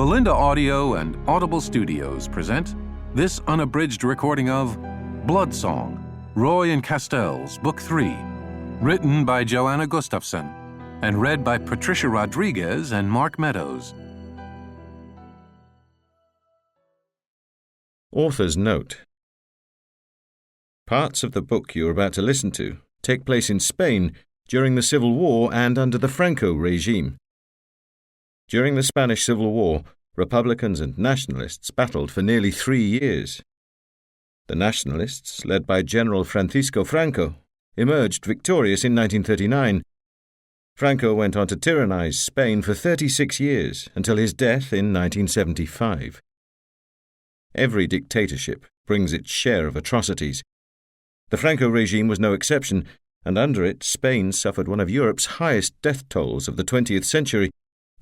Melinda Audio and Audible Studios present this unabridged recording of Blood Song, Roy and Castells, Book 3, written by Joanna Gustafson and read by Patricia Rodriguez and Mark Meadows. Author's Note: Parts of the book you are about to listen to take place in Spain during the Civil War and under the Franco regime. During the Spanish Civil War, Republicans and Nationalists battled for nearly 3 years. The Nationalists, led by General Francisco Franco, emerged victorious in 1939. Franco went on to tyrannize Spain for 36 years until his death in 1975. Every dictatorship brings its share of atrocities. The Franco regime was no exception, and under it Spain suffered one of Europe's highest death tolls of the 20th century,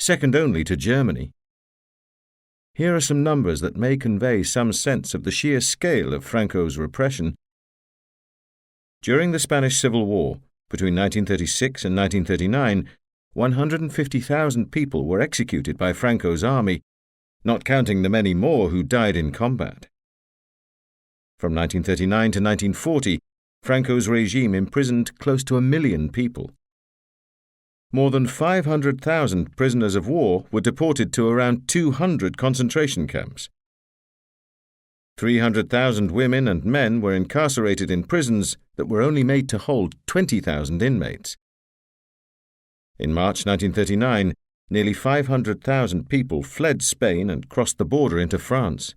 second only to Germany. Here are some numbers that may convey some sense of the sheer scale of Franco's repression. During the Spanish Civil War, between 1936 and 1939, 150,000 people were executed by Franco's army, not counting the many more who died in combat. From 1939 to 1940, Franco's regime imprisoned close to 1 million people. More than 500,000 prisoners of war were deported to around 200 concentration camps. 300,000 women and men were incarcerated in prisons that were only made to hold 20,000 inmates. In March 1939, nearly 500,000 people fled Spain and crossed the border into France.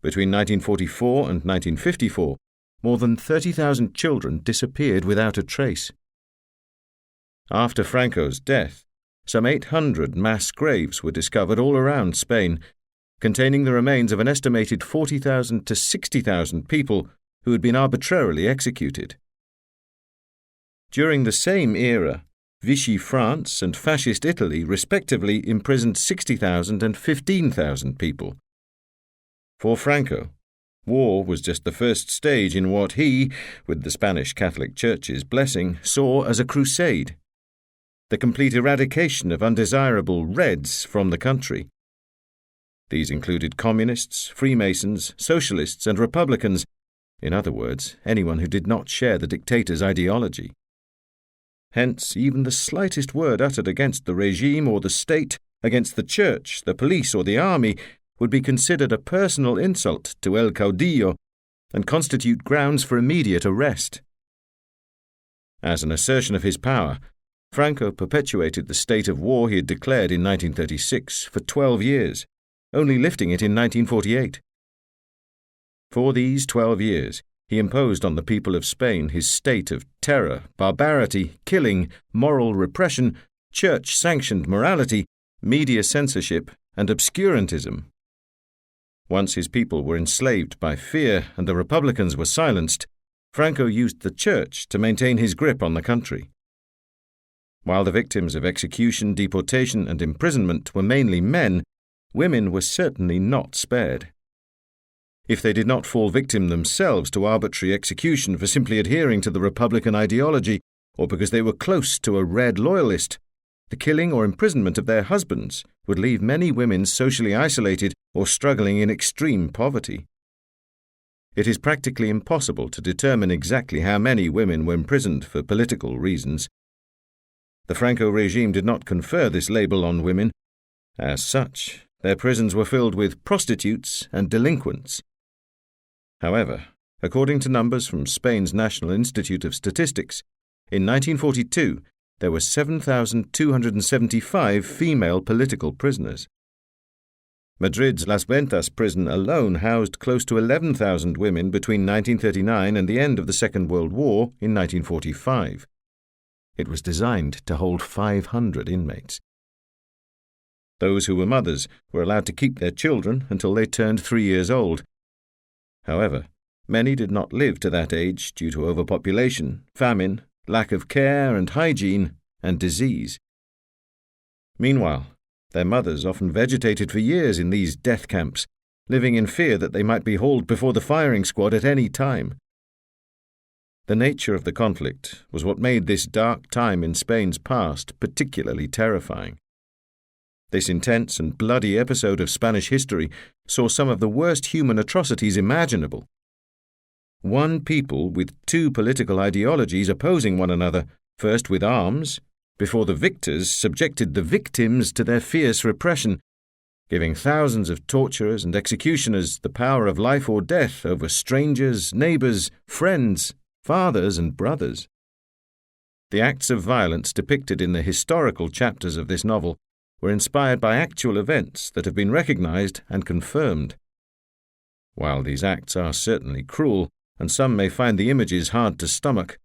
Between 1944 and 1954, more than 30,000 children disappeared without a trace. After Franco's death, some 800 mass graves were discovered all around Spain, containing the remains of an estimated 40,000 to 60,000 people who had been arbitrarily executed. During the same era, Vichy France and Fascist Italy respectively imprisoned 60,000 and 15,000 people. For Franco, war was just the first stage in what he, with the Spanish Catholic Church's blessing, saw as a crusade. The complete eradication of undesirable Reds from the country. These included communists, Freemasons, socialists, and Republicans, in other words, anyone who did not share the dictator's ideology. Hence, even the slightest word uttered against the regime or the state, against the church, the police, or the army, would be considered a personal insult to El Caudillo and constitute grounds for immediate arrest. As an assertion of his power, Franco perpetuated the state of war he had declared in 1936 for 12 years, only lifting it in 1948. For these 12 years, he imposed on the people of Spain his state of terror, barbarity, killing, moral repression, church-sanctioned morality, media censorship, and obscurantism. Once his people were enslaved by fear and the Republicans were silenced, Franco used the church to maintain his grip on the country. While the victims of execution, deportation, and imprisonment were mainly men, women were certainly not spared. If they did not fall victim themselves to arbitrary execution for simply adhering to the Republican ideology, or because they were close to a Red loyalist, the killing or imprisonment of their husbands would leave many women socially isolated or struggling in extreme poverty. It is practically impossible to determine exactly how many women were imprisoned for political reasons. The Franco regime did not confer this label on women. As such, their prisons were filled with prostitutes and delinquents. However, according to numbers from Spain's National Institute of Statistics, in 1942 there were 7,275 female political prisoners. Madrid's Las Ventas prison alone housed close to 11,000 women between 1939 and the end of the Second World War in 1945. It was designed to hold 500 inmates. Those who were mothers were allowed to keep their children until they turned 3 years old. However, many did not live to that age due to overpopulation, famine, lack of care and hygiene, and disease. Meanwhile, their mothers often vegetated for years in these death camps, living in fear that they might be hauled before the firing squad at any time. The nature of the conflict was what made this dark time in Spain's past particularly terrifying. This intense and bloody episode of Spanish history saw some of the worst human atrocities imaginable. One people with two political ideologies opposing one another, first with arms, before the victors subjected the victims to their fierce repression, giving thousands of torturers and executioners the power of life or death over strangers, neighbours, friends, fathers and brothers. The acts of violence depicted in the historical chapters of this novel were inspired by actual events that have been recognized and confirmed. While these acts are certainly cruel, and some may find the images hard to stomach,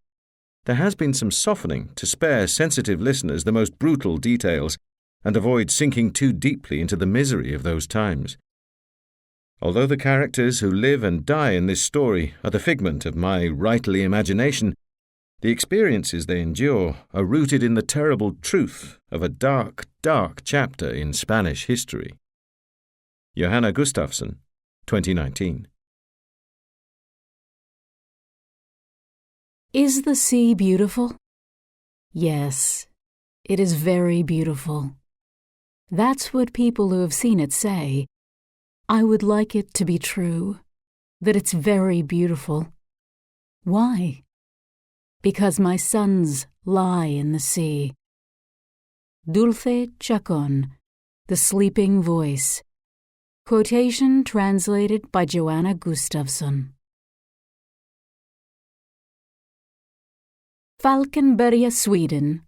there has been some softening to spare sensitive listeners the most brutal details and avoid sinking too deeply into the misery of those times. Although the characters who live and die in this story are the figment of my rightly imagination, the experiences they endure are rooted in the terrible truth of a dark, dark chapter in Spanish history. Johanna Gustafsson, 2019. Is the sea beautiful? Yes, it is very beautiful. That's what people who have seen it say. I would like it to be true, that it's very beautiful. Why? Because my sons lie in the sea. Dulce Chacon, The Sleeping Voice. Quotation translated by Johanna Gustafsson. Falkenberga, Sweden,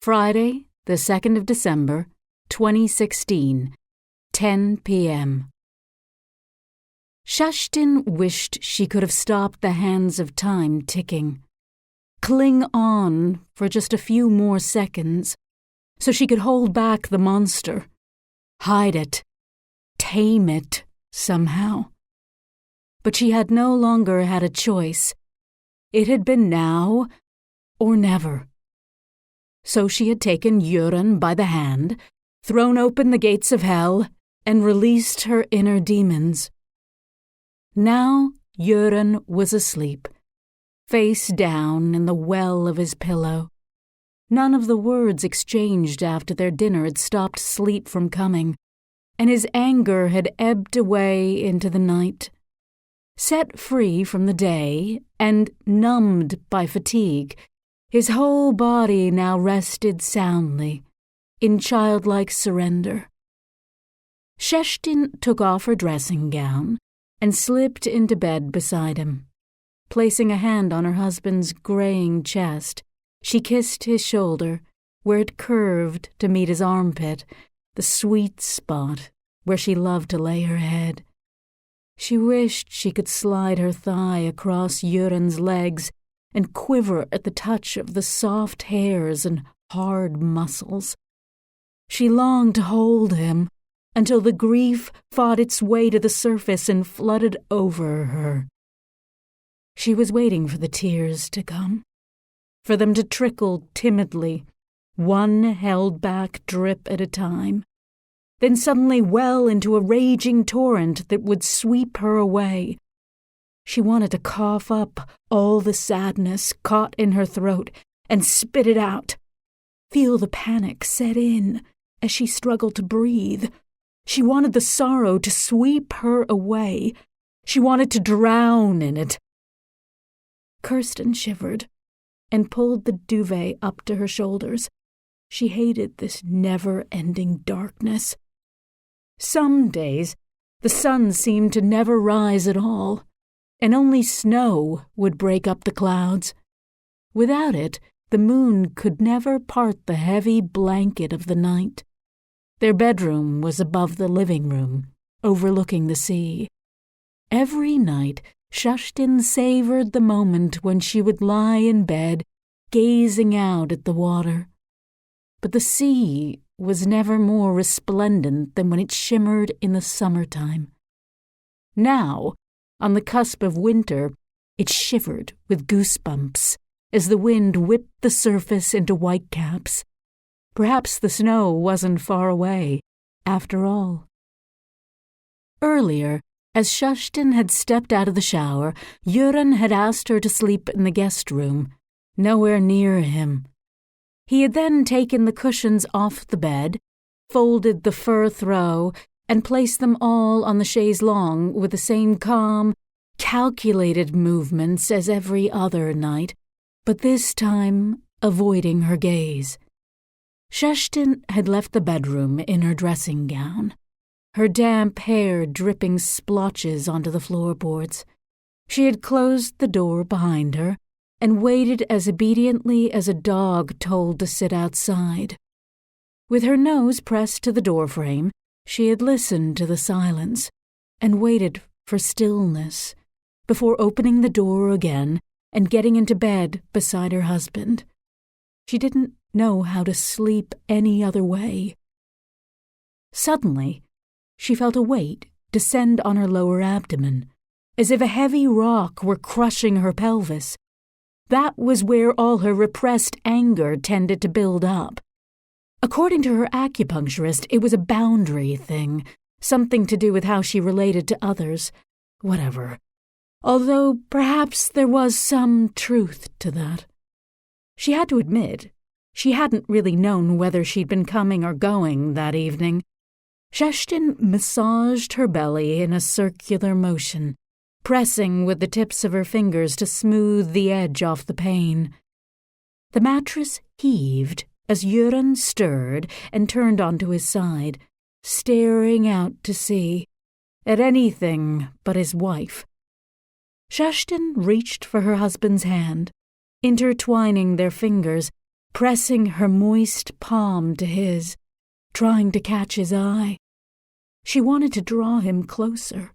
Friday, the 2nd of December, 2016, 10 p.m. Kerstin wished she could have stopped the hands of time ticking. Cling on for just a few more seconds so she could hold back the monster, hide it, tame it somehow. But she had no longer had a choice. It had been now or never. So she had taken Göran by the hand, thrown open the gates of hell, and released her inner demons. Now Göran was asleep, face down in the well of his pillow. None of the words exchanged after their dinner had stopped sleep from coming, and his anger had ebbed away into the night. Set free from the day and numbed by fatigue, his whole body now rested soundly, in childlike surrender. Kerstin took off her dressing gown and slipped into bed beside him. Placing a hand on her husband's graying chest, she kissed his shoulder, where it curved to meet his armpit, the sweet spot where she loved to lay her head. She wished she could slide her thigh across Göran's legs and quiver at the touch of the soft hairs and hard muscles. She longed to hold him until the grief fought its way to the surface and flooded over her. She was waiting for the tears to come, for them to trickle timidly, one held-back drip at a time, then suddenly well into a raging torrent that would sweep her away. She wanted to cough up all the sadness caught in her throat and spit it out. Feel the panic set in as she struggled to breathe. She wanted the sorrow to sweep her away. She wanted to drown in it. Kerstin shivered and pulled the duvet up to her shoulders. She hated this never-ending darkness. Some days, the sun seemed to never rise at all, and only snow would break up the clouds. Without it, the moon could never part the heavy blanket of the night. Their bedroom was above the living room, overlooking the sea. Every night, Kerstin savored the moment when she would lie in bed, gazing out at the water. But the sea was never more resplendent than when it shimmered in the summertime. Now, on the cusp of winter, it shivered with goosebumps as the wind whipped the surface into whitecaps. Perhaps the snow wasn't far away, after all. Earlier, as Kerstin had stepped out of the shower, Göran had asked her to sleep in the guest room, nowhere near him. He had then taken the cushions off the bed, folded the fur throw, and placed them all on the chaise longue with the same calm, calculated movements as every other night, but this time avoiding her gaze. Sheshtin had left the bedroom in her dressing gown, her damp hair dripping splotches onto the floorboards. She had closed the door behind her and waited as obediently as a dog told to sit outside. With her nose pressed to the doorframe, she had listened to the silence and waited for stillness before opening the door again and getting into bed beside her husband. She didn't know how to sleep any other way. Suddenly, she felt a weight descend on her lower abdomen, as if a heavy rock were crushing her pelvis. That was where all her repressed anger tended to build up. According to her acupuncturist, it was a boundary thing, something to do with how she related to others. Whatever. Although perhaps there was some truth to that. She had to admit, she hadn't really known whether she'd been coming or going that evening. Sheshtin massaged her belly in a circular motion, pressing with the tips of her fingers to smooth the edge off the pain. The mattress heaved as Göran stirred and turned onto his side, staring out to sea, at anything but his wife. Sheshtin reached for her husband's hand, intertwining their fingers, pressing her moist palm to his, trying to catch his eye. She wanted to draw him closer,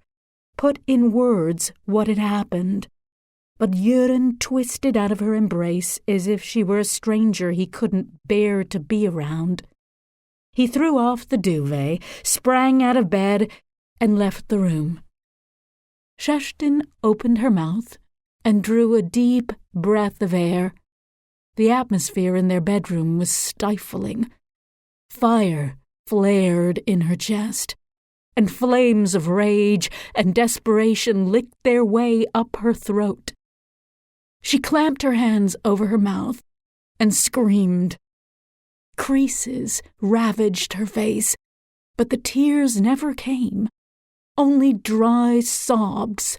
put in words what had happened, but Göran twisted out of her embrace as if she were a stranger he couldn't bear to be around. He threw off the duvet, sprang out of bed, and left the room. Sheshtin opened her mouth and drew a deep breath of air. The atmosphere in their bedroom was stifling. Fire flared in her chest, and flames of rage and desperation licked their way up her throat. She clamped her hands over her mouth and screamed. Creases ravaged her face, but the tears never came, only dry sobs.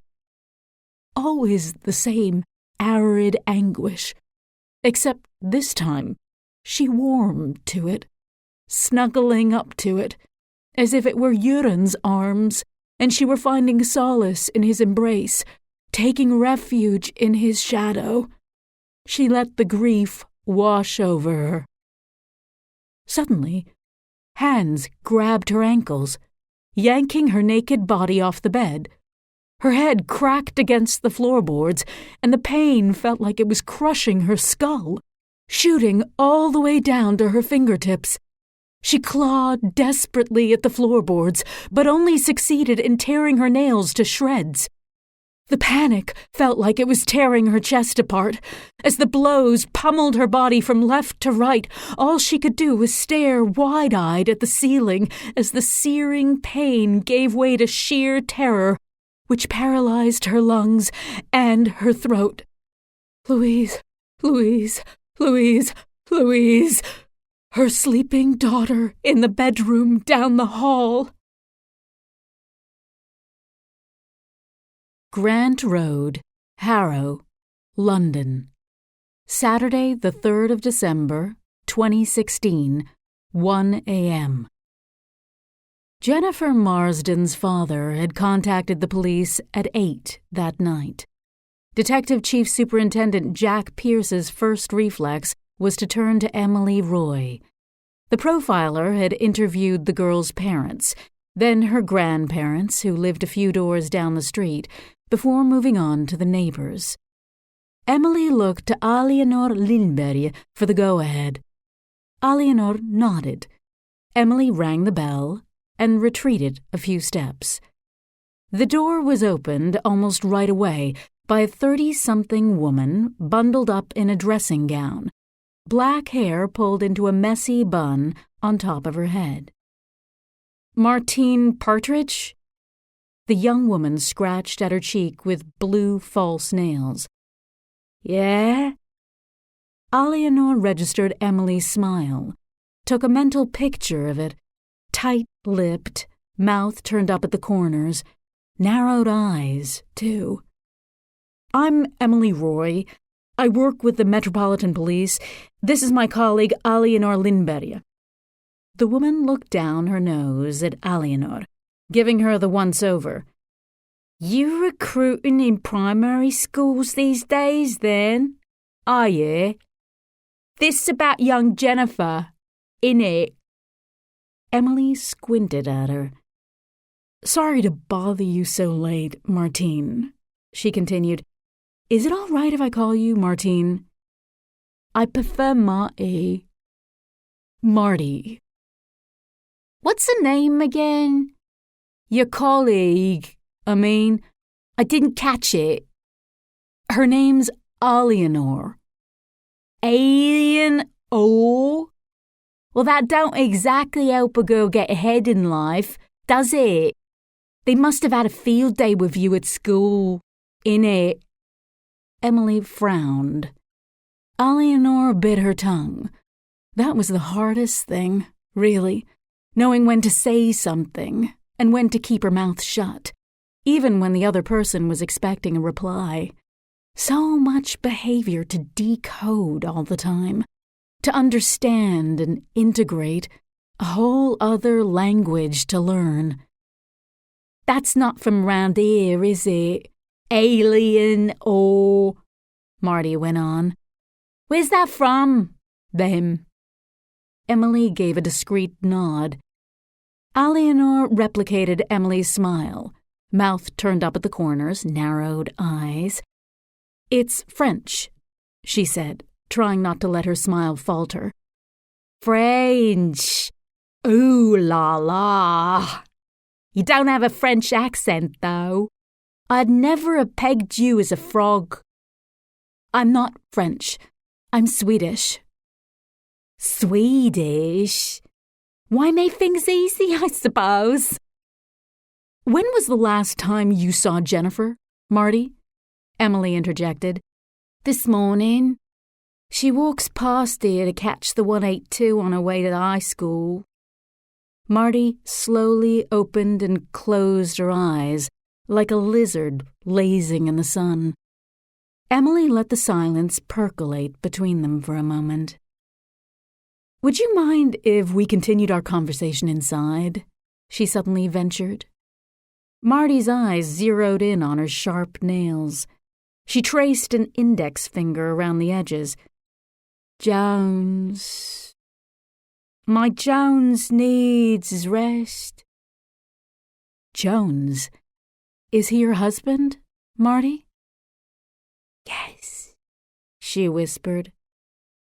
Always the same arid anguish, except this time she warmed to it, snuggling up to it, as if it were Göran's arms, and she were finding solace in his embrace, taking refuge in his shadow. She let the grief wash over her. Suddenly, hands grabbed her ankles, yanking her naked body off the bed. Her head cracked against the floorboards, and the pain felt like it was crushing her skull, shooting all the way down to her fingertips. She clawed desperately at the floorboards, but only succeeded in tearing her nails to shreds. The panic felt like it was tearing her chest apart. As the blows pummeled her body from left to right, all she could do was stare wide-eyed at the ceiling as the searing pain gave way to sheer terror, which paralyzed her lungs and her throat. Louise, Louise, Louise, Louise, her sleeping daughter in the bedroom down the hall. Grant Road, Harrow, London. Saturday, the 3rd of December, 2016, 1 a.m. Jennifer Marsden's father had contacted the police at 8 that night. Detective Chief Superintendent Jack Pierce's first reflex was to turn to Emily Roy. The profiler had interviewed the girl's parents, then her grandparents, who lived a few doors down the street, before moving on to the neighbors. Emily looked to Aliénor Lindberg for the go-ahead. Aliénor nodded. Emily rang the bell and retreated a few steps. The door was opened almost right away by a 30-something woman bundled up in a dressing gown, black hair pulled into a messy bun on top of her head. "Martine Partridge?" The young woman scratched at her cheek with blue false nails. "Yeah?" Aliénor registered Emily's smile, took a mental picture of it, tight-lipped, mouth turned up at the corners, narrowed eyes, too. "I'm Emily Roy. I work with the Metropolitan Police. This is my colleague Alienor Lindberg." The woman looked down her nose at Alienor, giving her the once-over. "You recruiting in primary schools these days, then? Are you? This about young Jennifer, innit?" Emily squinted at her. "Sorry to bother you so late, Martine," she continued. "Is it all right if I call you Martine?" "I prefer Marty." "Marty." "What's her name again?" "Your colleague. I didn't catch it." "Her name's Alienor." "Alien Oh? Well, that don't exactly help a girl get ahead in life, does it? They must have had a field day with you at school, innit?" Emily frowned. Alienor bit her tongue. That was the hardest thing, really, knowing when to say something and when to keep her mouth shut, even when the other person was expecting a reply. So much behavior to decode all the time, to understand and integrate, a whole other language to learn. "That's not from round here, is it? Alien or..." Marty went on. "Where's that from, them?" Emily gave a discreet nod. Alienor replicated Emily's smile, mouth turned up at the corners, narrowed eyes. "It's French," she said, trying not to let her smile falter. "French? Ooh la la. You don't have a French accent, though. I'd never have pegged you as a frog." "I'm not French. I'm Swedish." "Swedish? Why make things easy, I suppose." "When was the last time you saw Jennifer, Marty?" Emily interjected. "This morning. She walks past here to catch the 182 on her way to the high school." Marty slowly opened and closed her eyes, like a lizard lazing in the sun. Emily let the silence percolate between them for a moment. "Would you mind if we continued our conversation inside?" she suddenly ventured. Marty's eyes zeroed in on her sharp nails. She traced an index finger around the edges. "Jones. My Jones needs his rest." "Jones? Is he your husband, Marty?" "Yes," she whispered,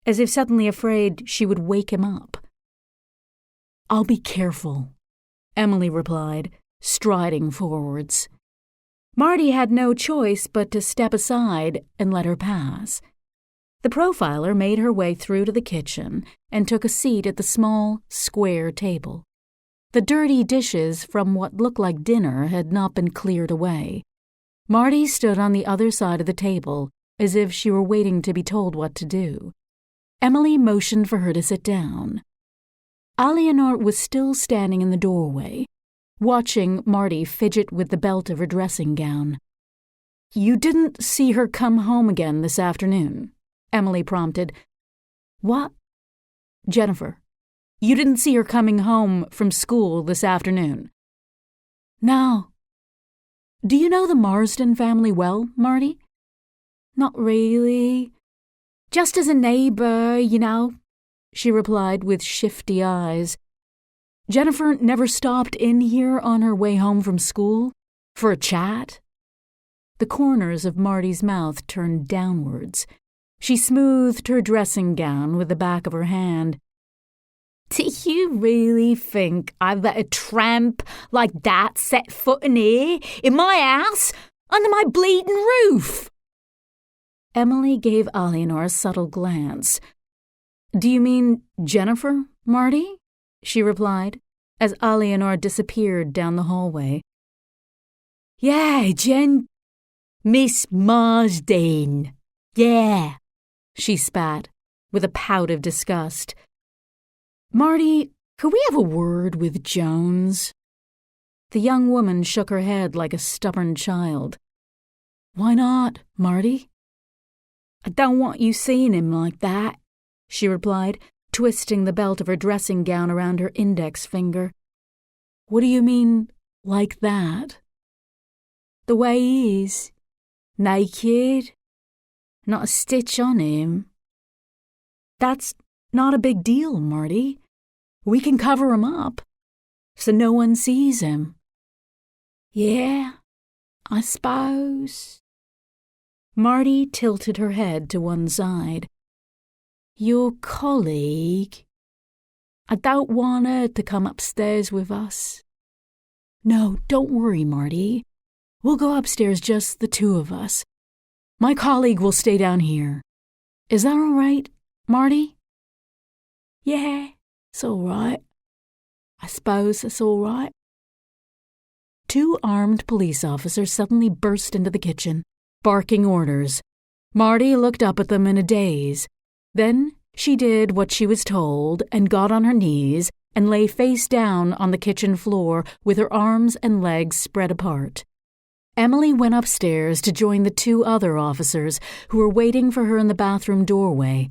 as if suddenly afraid she would wake him up. "I'll be careful," Emily replied, striding forwards. Marty had no choice but to step aside and let her pass. The profiler made her way through to the kitchen and took a seat at the small, square table. The dirty dishes from what looked like dinner had not been cleared away. Marty stood on the other side of the table, as if she were waiting to be told what to do. Emily motioned for her to sit down. Alienor was still standing in the doorway, watching Marty fidget with the belt of her dressing gown. "You didn't see her come home again this afternoon?" Emily prompted. "What?" "Jennifer. You didn't see her coming home from school this afternoon?" "No." "Do you know the Marsden family well, Marty?" "Not really. Just as a neighbor, you know," she replied with shifty eyes. "Jennifer never stopped in here on her way home from school? For a chat?" The corners of Marty's mouth turned downwards. She smoothed her dressing gown with the back of her hand. "Do you really think I'd let a tramp like that set foot in here, in my house, under my bleeding roof?" Emily gave Alienor a subtle glance. "Do you mean Jennifer, Marty?" she replied, as Alienor disappeared down the hallway. "Yeah, Miss Marsden. Yeah," she spat, with a pout of disgust. Marty Could we have a word with Jones? The young woman shook her head like a stubborn child. Why not, Marty? I don't want you seeing him like that, she replied, twisting the belt of her dressing gown around her index finger. What do you mean, like that? The way he is. Naked. Not a stitch on him. That's not a big deal, Marty. We can cover him up, so no one sees him. Yeah, I suppose. Marty tilted her head to one side. Your colleague? I don't want her to come upstairs with us. No, don't worry, Marty. We'll go upstairs, just the two of us. My colleague will stay down here. Is that all right, Marty? Yeah, it's all right. I suppose it's all right. Two armed police officers suddenly burst into the kitchen, barking orders. Marty looked up at them in a daze. Then she did what she was told and got on her knees and lay face down on the kitchen floor with her arms and legs spread apart. Emily went upstairs to join the two other officers who were waiting for her in the bathroom doorway.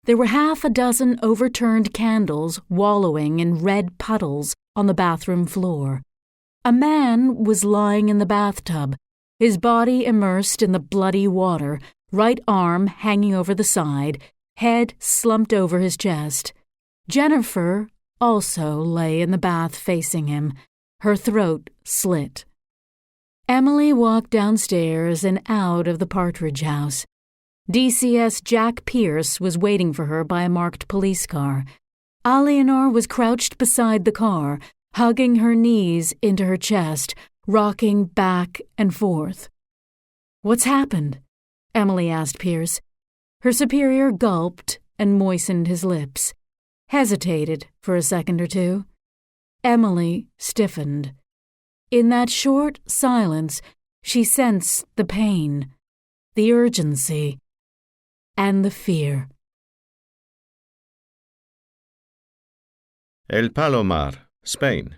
There were half a dozen overturned candles wallowing in red puddles on the bathroom floor. A man was lying in the bathtub, his body immersed in the bloody water, right arm hanging over the side, head slumped over his chest. Jennifer also lay in the bath facing him, her throat slit. Emily walked downstairs and out of the Partridge House. DCS Jack Pierce was waiting for her by a marked police car. Alienor was crouched beside the car, hugging her knees into her chest, rocking back and forth. What's happened? Emily asked Pierce. Her superior gulped and moistened his lips, hesitated for a second or two. Emily stiffened. In that short silence, she sensed the pain, the urgency, and the fear. El Palomar, Spain.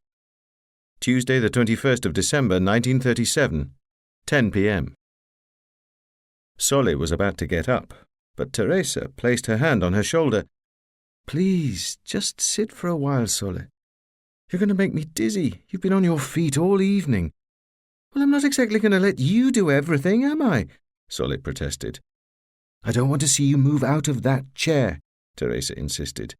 Tuesday, the 21st of December, 1937, 10 p.m. Sole was about to get up, but Teresa placed her hand on her shoulder. Please, just sit for a while, Sole. You're going to make me dizzy. You've been on your feet all evening. Well, I'm not exactly going to let you do everything, am I? Sole protested. I don't want to see you move out of that chair, Teresa insisted.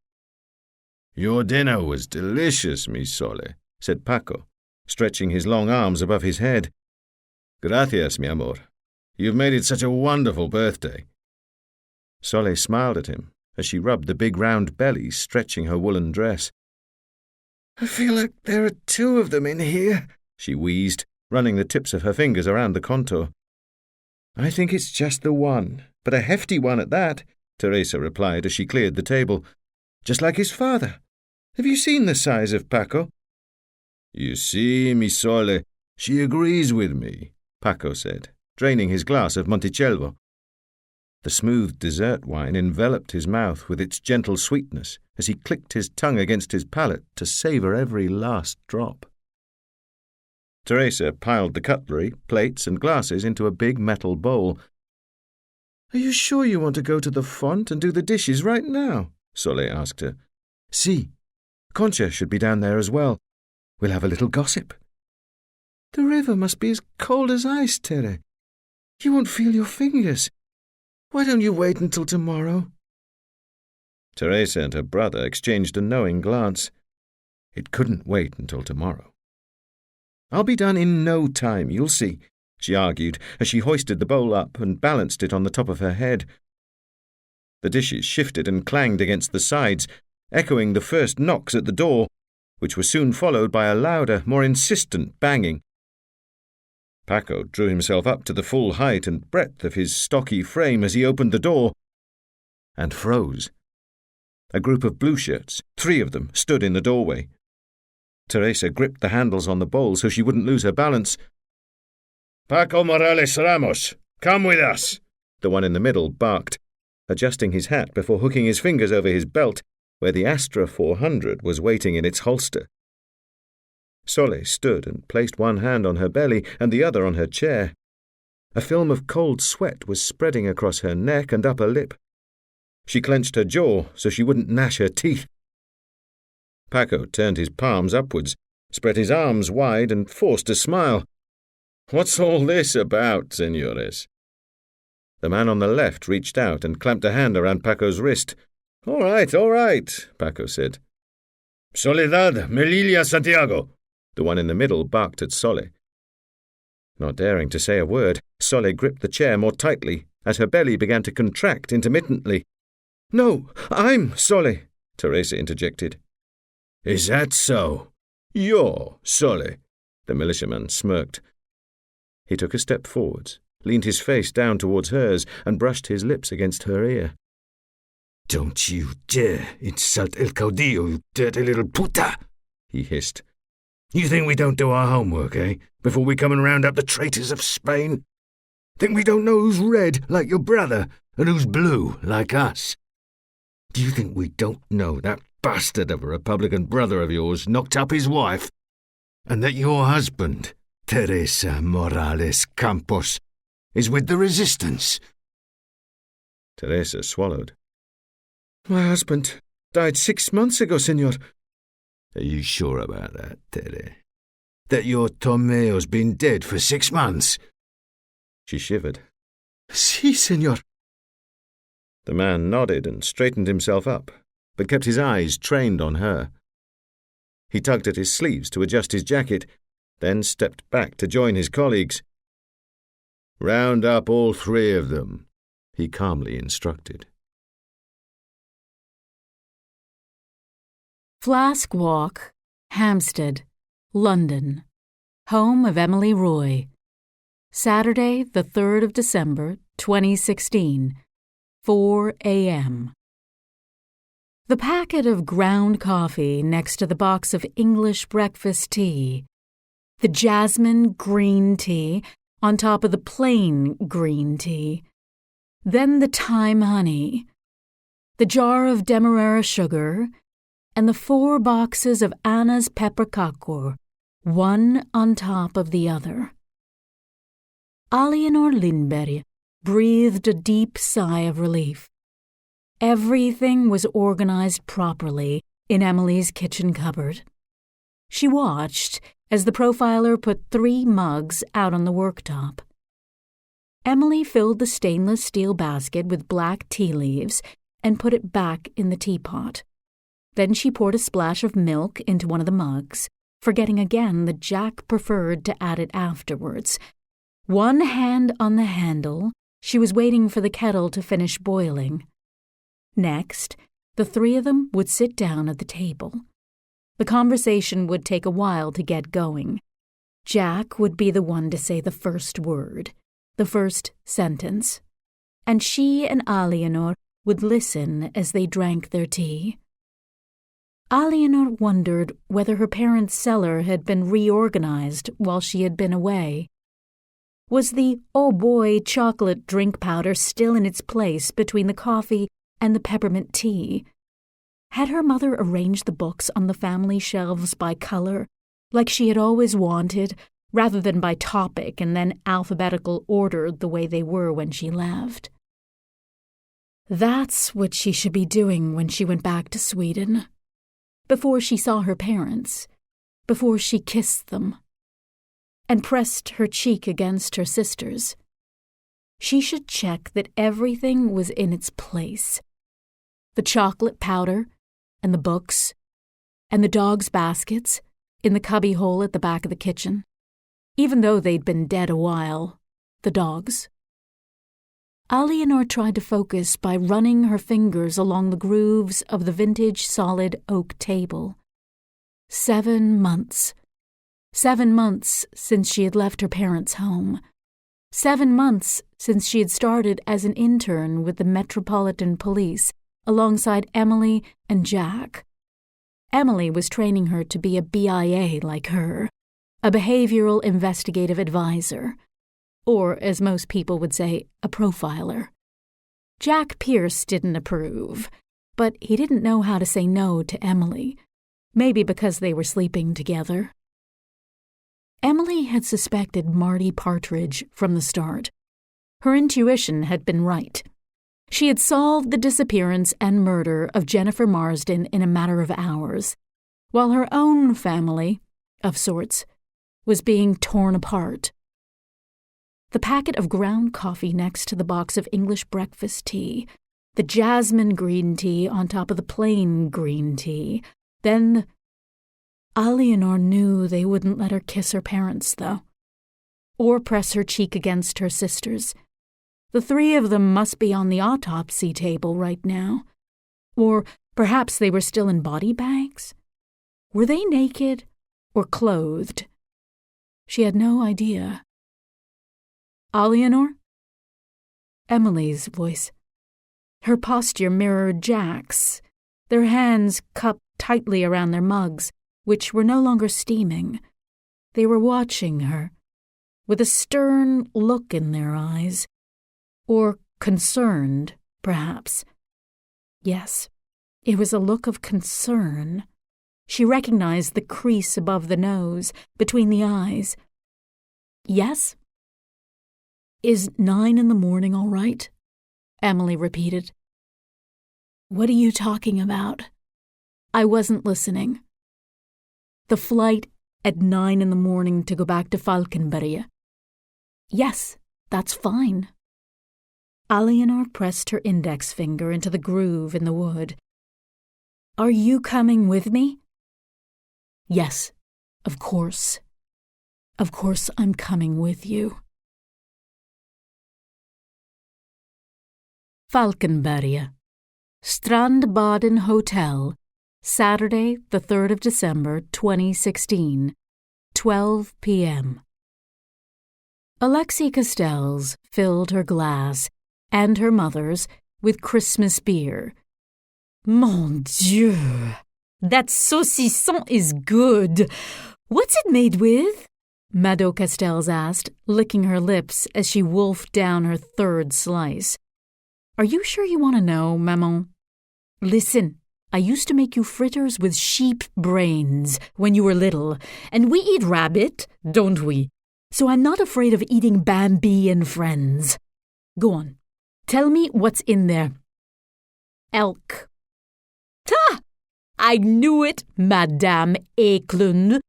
Your dinner was delicious, mi Sole, said Paco, stretching his long arms above his head. Gracias, mi amor. You've made it such a wonderful birthday. Sole smiled at him as she rubbed the big round belly stretching her woolen dress. I feel like there are two of them in here, she wheezed, running the tips of her fingers around the contour. I think it's just the one, but a hefty one at that, Teresa replied as she cleared the table. Just like his father. Have you seen the size of Paco? You see, mi Sole, she agrees with me, Paco said, draining his glass of Monticello. The smooth dessert wine enveloped his mouth with its gentle sweetness as he clicked his tongue against his palate to savour every last drop. Teresa piled the cutlery, plates and glasses into a big metal bowl. Are you sure you want to go to the font and do the dishes right now? Sole asked her. Si. Concha should be down there as well. We'll have a little gossip. The river must be as cold as ice, Tere. You won't feel your fingers. Why don't you wait until tomorrow? Teresa and her brother exchanged a knowing glance. It couldn't wait until tomorrow. I'll be done in no time, you'll see, she argued as she hoisted the bowl up and balanced it on the top of her head. The dishes shifted and clanged against the sides, echoing the first knocks at the door, which were soon followed by a louder, more insistent banging. Paco drew himself up to the full height and breadth of his stocky frame as he opened the door, and froze. A group of blue shirts, 3 of them, stood in the doorway. Teresa gripped the handles on the bowl so she wouldn't lose her balance. Paco Morales Ramos, come with us, the one in the middle barked, adjusting his hat before hooking his fingers over his belt where the Astra 400 was waiting in its holster. Solly stood and placed one hand on her belly and the other on her chair. A film of cold sweat was spreading across her neck and upper lip. She clenched her jaw so she wouldn't gnash her teeth. Paco turned his palms upwards, spread his arms wide and forced a smile. "What's all this about, senores?" The man on the left reached out and clamped a hand around Paco's wrist. All right, Paco said. "Soledad, Melilla, Santiago," the one in the middle barked at Solly. Not daring to say a word, Solly gripped the chair more tightly as her belly began to contract intermittently. "No, I'm Solly," Teresa interjected. "Is that so? You're Solly," the militiaman smirked. He took a step forwards, leaned his face down towards hers, and brushed his lips against her ear. "Don't you dare insult El Caudillo, you dirty little puta," he hissed. "You think we don't do our homework, eh, before we come and round up the traitors of Spain? Think we don't know who's red, like your brother, and who's blue, like us? Do you think we don't know that bastard of a Republican brother of yours knocked up his wife, and that your husband, Teresa Morales Campos, is with the resistance?" Teresa swallowed. "My husband died 6 months ago, senor." "Are you sure about that, Tere? That your Tomeo's been dead for 6 months?" She shivered. "Si, senor." The man nodded and straightened himself up, but kept his eyes trained on her. He tugged at his sleeves to adjust his jacket, then stepped back to join his colleagues. "Round up all 3 of them," he calmly instructed. Flask Walk, Hampstead, London, home of Emily Roy. Saturday, the 3rd of December, 2016, 4 a.m. The packet of ground coffee next to the box of English breakfast tea, the jasmine green tea on top of the plain green tea, then the thyme honey, the jar of Demerara sugar, and the 4 boxes of Anna's pepperkakor, one on top of the other. Aliénor Lindberg breathed a deep sigh of relief. Everything was organized properly in Emily's kitchen cupboard. She watched as the profiler put 3 mugs out on the worktop. Emily filled the stainless steel basket with black tea leaves and put it back in the teapot. Then she poured a splash of milk into one of the mugs, forgetting again that Jack preferred to add it afterwards. One hand on the handle, she was waiting for the kettle to finish boiling. Next, the 3 of them would sit down at the table. The conversation would take a while to get going. Jack would be the one to say the first word, the first sentence, and she and Aliénor would listen as they drank their tea. Aliénor wondered whether her parents' cellar had been reorganized while she had been away. Was the oh boy chocolate drink powder still in its place between the coffee and the peppermint tea? Had her mother arranged the books on the family shelves by color, like she had always wanted, rather than by topic and then alphabetical order the way they were when she left? That's what she should be doing when she went back to Sweden. Before she saw her parents, before she kissed them, and pressed her cheek against her sister's. She should check that everything was in its place. The chocolate powder, and the books, and the dogs' baskets in the cubbyhole at the back of the kitchen, even though they'd been dead a while, the dogs. Aliénor tried to focus by running her fingers along the grooves of the vintage solid oak table. 7 months. 7 months since she had left her parents' home. 7 months since she had started as an intern with the Metropolitan Police alongside Emily and Jack. Emily was training her to be a BIA like her, a behavioral investigative advisor, or, as most people would say, a profiler. Jack Pierce didn't approve, but he didn't know how to say no to Emily, maybe because they were sleeping together. Emily had suspected Marty Partridge from the start. Her intuition had been right. She had solved the disappearance and murder of Jennifer Marsden in a matter of hours, while her own family, of sorts, was being torn apart. The packet of ground coffee next to the box of English breakfast tea, the jasmine green tea on top of the plain green tea, then Eleanor knew they wouldn't let her kiss her parents, though, or press her cheek against her sister's. The three of them must be on the autopsy table right now. Or perhaps they were still in body bags? Were they naked or clothed? She had no idea. Eleanor? Emily's voice. Her posture mirrored Jack's, their hands cupped tightly around their mugs, which were no longer steaming. They were watching her, with a stern look in their eyes. Or concerned, perhaps. Yes, it was a look of concern. She recognized the crease above the nose, between the eyes. Yes? Is 9 a.m. all right? Emily repeated. What are you talking about? I wasn't listening. The flight at 9 a.m. to go back to Falkenberg. Yes, that's fine. Eleanor pressed her index finger into the groove in the wood. Are you coming with me? Yes, of course. Of course I'm coming with you. Falkenberg, Strandbaden Hotel, Saturday, the 3rd of December, 2016, 12 p.m. Alexis Castells filled her glass and her mother's with Christmas beer. Mon Dieu, that saucisson is good. What's it made with? Mado Castells asked, licking her lips as she wolfed down her third slice. Are you sure you want to know, maman? Listen, I used to make you fritters with sheep brains when you were little, and we eat rabbit, don't we? So I'm not afraid of eating Bambi and friends. Go on. Tell me what's in there. Elk. Ta! I knew it, Madame Eklund.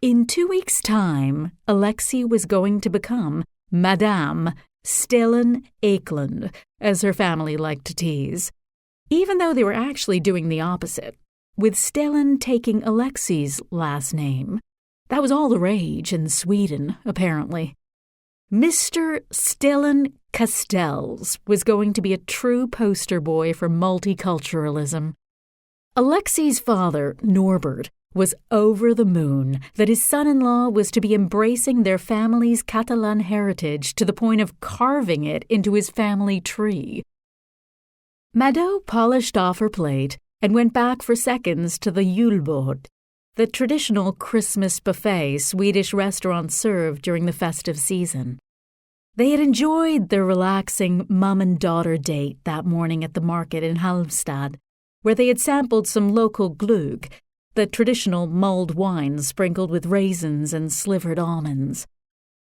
In 2 weeks' time, Alexis was going to become Madame Stellan Eklund, as her family liked to tease, even though they were actually doing the opposite, with Stellan taking Alexis's last name. That was all the rage in Sweden, apparently. Mr. Stellan Castells was going to be a true poster boy for multiculturalism. Alexis's father, Norbert, was over the moon that his son-in-law was to be embracing their family's Catalan heritage to the point of carving it into his family tree. Mado polished off her plate and went back for seconds to the julbord, the traditional Christmas buffet Swedish restaurants served during the festive season. They had enjoyed their relaxing mum-and-daughter date that morning at the market in Halmstad, where they had sampled some local glögg, the traditional mulled wine sprinkled with raisins and slivered almonds.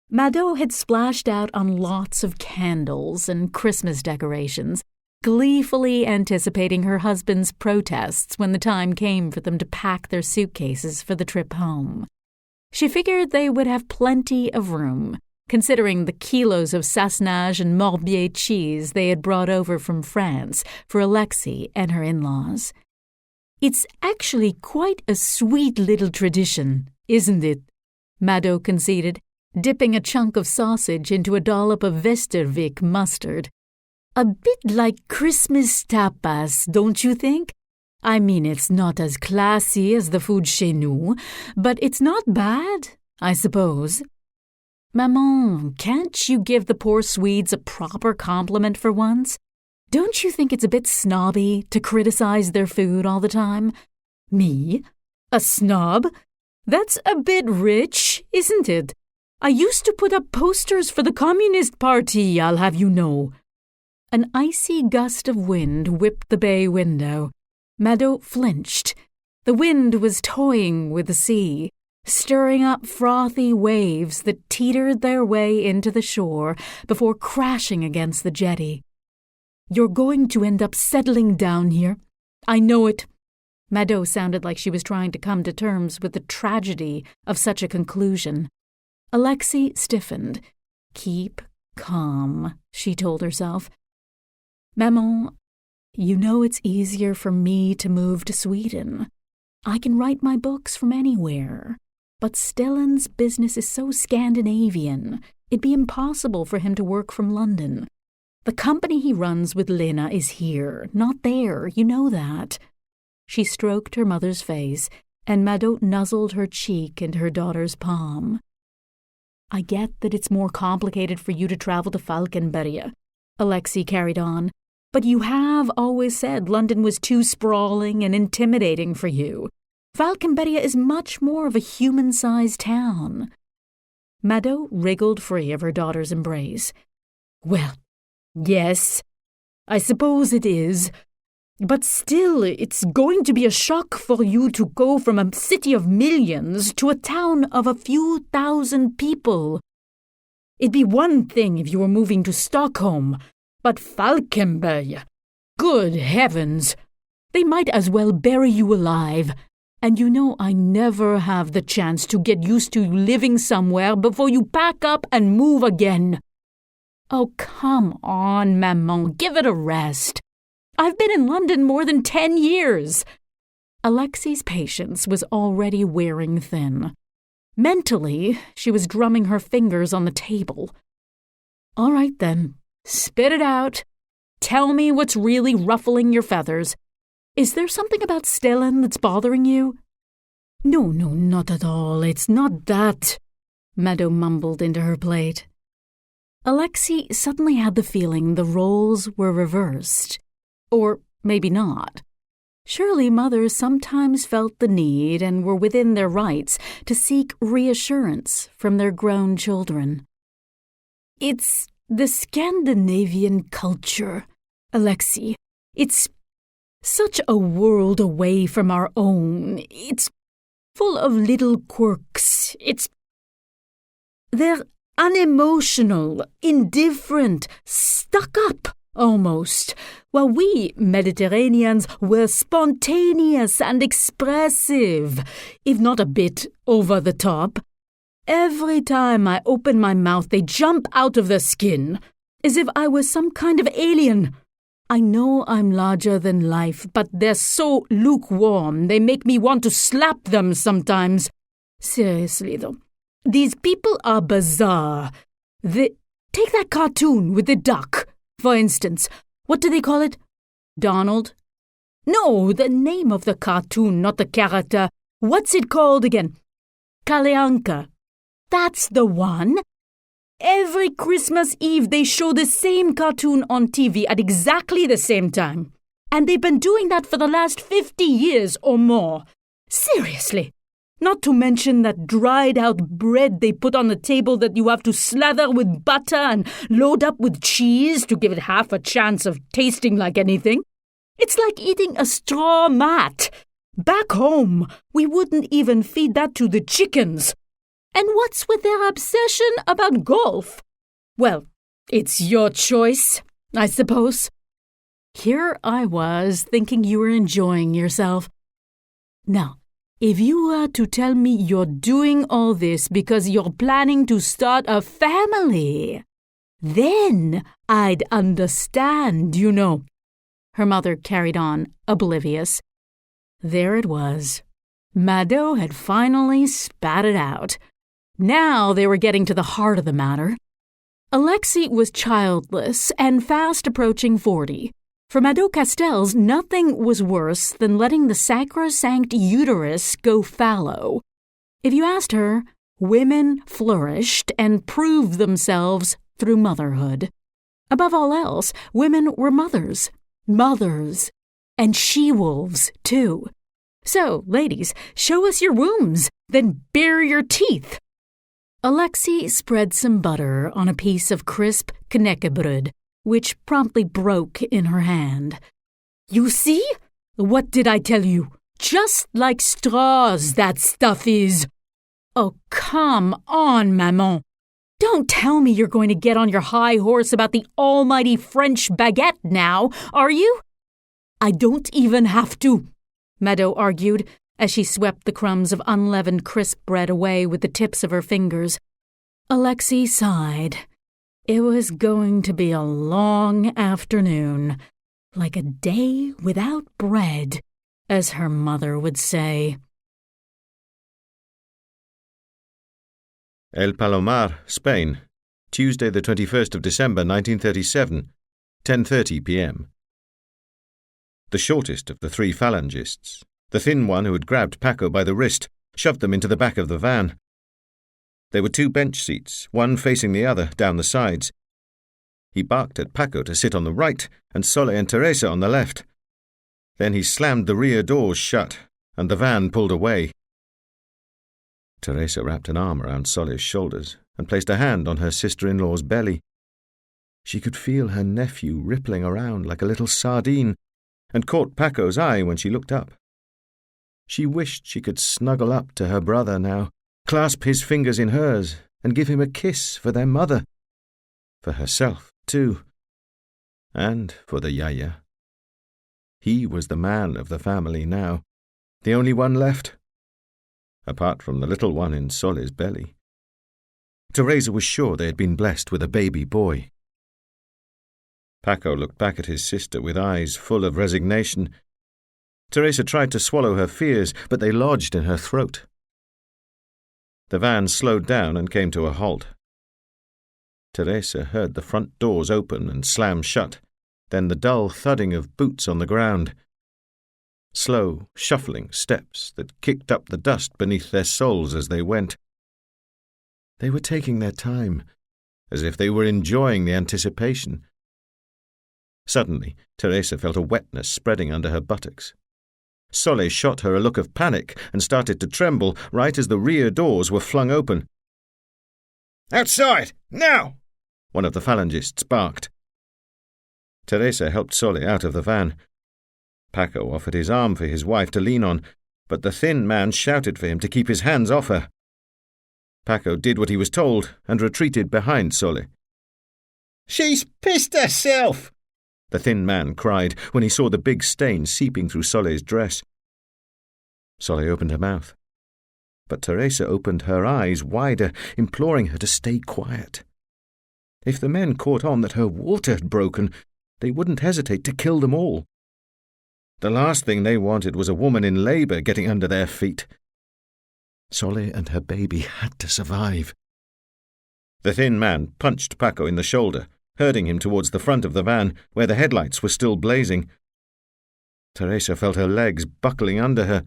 Mado had splashed out on lots of candles and Christmas decorations, gleefully anticipating her husband's protests when the time came for them to pack their suitcases for the trip home. She figured they would have plenty of room, considering the kilos of Sassenage and Morbier cheese they had brought over from France for Alexis and her in-laws. It's actually quite a sweet little tradition, isn't it? Mado conceded, dipping a chunk of sausage into a dollop of Vestervik mustard. A bit like Christmas tapas, don't you think? I mean, it's not as classy as the food chez nous, but it's not bad, I suppose. Maman, can't you give the poor Swedes a proper compliment for once? Don't you think it's a bit snobby to criticize their food all the time? Me? A snob? That's a bit rich, isn't it? I used to put up posters for the Communist Party, I'll have you know. An icy gust of wind whipped the bay window. Mado flinched. The wind was toying with the sea, stirring up frothy waves that teetered their way into the shore before crashing against the jetty. "You're going to end up settling down here. I know it." Mado sounded like she was trying to come to terms with the tragedy of such a conclusion. Alexei stiffened. "Keep calm," she told herself. "Maman, you know it's easier for me to move to Sweden. I can write my books from anywhere. But Stellan's business is so Scandinavian, it'd be impossible for him to work from London. The company he runs with Lena is here, not there, you know that." She stroked her mother's face, and Mado nuzzled her cheek into her daughter's palm. "I get that it's more complicated for you to travel to Falkenberg," Alexei carried on, "but you have always said London was too sprawling and intimidating for you. Falkenberg is much more of a human-sized town." Mado wriggled free of her daughter's embrace. "Well, yes, I suppose it is. But still, it's going to be a shock for you to go from a city of millions to a town of a few thousand people. It'd be one thing if you were moving to Stockholm, but Falkenberg, good heavens, they might as well bury you alive. And you know I never have the chance to get used to living somewhere before you pack up and move again." "Oh, come on, Maman, give it a rest. I've been in London more than 10 years. Alexei's patience was already wearing thin. Mentally, she was drumming her fingers on the table. "All right, then. Spit it out. Tell me what's really ruffling your feathers. Is there something about Stellan that's bothering you?" No, not at all. It's not that," Mado mumbled into her plate. Alexei suddenly had the feeling the roles were reversed. Or maybe not. Surely mothers sometimes felt the need and were within their rights to seek reassurance from their grown children. "It's the Scandinavian culture, Alexei. It's such a world away from our own. It's full of little quirks. They're unemotional, indifferent, stuck up, almost, while we Mediterraneans were spontaneous and expressive, if not a bit over the top. Every time I open my mouth, they jump out of their skin, as if I was some kind of alien. I know I'm larger than life, but they're so lukewarm, they make me want to slap them sometimes. Seriously, though, these people are bizarre. Take that cartoon with the duck, for instance. What do they call it? Donald? No, the name of the cartoon, not the character. What's it called again? Kaleanka. That's the one. Every Christmas Eve they show the same cartoon on TV at exactly the same time. And they've been doing that for the last 50 years or more. Seriously. Not to mention that dried-out bread they put on the table that you have to slather with butter and load up with cheese to give it half a chance of tasting like anything. It's like eating a straw mat. Back home, we wouldn't even feed that to the chickens. And what's with their obsession about golf? Well, it's your choice, I suppose. Here I was, thinking you were enjoying yourself. Now, if you were to tell me you're doing all this because you're planning to start a family, then I'd understand, you know. Her mother carried on, oblivious. There it was. Mado had finally spat it out. Now they were getting to the heart of the matter. Alexei was childless and fast approaching 40. For Mado Castells, nothing was worse than letting the sacrosanct uterus go fallow. If you asked her, women flourished and proved themselves through motherhood. Above all else, women were mothers. Mothers. And she-wolves, too. So, ladies, show us your wombs, then bare your teeth. Alexei spread some butter on a piece of crisp knäckebröd, which promptly broke in her hand. "You see? What did I tell you? Just like straws, that stuff is." "Oh, come on, maman. Don't tell me you're going to get on your high horse about the almighty French baguette now, are you?" "I don't even have to," Meadow argued as she swept the crumbs of unleavened crisp bread away with the tips of her fingers. Alexei sighed. It was going to be a long afternoon, like a day without bread, as her mother would say. El Palomar, Spain, Tuesday the 21st of December 1937, 10:30 p.m. The shortest of the three phalangists, the thin one who had grabbed Paco by the wrist, shoved them into the back of the van. There were two bench seats, one facing the other, down the sides. He barked at Paco to sit on the right and Sole and Teresa on the left. Then he slammed the rear doors shut, and the van pulled away. Teresa wrapped an arm around Sole's shoulders and placed a hand on her sister-in-law's belly. She could feel her nephew rippling around like a little sardine, and caught Paco's eye when she looked up. She wished she could snuggle up to her brother now, clasp his fingers in hers, and give him a kiss for their mother. For herself, too. And for the Yaya. He was the man of the family now, the only one left, apart from the little one in Sole's belly. Teresa was sure they had been blessed with a baby boy. Paco looked back at his sister with eyes full of resignation. Teresa tried to swallow her fears, but they lodged in her throat. The van slowed down and came to a halt. Teresa heard the front doors open and slam shut, then the dull thudding of boots on the ground. Slow, shuffling steps that kicked up the dust beneath their soles as they went. They were taking their time, as if they were enjoying the anticipation. Suddenly, Teresa felt a wetness spreading under her buttocks. Sole shot her a look of panic and started to tremble right as the rear doors were flung open. "Outside! Now!" one of the phalangists barked. Teresa helped Sole out of the van. Paco offered his arm for his wife to lean on, but the thin man shouted for him to keep his hands off her. Paco did what he was told and retreated behind Sole. "She's pissed herself!" the thin man cried when he saw the big stain seeping through Sole's dress. Sole opened her mouth, but Teresa opened her eyes wider, imploring her to stay quiet. If the men caught on that her water had broken, they wouldn't hesitate to kill them all. The last thing they wanted was a woman in labour getting under their feet. Sole and her baby had to survive. The thin man punched Paco in the shoulder, herding him towards the front of the van, where the headlights were still blazing. Teresa felt her legs buckling under her.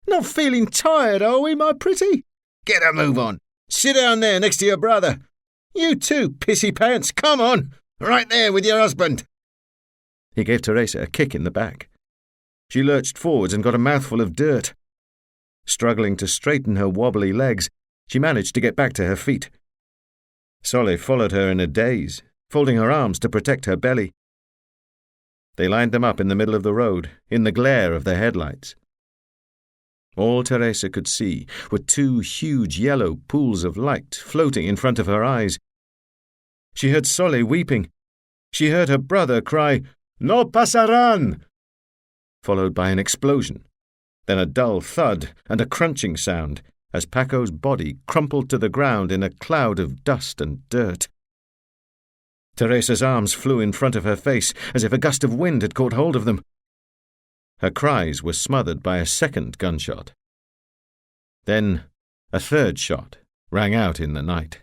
"Not feeling tired, are we, my pretty? Get a move on. Sit down there next to your brother. You too, pissy pants, come on. Right there with your husband." He gave Teresa a kick in the back. She lurched forwards and got a mouthful of dirt. Struggling to straighten her wobbly legs, she managed to get back to her feet. Sole followed her in a daze, folding her arms to protect her belly. They lined them up in the middle of the road, in the glare of the headlights. All Teresa could see were two huge yellow pools of light floating in front of her eyes. She heard Sole weeping. She heard her brother cry, "No pasarán!" followed by an explosion, then a dull thud and a crunching sound as Paco's body crumpled to the ground in a cloud of dust and dirt. Teresa's arms flew in front of her face as if a gust of wind had caught hold of them. Her cries were smothered by a second gunshot. Then a third shot rang out in the night.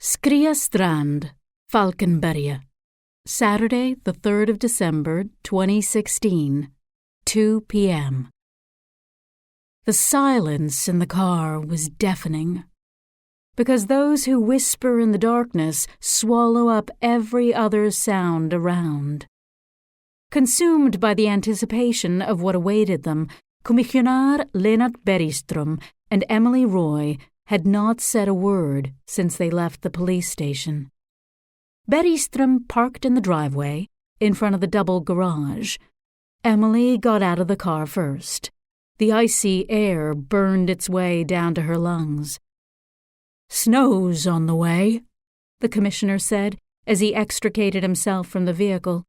Skria Strand, Falkenberg, Saturday, the 3rd of December, 2016, 2 p.m. The silence in the car was deafening, because those who whisper in the darkness swallow up every other sound around. Consumed by the anticipation of what awaited them, Commissioner Lennart Bergström and Emily Roy had not said a word since they left the police station. Bergström parked in the driveway, in front of the double garage. Emily got out of the car first. The icy air burned its way down to her lungs. "Snow's on the way," the commissioner said as he extricated himself from the vehicle.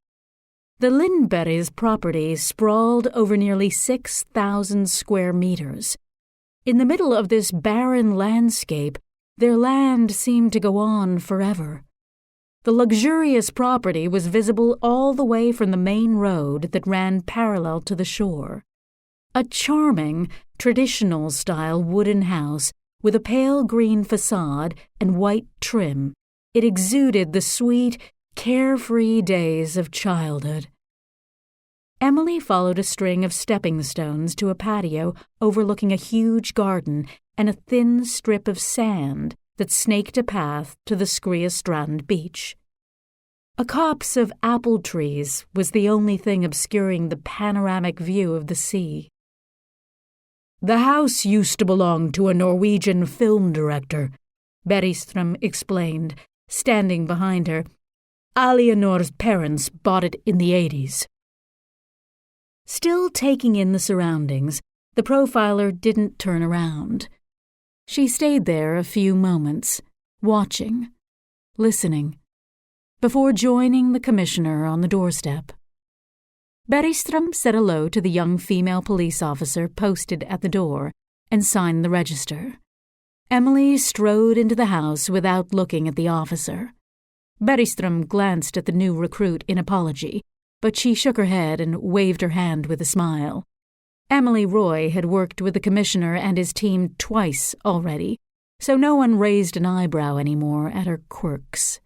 The Lindbergs' property sprawled over nearly 6,000 square meters. In the middle of this barren landscape, their land seemed to go on forever. The luxurious property was visible all the way from the main road that ran parallel to the shore. A charming, traditional-style wooden house with a pale green facade and white trim, it exuded the sweet, carefree days of childhood. Emily followed a string of stepping stones to a patio overlooking a huge garden and a thin strip of sand that snaked a path to the Skriastrand beach. A copse of apple trees was the only thing obscuring the panoramic view of the sea. "The house used to belong to a Norwegian film director," Bergström explained, standing behind her. "Alianor's parents bought it in the 80s. Still taking in the surroundings, the profiler didn't turn around. She stayed there a few moments, watching, listening, before joining the commissioner on the doorstep. Bergström said hello to the young female police officer posted at the door and signed the register. Emily strode into the house without looking at the officer. Bergström glanced at the new recruit in apology, but she shook her head and waved her hand with a smile. Emily Roy had worked with the commissioner and his team twice already, so no one raised an eyebrow anymore at her quirks.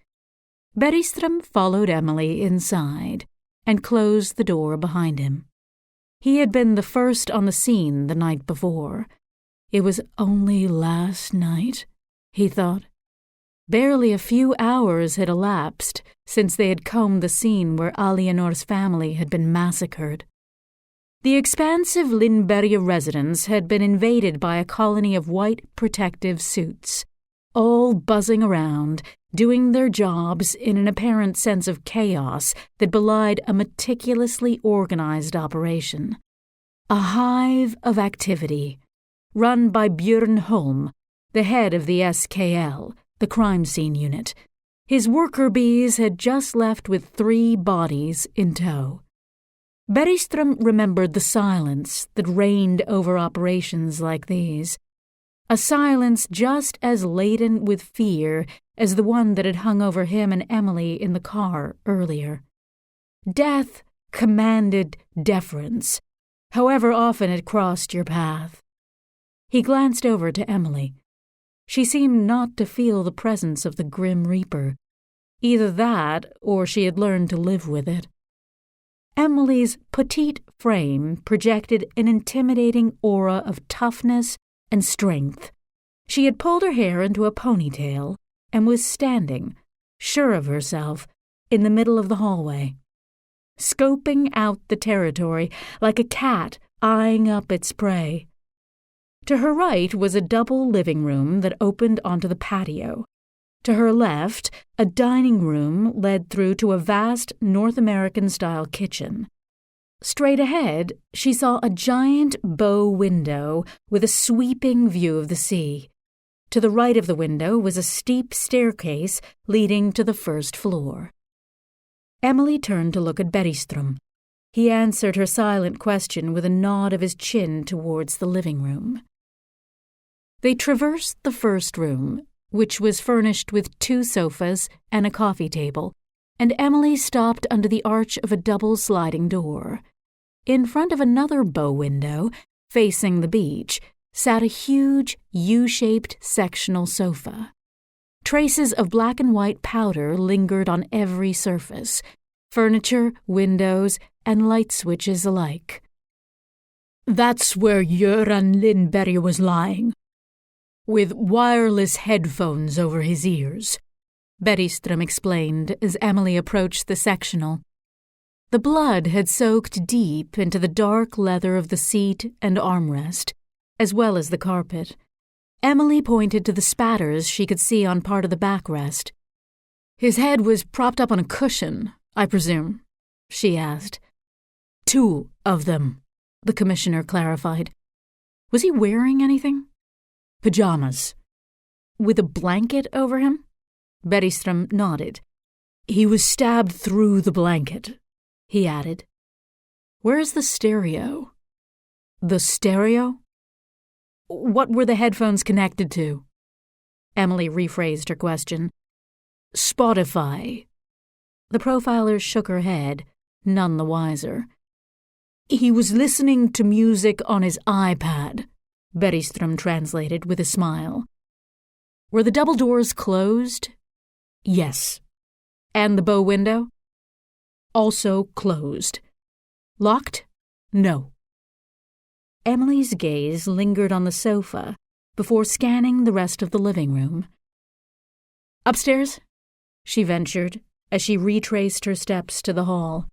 Bergström followed Emily inside and closed the door behind him. He had been the first on the scene the night before. It was only last night, he thought. Barely a few hours had elapsed since they had combed the scene where Alianor's family had been massacred. The expansive Lindberg residence had been invaded by a colony of white protective suits, all buzzing around, doing their jobs in an apparent sense of chaos that belied a meticulously organized operation. A hive of activity, run by Björn Holm, the head of the SKL, the crime scene unit. His worker bees had just left with 3 bodies in tow. Bergström remembered the silence that reigned over operations like these, a silence just as laden with fear as the one that had hung over him and Emily in the car earlier. Death commanded deference, however often it crossed your path. He glanced over to Emily. She seemed not to feel the presence of the Grim Reaper. Either that, or she had learned to live with it. Emily's petite frame projected an intimidating aura of toughness and strength. She had pulled her hair into a ponytail and was standing, sure of herself, in the middle of the hallway, scoping out the territory like a cat eyeing up its prey. To her right was a double living room that opened onto the patio. To her left, a dining room led through to a vast North American-style kitchen. Straight ahead, she saw a giant bow window with a sweeping view of the sea. To the right of the window was a steep staircase leading to the first floor. Emily turned to look at Bergström. He answered her silent question with a nod of his chin towards the living room. They traversed the first room, which was furnished with 2 sofas and a coffee table, and Emily stopped under the arch of a double sliding door. In front of another bow window, facing the beach, sat a huge U-shaped sectional sofa. Traces of black and white powder lingered on every surface, furniture, windows, and light switches alike. "That's where Göran Lindberg was lying, with wireless headphones over his ears," Bergström explained as Emily approached the sectional. The blood had soaked deep into the dark leather of the seat and armrest, as well as the carpet. Emily pointed to the spatters she could see on part of the backrest. "His head was propped up on a cushion, I presume?" she asked. "Two of them," the commissioner clarified. "Was he wearing anything?" "Pajamas." "With a blanket over him?" Bergström nodded. "He was stabbed through the blanket," he added. "Where's the stereo?" "The stereo?" "What were the headphones connected to?" Emily rephrased her question. "Spotify." The profiler shook her head, none the wiser. "He was listening to music on his iPad," Bergström translated with a smile. "Were the double doors closed?" "Yes." "And the bow window?" "Also closed." "Locked?" "No." Emily's gaze lingered on the sofa before scanning the rest of the living room. "Upstairs?" she ventured as she retraced her steps to the hall.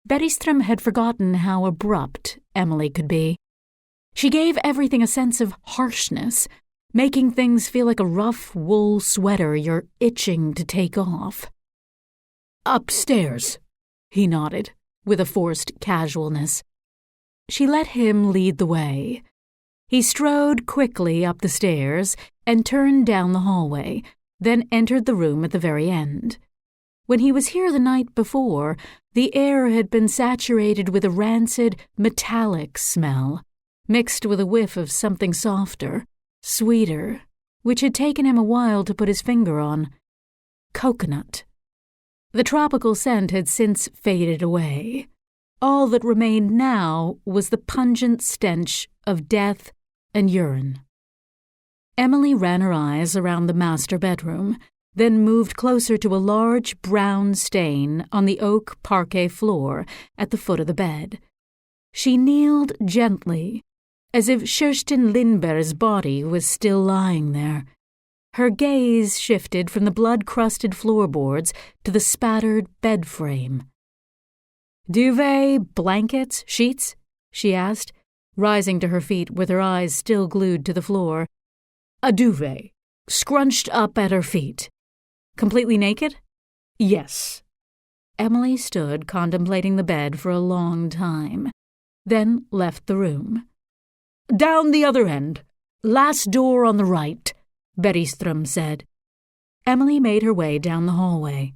Bergström had forgotten how abrupt Emily could be. She gave everything a sense of harshness, making things feel like a rough wool sweater you're itching to take off. "Upstairs," he nodded, with a forced casualness. She let him lead the way. He strode quickly up the stairs and turned down the hallway, then entered the room at the very end. When he was here the night before, the air had been saturated with a rancid, metallic smell, mixed with a whiff of something softer, sweeter, which had taken him a while to put his finger on. Coconut. The tropical scent had since faded away. All that remained now was the pungent stench of death and urine. Emily ran her eyes around the master bedroom, then moved closer to a large brown stain on the oak parquet floor at the foot of the bed. She kneeled gently, as if Kerstin Lindberg's body was still lying there. Her gaze shifted from the blood-crusted floorboards to the spattered bed frame. "Duvet, blankets, sheets?" she asked, rising to her feet with her eyes still glued to the floor. "A duvet, scrunched up at her feet." "Completely naked?" "Yes." Emily stood contemplating the bed for a long time, then left the room. "Down the other end. Last door on the right," Bergström said. Emily made her way down the hallway.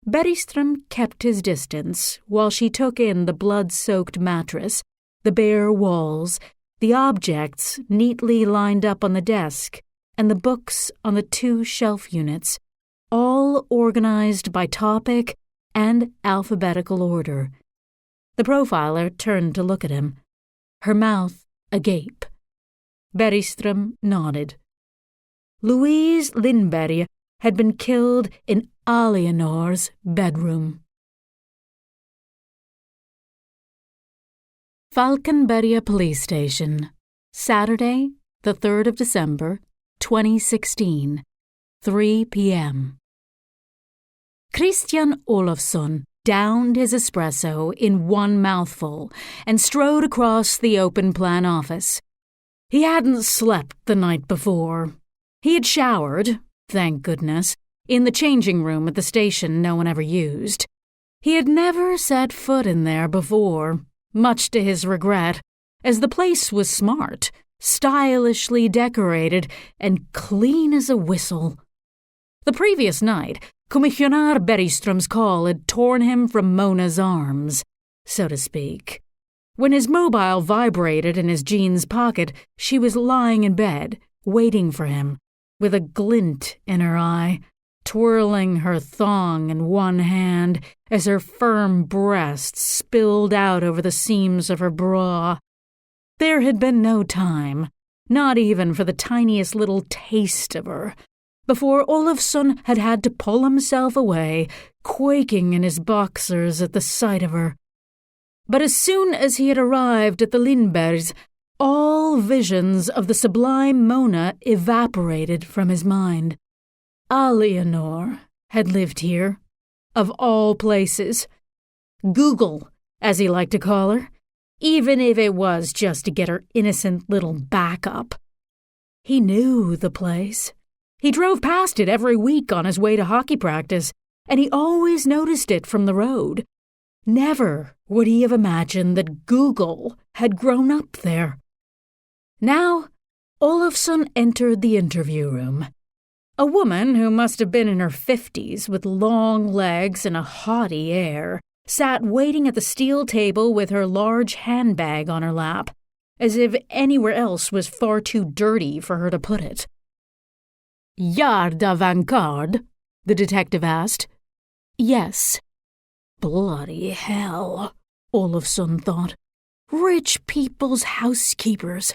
Bergström kept his distance while she took in the blood-soaked mattress, the bare walls, the objects neatly lined up on the desk, and the books on the two shelf units, all organized by topic and alphabetical order. The profiler turned to look at him, her mouth agape. Bergström nodded. Louise Lindberg had been killed in Aliénor's bedroom. Falkenberga Police Station, Saturday, the 3rd of December, 2016, 3 p.m. Christian Olofsson downed his espresso in one mouthful and strode across the open-plan office. He hadn't slept the night before. He had showered, thank goodness, in the changing room at the station no one ever used. He had never set foot in there before, much to his regret, as the place was smart, stylishly decorated, and clean as a whistle. The previous night, Commissioner Bergström's call had torn him from Mona's arms, so to speak. When his mobile vibrated in his jeans pocket, she was lying in bed, waiting for him, with a glint in her eye, twirling her thong in one hand as her firm breasts spilled out over the seams of her bra. There had been no time, not even for the tiniest little taste of her, before Olofsson had had to pull himself away, quaking in his boxers at the sight of her. But as soon as he had arrived at the Lindbergs, all visions of the sublime Mona evaporated from his mind. Aliénor had lived here, of all places. Google, as he liked to call her, even if it was just to get her innocent little back up. He knew the place. He drove past it every week on his way to hockey practice, and he always noticed it from the road. Never would he have imagined that Google had grown up there. Now, Olafsson entered the interview room. A woman who must have been in her 50s with long legs and a haughty air sat waiting at the steel table with her large handbag on her lap, as if anywhere else was far too dirty for her to put it. "Yarda Vankard?" the detective asked. "Yes." Bloody hell, Olafsson thought. Rich people's housekeepers.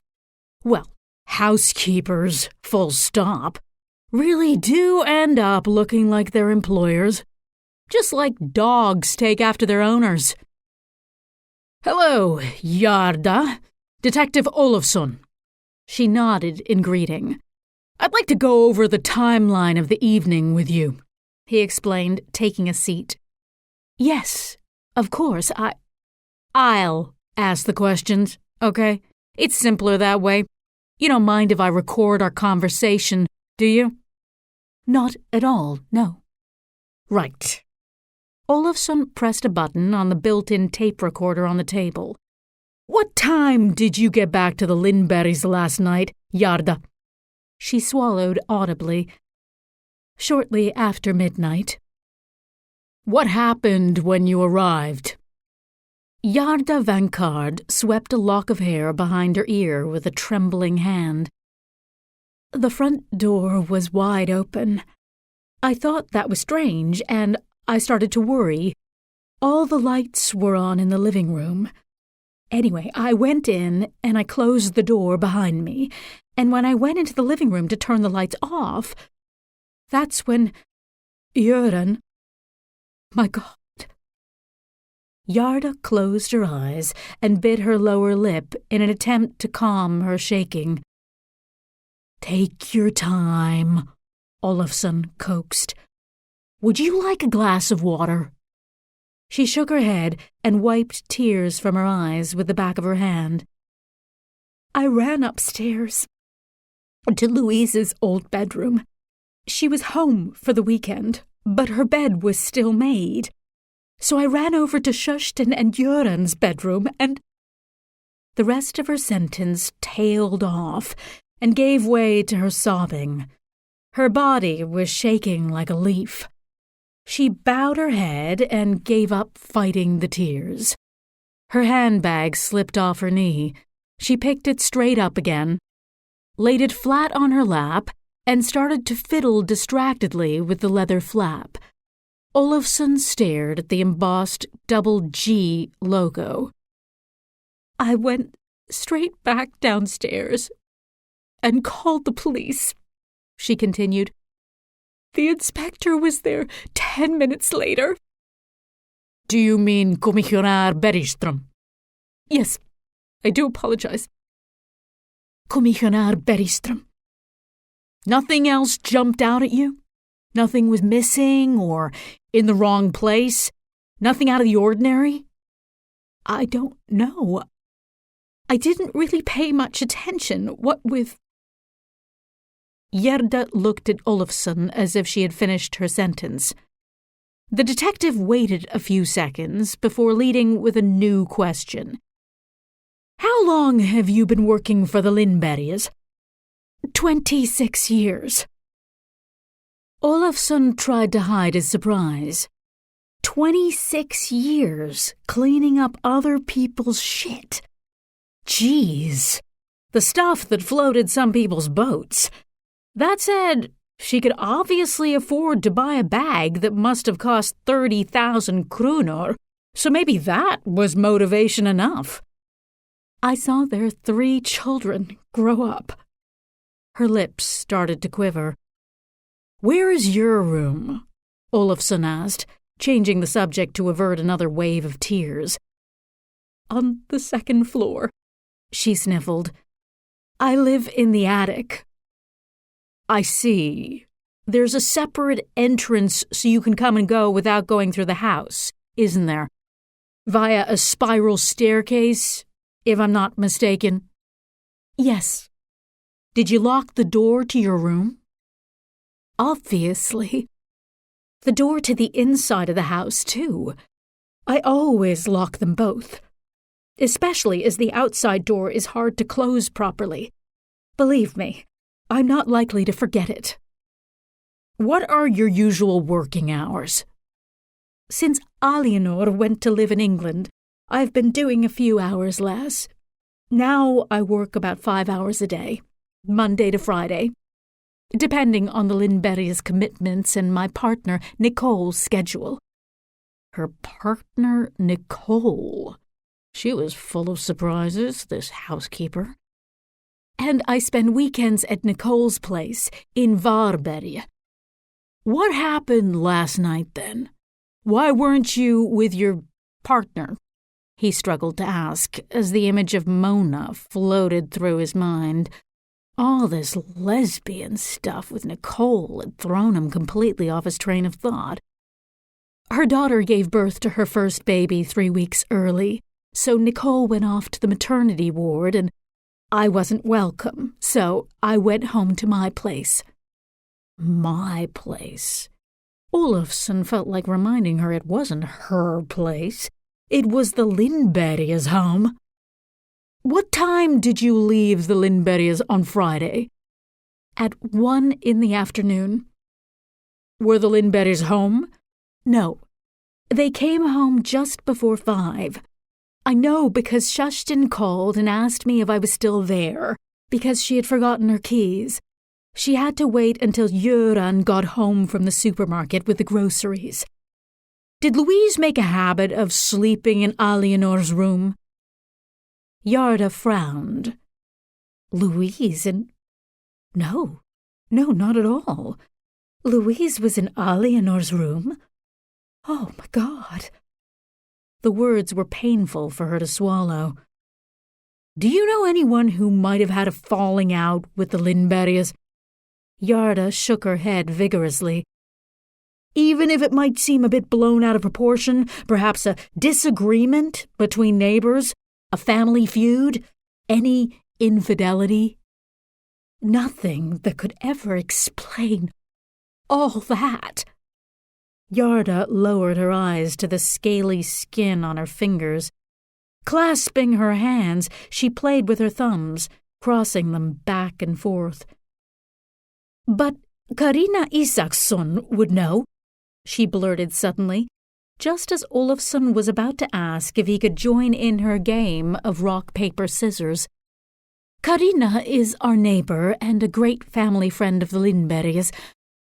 Well, housekeepers, full stop, really do end up looking like their employers. Just like dogs take after their owners. "Hello, Yarda. Detective Olafsson." She nodded in greeting. "I'd like to go over the timeline of the evening with you," he explained, taking a seat. "Yes, of course, I'll ask the questions, okay? It's simpler that way. You don't mind if I record our conversation, do you?" "Not at all, no." "Right." Olafsson pressed a button on the built-in tape recorder on the table. "What time did you get back to the Lindbergs last night, Yarda?" She swallowed audibly. "Shortly after midnight." "What happened when you arrived?" Yarda Vankard swept a lock of hair behind her ear with a trembling hand. "The front door was wide open. I thought that was strange, and I started to worry. All the lights were on in the living room. Anyway, I went in and I closed the door behind me, and when I went into the living room to turn the lights off, that's when Göran... My God." Yarda closed her eyes and bit her lower lip in an attempt to calm her shaking. "Take your time," Olafsson coaxed. "Would you like a glass of water?" She shook her head and wiped tears from her eyes with the back of her hand. "I ran upstairs to Louise's old bedroom. She was home for the weekend, but her bed was still made. So I ran over to Shushton and Göran's bedroom and—" The rest of her sentence tailed off and gave way to her sobbing. Her body was shaking like a leaf. She bowed her head and gave up fighting the tears. Her handbag slipped off her knee. She picked it straight up again, laid it flat on her lap, and started to fiddle distractedly with the leather flap. Olafsson stared at the embossed double G logo. "I went straight back downstairs and called the police," she continued. "The inspector was there 10 minutes later." "Do you mean Commissioner Bergström?" "Yes, I do apologize. Commissioner Bergström." "Nothing else jumped out at you? Nothing was missing or in the wrong place? Nothing out of the ordinary?" "I don't know. I didn't really pay much attention, what with—" Yarda looked at Olafsson as if she had finished her sentence. The detective waited a few seconds before leading with a new question. "How long have you been working for the Lindbergs?" 26 years. Olafsson tried to hide his surprise. 26 years cleaning up other people's shit. Jeez, the stuff that floated some people's boats. That said, she could obviously afford to buy a bag that must have cost 30,000 kronor, so maybe that was motivation enough. "I saw their 3 children grow up." Her lips started to quiver. "Where is your room?" Olafsson asked, changing the subject to avert another wave of tears. "On the 2nd floor," she sniffled. "I live in the attic." "I see. There's a separate entrance so you can come and go without going through the house, isn't there? Via a spiral staircase, if I'm not mistaken." "Yes." Did you lock the door to your room? Obviously. The door to the inside of the house, too. I always lock them both, especially as the outside door is hard to close properly. Believe me, I'm not likely to forget it. What are your usual working hours? Since Alienor went to live in England, I've been doing a few hours less. Now I work about 5 hours a day, Monday to Friday, depending on the Lindberg's commitments and my partner Nicole's schedule. Her partner Nicole. She was full of surprises, this housekeeper. And I spend weekends at Nicole's place in Varberg. What happened last night, then? Why weren't you with your partner? He struggled to ask, as the image of Mona floated through his mind. All this lesbian stuff with Nicole had thrown him completely off his train of thought. Her daughter gave birth to her first baby 3 weeks early, so Nicole went off to the maternity ward, and I wasn't welcome, so I went home to my place. My place. Olofsson felt like reminding her it wasn't her place. It was the Lindbergs' home. What time did you leave the Lindbergs on Friday? At 1 in the afternoon. Were the Lindbergs home? No. They came home just before 5. I know because Kerstin called and asked me if I was still there, because she had forgotten her keys. She had to wait until Göran got home from the supermarket with the groceries. Did Louise make a habit of sleeping in Alienor's room? Yarda frowned. Louise and... No, not at all. Louise was in Alienor's room? Oh, my God. The words were painful for her to swallow. Do you know anyone who might have had a falling out with the Lindbergs? Yarda shook her head vigorously. Even if it might seem a bit blown out of proportion, perhaps a disagreement between neighbors, a family feud, any infidelity? Nothing that could ever explain all that. Yarda lowered her eyes to the scaly skin on her fingers. Clasping her hands, she played with her thumbs, crossing them back and forth. But Carina Isaksson would know, she blurted suddenly, just as Olofsson was about to ask if he could join in her game of rock, paper, scissors. Carina is our neighbor and a great family friend of the Lindbergs.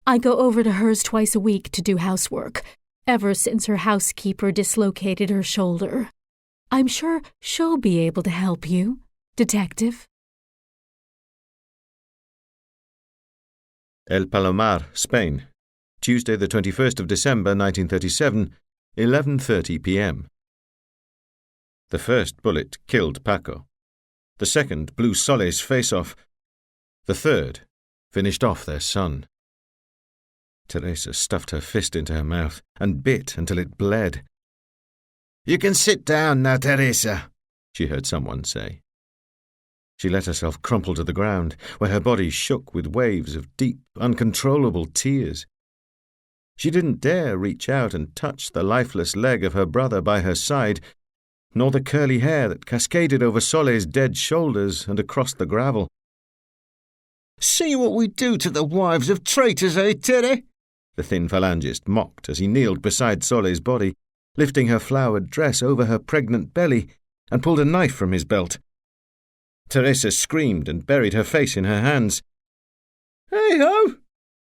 I go over to hers twice a week to do housework, ever since her housekeeper dislocated her shoulder. I'm sure she'll be able to help you, Detective. El Palomar, Spain, Tuesday the 21st of December 1937, 11:30 p.m. The first bullet killed Paco. The second blew Sole's face off. The third finished off their son. Teresa stuffed her fist into her mouth and bit until it bled. "You can sit down now, Teresa," she heard someone say. She let herself crumple to the ground, where her body shook with waves of deep, uncontrollable tears. She didn't dare reach out and touch the lifeless leg of her brother by her side, nor the curly hair that cascaded over Sole's dead shoulders and across the gravel. "See what we do to the wives of traitors, eh, Terry?" the thin phalangist mocked as he kneeled beside Sole's body, lifting her flowered dress over her pregnant belly, and pulled a knife from his belt. Teresa screamed and buried her face in her hands. "Hey-ho!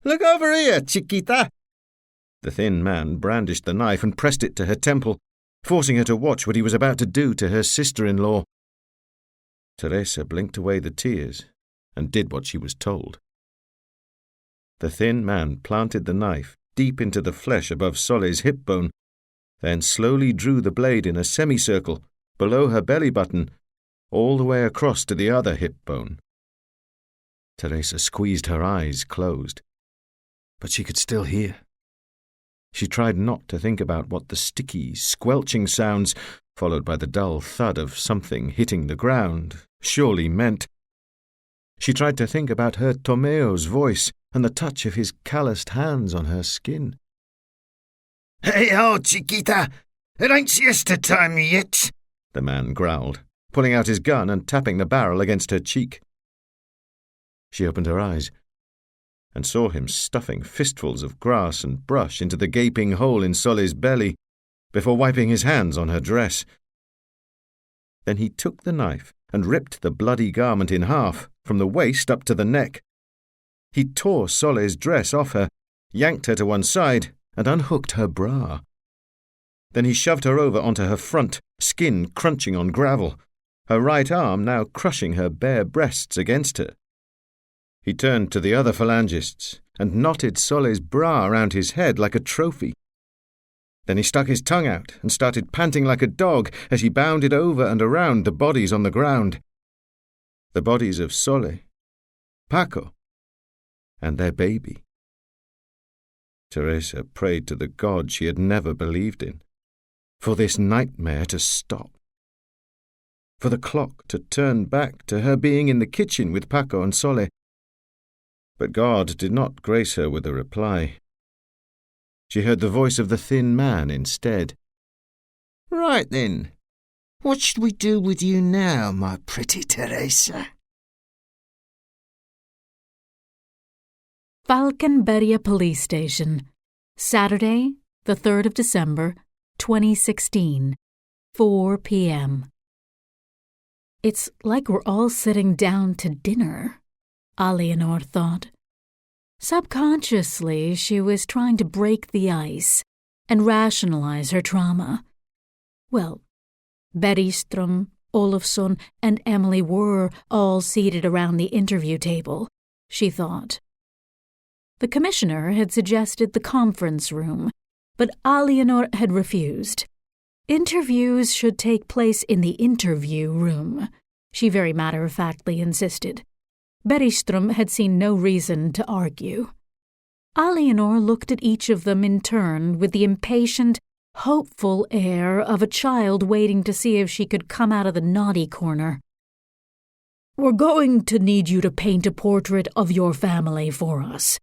Look over here, Chiquita!" The thin man brandished the knife and pressed it to her temple, forcing her to watch what he was about to do to her sister-in-law. Teresa blinked away the tears and did what she was told. The thin man planted the knife deep into the flesh above Sole's hip bone, then slowly drew the blade in a semicircle below her belly button, all the way across to the other hip bone. Teresa squeezed her eyes closed, but she could still hear. She tried not to think about what the sticky, squelching sounds, followed by the dull thud of something hitting the ground, surely meant. She tried to think about her Tomeo's voice and the touch of his calloused hands on her skin. "Hey-ho, Chiquita! It ain't siesta time yet," the man growled, pulling out his gun and tapping the barrel against her cheek. She opened her eyes and saw him stuffing fistfuls of grass and brush into the gaping hole in Sole's belly before wiping his hands on her dress. Then he took the knife and ripped the bloody garment in half, from the waist up to the neck. He tore Sole's dress off her, yanked her to one side, and unhooked her bra. Then he shoved her over onto her front, skin crunching on gravel, her right arm now crushing her bare breasts against her. He turned to the other phalangists and knotted Sole's bra around his head like a trophy. Then he stuck his tongue out and started panting like a dog as he bounded over and around the bodies on the ground. The bodies of Sole, Paco, and their baby. Teresa prayed to the God she had never believed in, for this nightmare to stop, for the clock to turn back to her being in the kitchen with Paco and Sole. But God did not grace her with a reply. She heard the voice of the thin man instead. "Right then, what should we do with you now, my pretty Teresa?" Falconberria Police Station, Saturday, the 3rd of December, 2016, 4 p.m. It's like we're all sitting down to dinner, Aliénor thought. Subconsciously, she was trying to break the ice and rationalize her trauma. Well, Bergström, Olofsson, and Emily were all seated around the interview table, she thought. The commissioner had suggested the conference room, but Aliénor had refused. Interviews should take place in the interview room, she very matter-of-factly insisted. Bergström had seen no reason to argue. Aliénor looked at each of them in turn with the impatient, hopeful air of a child waiting to see if she could come out of the naughty corner. "We're going to need you to paint a portrait of your family for us,"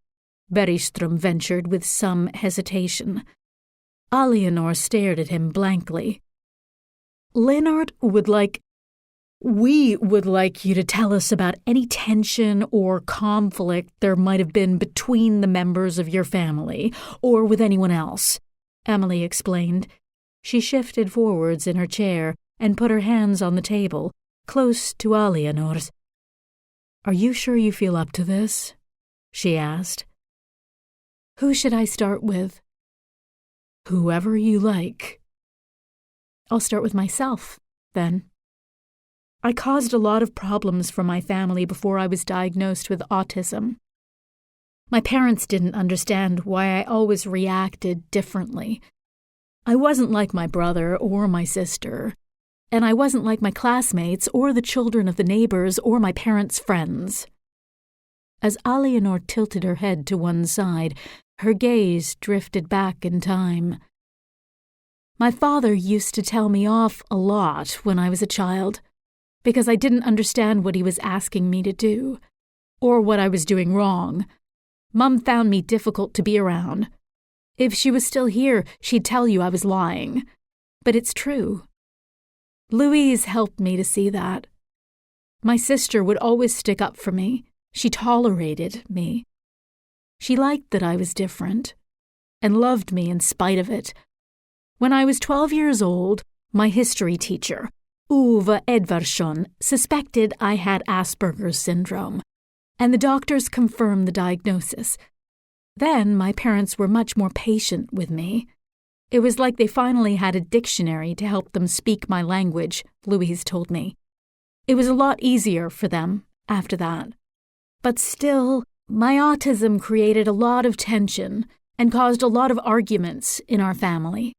Bergström ventured with some hesitation. Aliénor stared at him blankly. We would like you to tell us about any tension or conflict there might have been between the members of your family or with anyone else," Emily explained. She shifted forwards in her chair and put her hands on the table, close to Aliénor's. "Are you sure you feel up to this?" she asked. "Who should I start with?" "Whoever you like." "I'll start with myself, then. I caused a lot of problems for my family before I was diagnosed with autism. My parents didn't understand why I always reacted differently. I wasn't like my brother or my sister, and I wasn't like my classmates or the children of the neighbors or my parents' friends." As Aliénor tilted her head to one side, her gaze drifted back in time. "My father used to tell me off a lot when I was a child, because I didn't understand what he was asking me to do, or what I was doing wrong. Mum found me difficult to be around. If she was still here, she'd tell you I was lying. But it's true. Louise helped me to see that. My sister would always stick up for me. She tolerated me. She liked that I was different, and loved me in spite of it. When I was 12 years old, my history teacher, Uwe Edvardsson, suspected I had Asperger's syndrome, and the doctors confirmed the diagnosis. Then my parents were much more patient with me. It was like they finally had a dictionary to help them speak my language, Louise told me. It was a lot easier for them after that. But still, my autism created a lot of tension and caused a lot of arguments in our family.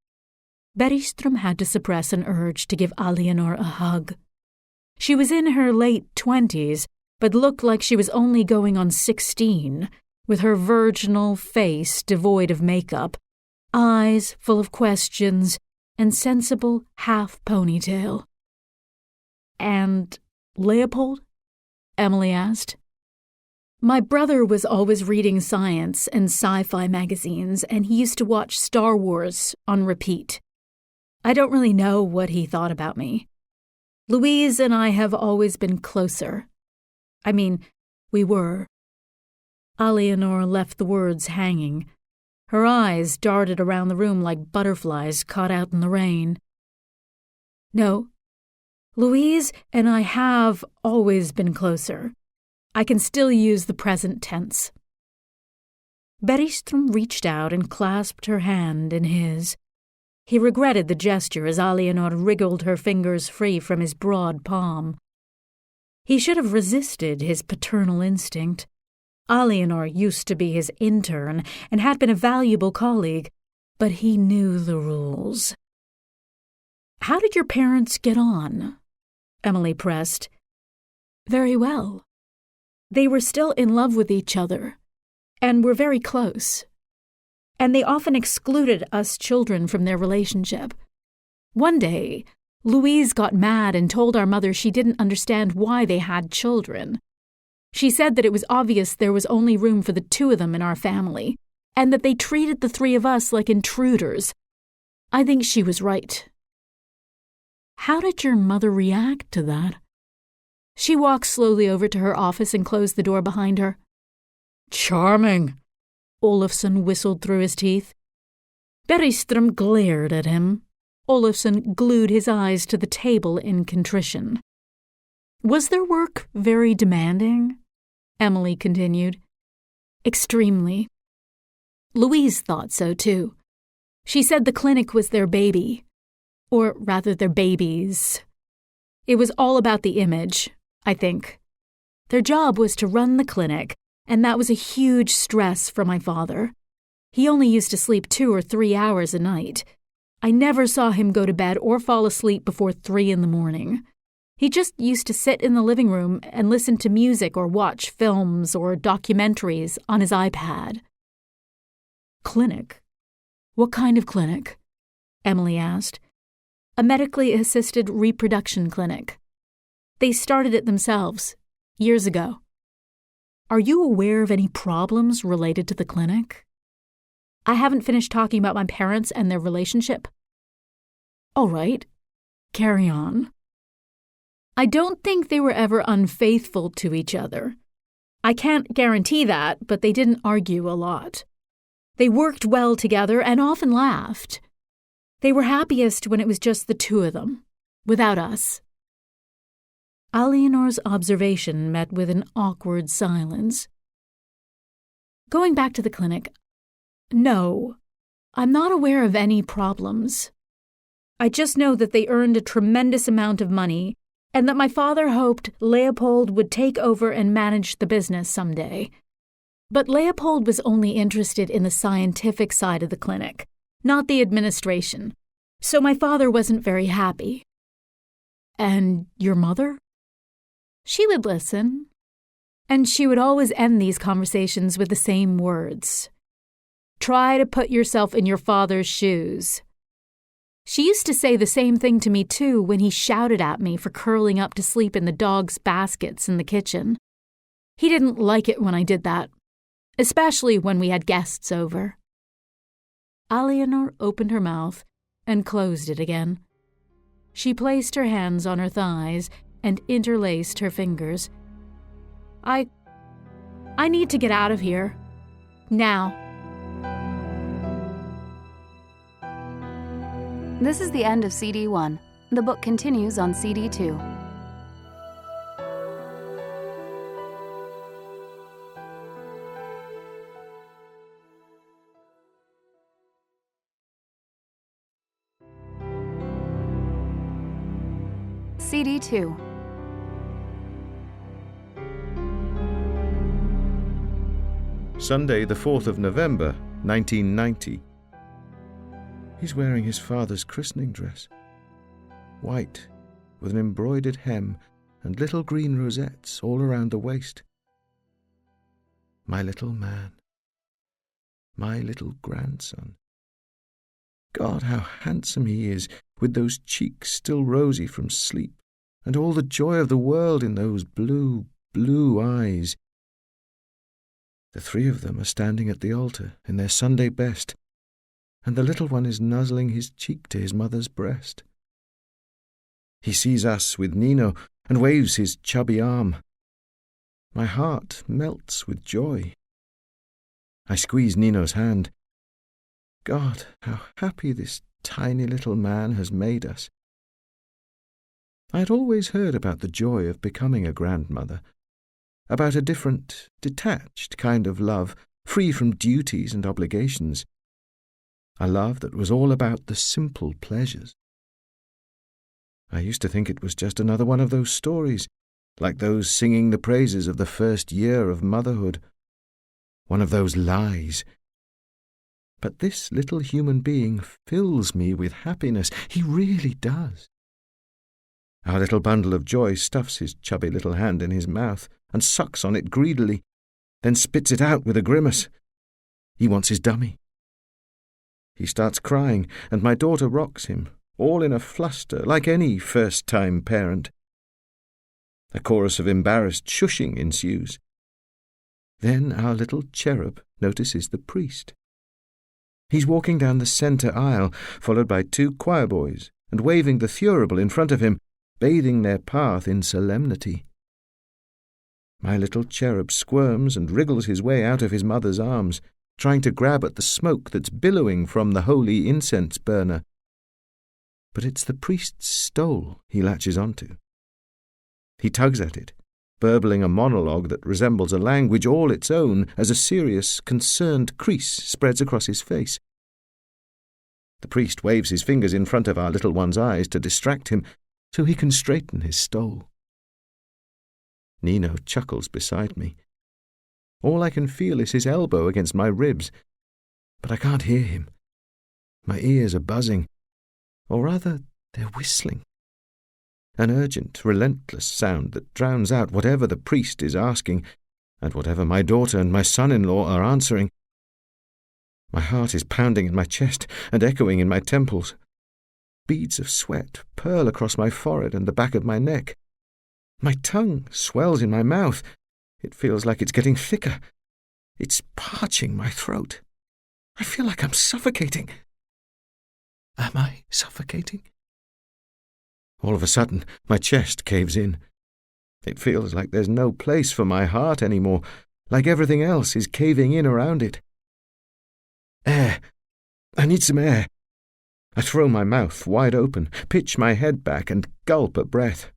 Bergström had to suppress an urge to give Aliénor a hug. She was in her late 20s, but looked like she was only going on 16, with her virginal face devoid of makeup, eyes full of questions, and sensible half-ponytail. "And Leopold?" Emily asked. My brother was always reading science and sci-fi magazines, and he used to watch Star Wars on repeat. I don't really know what he thought about me. Louise and I have always been closer. I mean, we were. Aliénor left the words hanging. Her eyes darted around the room like butterflies caught out in the rain. No, Louise and I have always been closer. I can still use the present tense. Bergström reached out and clasped her hand in his. He regretted the gesture as Aliénor wriggled her fingers free from his broad palm. He should have resisted his paternal instinct. Aliénor used to be his intern and had been a valuable colleague, but he knew the rules. "How did your parents get on?" Emily pressed. "Very well. They were still in love with each other, and were very close. And they often excluded us children from their relationship. One day, Louise got mad and told our mother she didn't understand why they had children. She said that it was obvious there was only room for the two of them in our family, and that they treated the three of us like intruders. I think she was right." "How did your mother react to that?" She walked slowly over to her office and closed the door behind her. "Charming," Olofsson whistled through his teeth. Bergström glared at him. Olofsson glued his eyes to the table in contrition. "Was their work very demanding?" Emily continued. "Extremely. Louise thought so, too. She said the clinic was their baby. Or rather, their babies. It was all about the image, I think. Their job was to run the clinic, and that was a huge stress for my father. He only used to sleep 2 or 3 hours a night. I never saw him go to bed or fall asleep before 3 in the morning. He just used to sit in the living room and listen to music or watch films or documentaries on his iPad." "Clinic? What kind of clinic?" Emily asked. "A medically assisted reproduction clinic. They started it themselves, years ago." "Are you aware of any problems related to the clinic?" "I haven't finished talking about my parents and their relationship." "All right, carry on." "I don't think they were ever unfaithful to each other. I can't guarantee that, but they didn't argue a lot. They worked well together and often laughed. They were happiest when it was just the two of them, without us." Aliénor's observation met with an awkward silence. "Going back to the clinic, no, I'm not aware of any problems. I just know that they earned a tremendous amount of money and that my father hoped Leopold would take over and manage the business someday. But Leopold was only interested in the scientific side of the clinic, not the administration, so my father wasn't very happy." "And your mother?" "She would listen, and she would always end these conversations with the same words. Try to put yourself in your father's shoes. She used to say the same thing to me, too, when he shouted at me for curling up to sleep in the dog's baskets in the kitchen. He didn't like it when I did that, especially when we had guests over." Aliénor opened her mouth and closed it again. She placed her hands on her thighs and interlaced her fingers. I need to get out of here. Now." This is the end of CD 1. The book continues on CD 2. CD 2. Sunday, the 4th of November, 1990. He's wearing his father's christening dress. White, with an embroidered hem and little green rosettes all around the waist. My little man. My little grandson. God, how handsome he is, with those cheeks still rosy from sleep, and all the joy of the world in those blue, blue eyes. The three of them are standing at the altar in their Sunday best, and the little one is nuzzling his cheek to his mother's breast. He sees us with Nino and waves his chubby arm. My heart melts with joy. I squeeze Nino's hand. God, how happy this tiny little man has made us. I had always heard about the joy of becoming a grandmother, about a different, detached kind of love, free from duties and obligations, a love that was all about the simple pleasures. I used to think it was just another one of those stories, like those singing the praises of the first year of motherhood, one of those lies. But this little human being fills me with happiness. He really does. Our little bundle of joy stuffs his chubby little hand in his mouth and sucks on it greedily, then spits it out with a grimace. He wants his dummy. He starts crying, and my daughter rocks him, all in a fluster, like any first-time parent. A chorus of embarrassed shushing ensues. Then our little cherub notices the priest. He's walking down the centre aisle, followed by two choir boys, and waving the thurible in front of him, bathing their path in solemnity. My little cherub squirms and wriggles his way out of his mother's arms, trying to grab at the smoke that's billowing from the holy incense burner. But it's the priest's stole he latches onto. He tugs at it, burbling a monologue that resembles a language all its own as a serious, concerned crease spreads across his face. The priest waves his fingers in front of our little one's eyes to distract him, so he can straighten his stole. Nino chuckles beside me. All I can feel is his elbow against my ribs, but I can't hear him. My ears are buzzing, or rather, they're whistling. An urgent, relentless sound that drowns out whatever the priest is asking, and whatever my daughter and my son-in-law are answering. My heart is pounding in my chest and echoing in my temples. Beads of sweat purl across my forehead and the back of my neck. My tongue swells in my mouth. It feels like it's getting thicker. It's parching my throat. I feel like I'm suffocating. Am I suffocating? All of a sudden, my chest caves in. It feels like there's no place for my heart anymore, like everything else is caving in around it. Air. I need some air. I throw my mouth wide open, pitch my head back, and gulp a breath.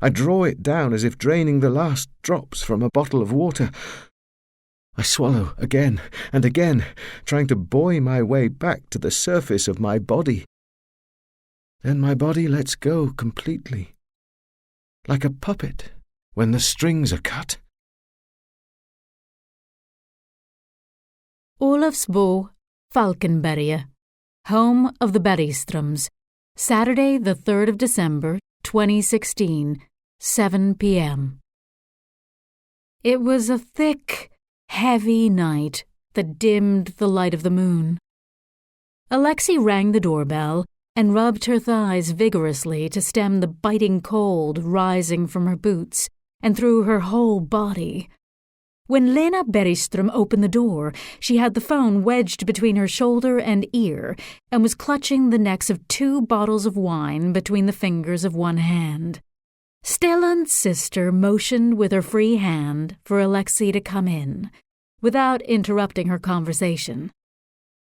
I draw it down as if draining the last drops from a bottle of water. I swallow again and again, trying to buoy my way back to the surface of my body. Then my body lets go completely, like a puppet when the strings are cut. Olofsbo, Falkenberg, home of the Bergstroms, Saturday the 3rd of December, 2016, 7 p.m. It was a thick, heavy night that dimmed the light of the moon. Alexei rang the doorbell and rubbed her thighs vigorously to stem the biting cold rising from her boots and through her whole body. When Lena Bergstrom opened the door, she had the phone wedged between her shoulder and ear and was clutching the necks of 2 bottles of wine between the fingers of one hand. Stellan's sister motioned with her free hand for Alexei to come in, without interrupting her conversation.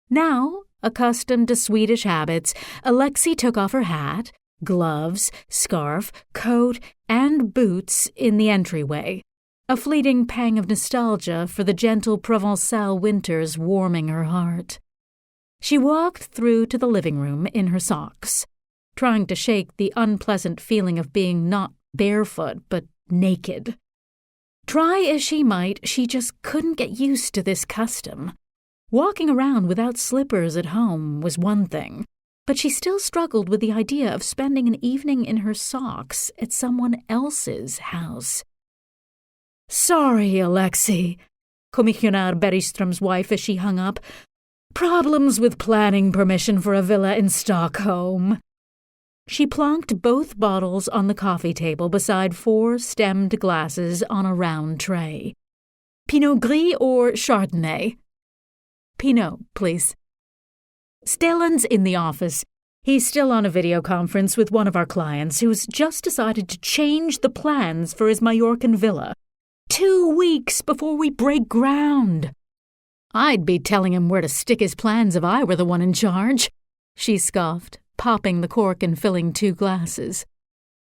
Now, accustomed to Swedish habits, Alexei took off her hat, gloves, scarf, coat, and boots in the entryway, a fleeting pang of nostalgia for the gentle Provençal winters warming her heart. She walked through to the living room in her socks, trying to shake the unpleasant feeling of being not barefoot but naked. Try as she might, she just couldn't get used to this custom. Walking around without slippers at home was one thing, but she still struggled with the idea of spending an evening in her socks at someone else's house. "Sorry, Alexei," Commissioner Bergstrom's wife as she hung up. "Problems with planning permission for a villa in Stockholm." She plonked both bottles on the coffee table beside 4 stemmed glasses on a round tray. Pinot Gris or Chardonnay? Pinot, please. Stellan's in the office. He's still on a video conference with one of our clients who's just decided to change the plans for his Majorcan villa 2 weeks before we break ground. I'd be telling him where to stick his plans if I were the one in charge, she scoffed, popping the cork and filling 2 glasses.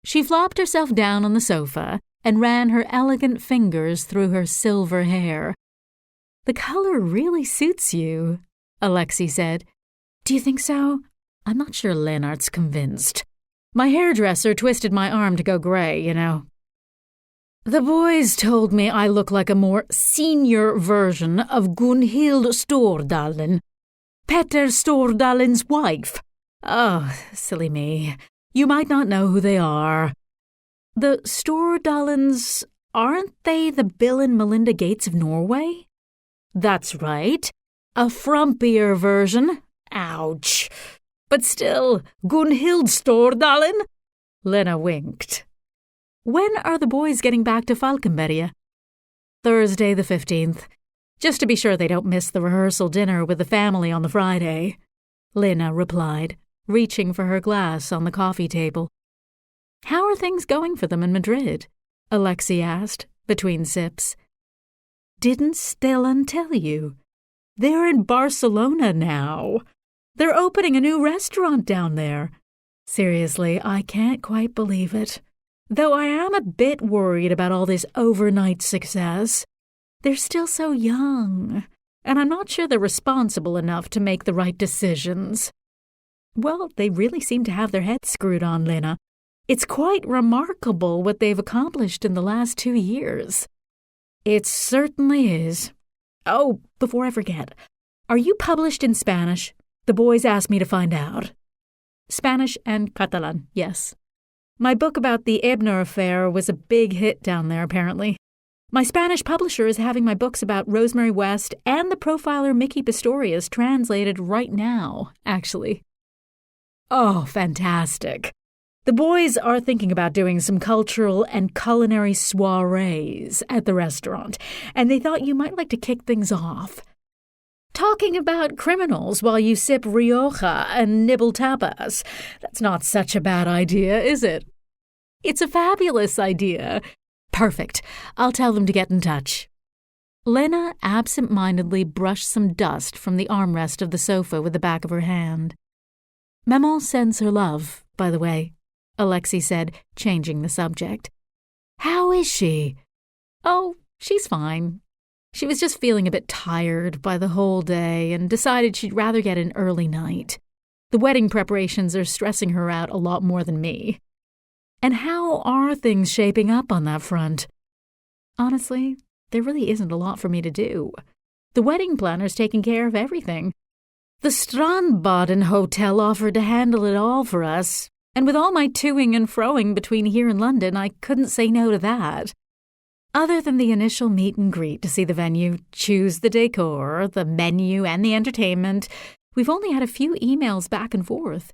She flopped herself down on the sofa and ran her elegant fingers through her silver hair. The color really suits you, Alexei said. Do you think so? I'm not sure Lennart's convinced. My hairdresser twisted my arm to go gray, you know. The boys told me I look like a more senior version of Gunhild Stordalen, Petter Stordalen's wife. Oh, silly me. You might not know who they are. The Stordalens, aren't they the Bill and Melinda Gates of Norway? That's right. A frumpier version. Ouch. But still, Gunhild Stordalen? Lena winked. When are the boys getting back to Falkenberg? Thursday the 15th. Just to be sure they don't miss the rehearsal dinner with the family on the Friday, Lena replied, reaching for her glass on the coffee table. How are things going for them in Madrid? Alexei asked, between sips. Didn't Stellan tell you? They're in Barcelona now. They're opening a new restaurant down there. Seriously, I can't quite believe it. Though I am a bit worried about all this overnight success. They're still so young, and I'm not sure they're responsible enough to make the right decisions. Well, they really seem to have their heads screwed on, Lena. It's quite remarkable what they've accomplished in the last 2 years. It certainly is. Oh, before I forget, are you published in Spanish? The boys asked me to find out. Spanish and Catalan, yes. My book about the Ebner affair was a big hit down there, apparently. My Spanish publisher is having my books about Rosemary West and the profiler Mickey Pistorius translated right now, actually. Oh, fantastic. The boys are thinking about doing some cultural and culinary soirees at the restaurant, and they thought you might like to kick things off. Talking about criminals while you sip Rioja and nibble tapas. That's not such a bad idea, is it? It's a fabulous idea. Perfect. I'll tell them to get in touch. Lena absent-mindedly brushed some dust from the armrest of the sofa with the back of her hand. Maman sends her love, by the way, Alexei said, changing the subject. How is she? Oh, she's fine. She was just feeling a bit tired by the whole day and decided she'd rather get an early night. The wedding preparations are stressing her out a lot more than me. And how are things shaping up on that front? Honestly, there really isn't a lot for me to do. The wedding planner's taking care of everything. The Strandbaden Hotel offered to handle it all for us, and with all my toing and froing between here and London, I couldn't say no to that. Other than the initial meet and greet to see the venue, choose the decor, the menu, and the entertainment, we've only had a few emails back and forth.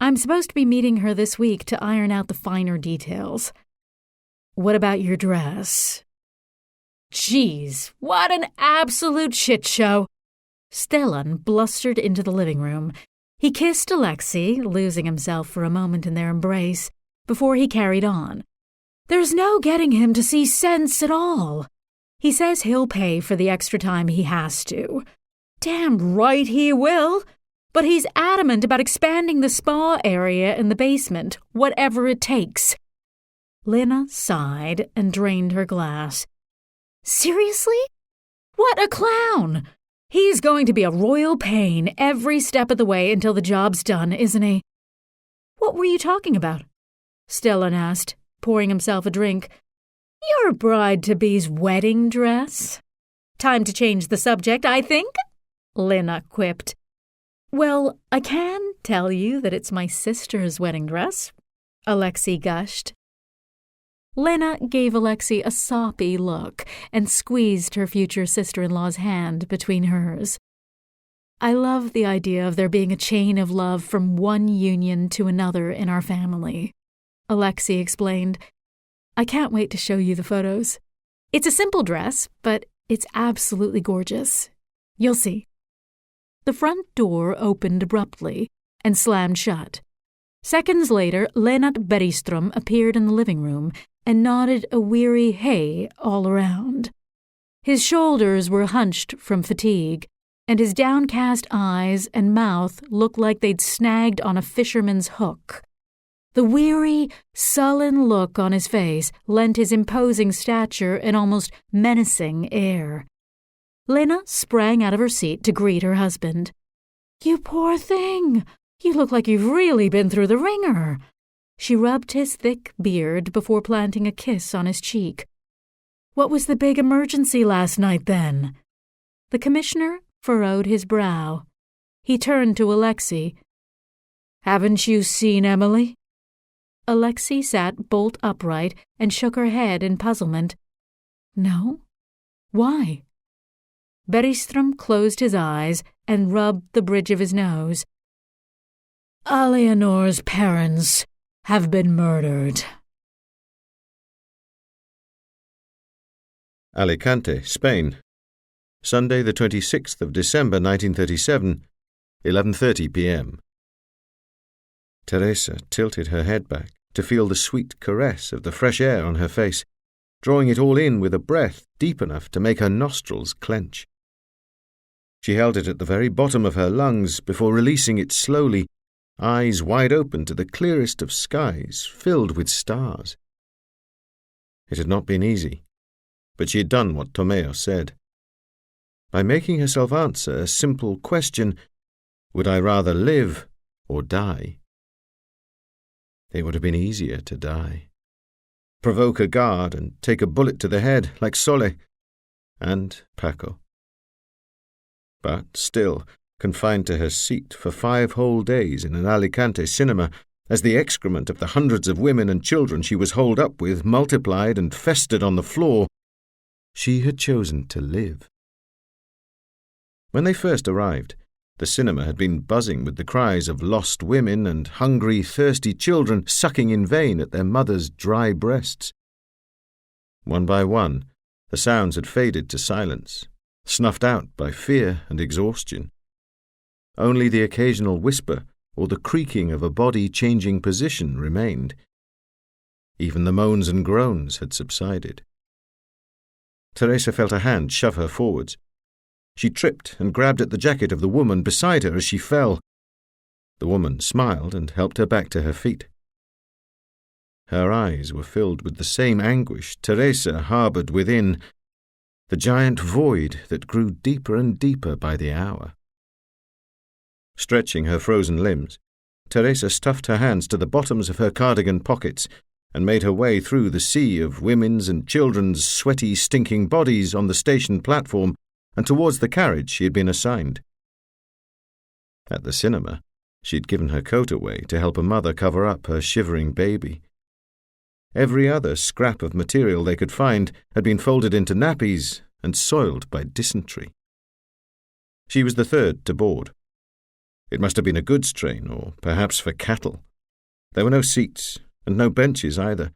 I'm supposed to be meeting her this week to iron out the finer details. What about your dress? Jeez, what an absolute shit show! Stellan blustered into the living room. He kissed Alexei, losing himself for a moment in their embrace, before he carried on. There's no getting him to see sense at all. He says he'll pay for the extra time he has to. Damn right he will. But he's adamant about expanding the spa area in the basement, whatever it takes. Lena sighed and drained her glass. Seriously? What a clown! He's going to be a royal pain every step of the way until the job's done, isn't he? What were you talking about? Stellan asked, pouring himself a drink. Your bride-to-be's wedding dress? Time to change the subject, I think, Lena quipped. Well, I can tell you that it's my sister's wedding dress, Alexei gushed. Lena gave Alexei a soppy look and squeezed her future sister-in-law's hand between hers. I love the idea of there being a chain of love from one union to another in our family, Alexei explained. I can't wait to show you the photos. It's a simple dress, but It's absolutely gorgeous. You'll see. The front door opened abruptly and slammed shut. Seconds later, Lennart Bergström appeared in the living room and nodded a weary hey all around. His shoulders were hunched from fatigue, and his downcast eyes and mouth looked like they'd snagged on a fisherman's hook. The weary, sullen look on his face lent his imposing stature an almost menacing air. Lena sprang out of her seat to greet her husband. "You poor thing! You look like you've really been through the ringer." She rubbed his thick beard before planting a kiss on his cheek. "What was the big emergency last night, then?" The commissioner furrowed his brow. He turned to Alexei. "Haven't you seen Emily?" Alexei sat bolt upright and shook her head in puzzlement. "No? Why?" Bergström closed his eyes and rubbed the bridge of his nose. "Alianor's parents have been murdered." Alicante, Spain. Sunday, the 26th of December, 1937, 11:30 p.m. Teresa tilted her head back to feel the sweet caress of the fresh air on her face, drawing it all in with a breath deep enough to make her nostrils clench. She held it at the very bottom of her lungs before releasing it slowly, eyes wide open to the clearest of skies filled with stars. It had not been easy, but she had done what Tomeo said. By making herself answer a simple question, would I rather live or die? It would have been easier to die. Provoke a guard and take a bullet to the head like Sole and Paco. But still, confined to her seat for 5 whole days in an Alicante cinema, as the excrement of the hundreds of women and children she was holed up with multiplied and festered on the floor, she had chosen to live. When they first arrived, the cinema had been buzzing with the cries of lost women and hungry, thirsty children sucking in vain at their mothers' dry breasts. One by one, the sounds had faded to silence, snuffed out by fear and exhaustion. Only the occasional whisper or the creaking of a body changing position remained. Even the moans and groans had subsided. Teresa felt a hand shove her forwards. She tripped and grabbed at the jacket of the woman beside her as she fell. The woman smiled and helped her back to her feet. Her eyes were filled with the same anguish Teresa harboured within, the giant void that grew deeper and deeper by the hour. Stretching her frozen limbs, Teresa stuffed her hands to the bottoms of her cardigan pockets and made her way through the sea of women's and children's sweaty, stinking bodies on the station platform and towards the carriage she had been assigned. At the cinema, she had given her coat away to help a mother cover up her shivering baby. Every other scrap of material they could find had been folded into nappies and soiled by dysentery. She was the third to board. It must have been a goods train, or perhaps for cattle. There were no seats, and no benches either.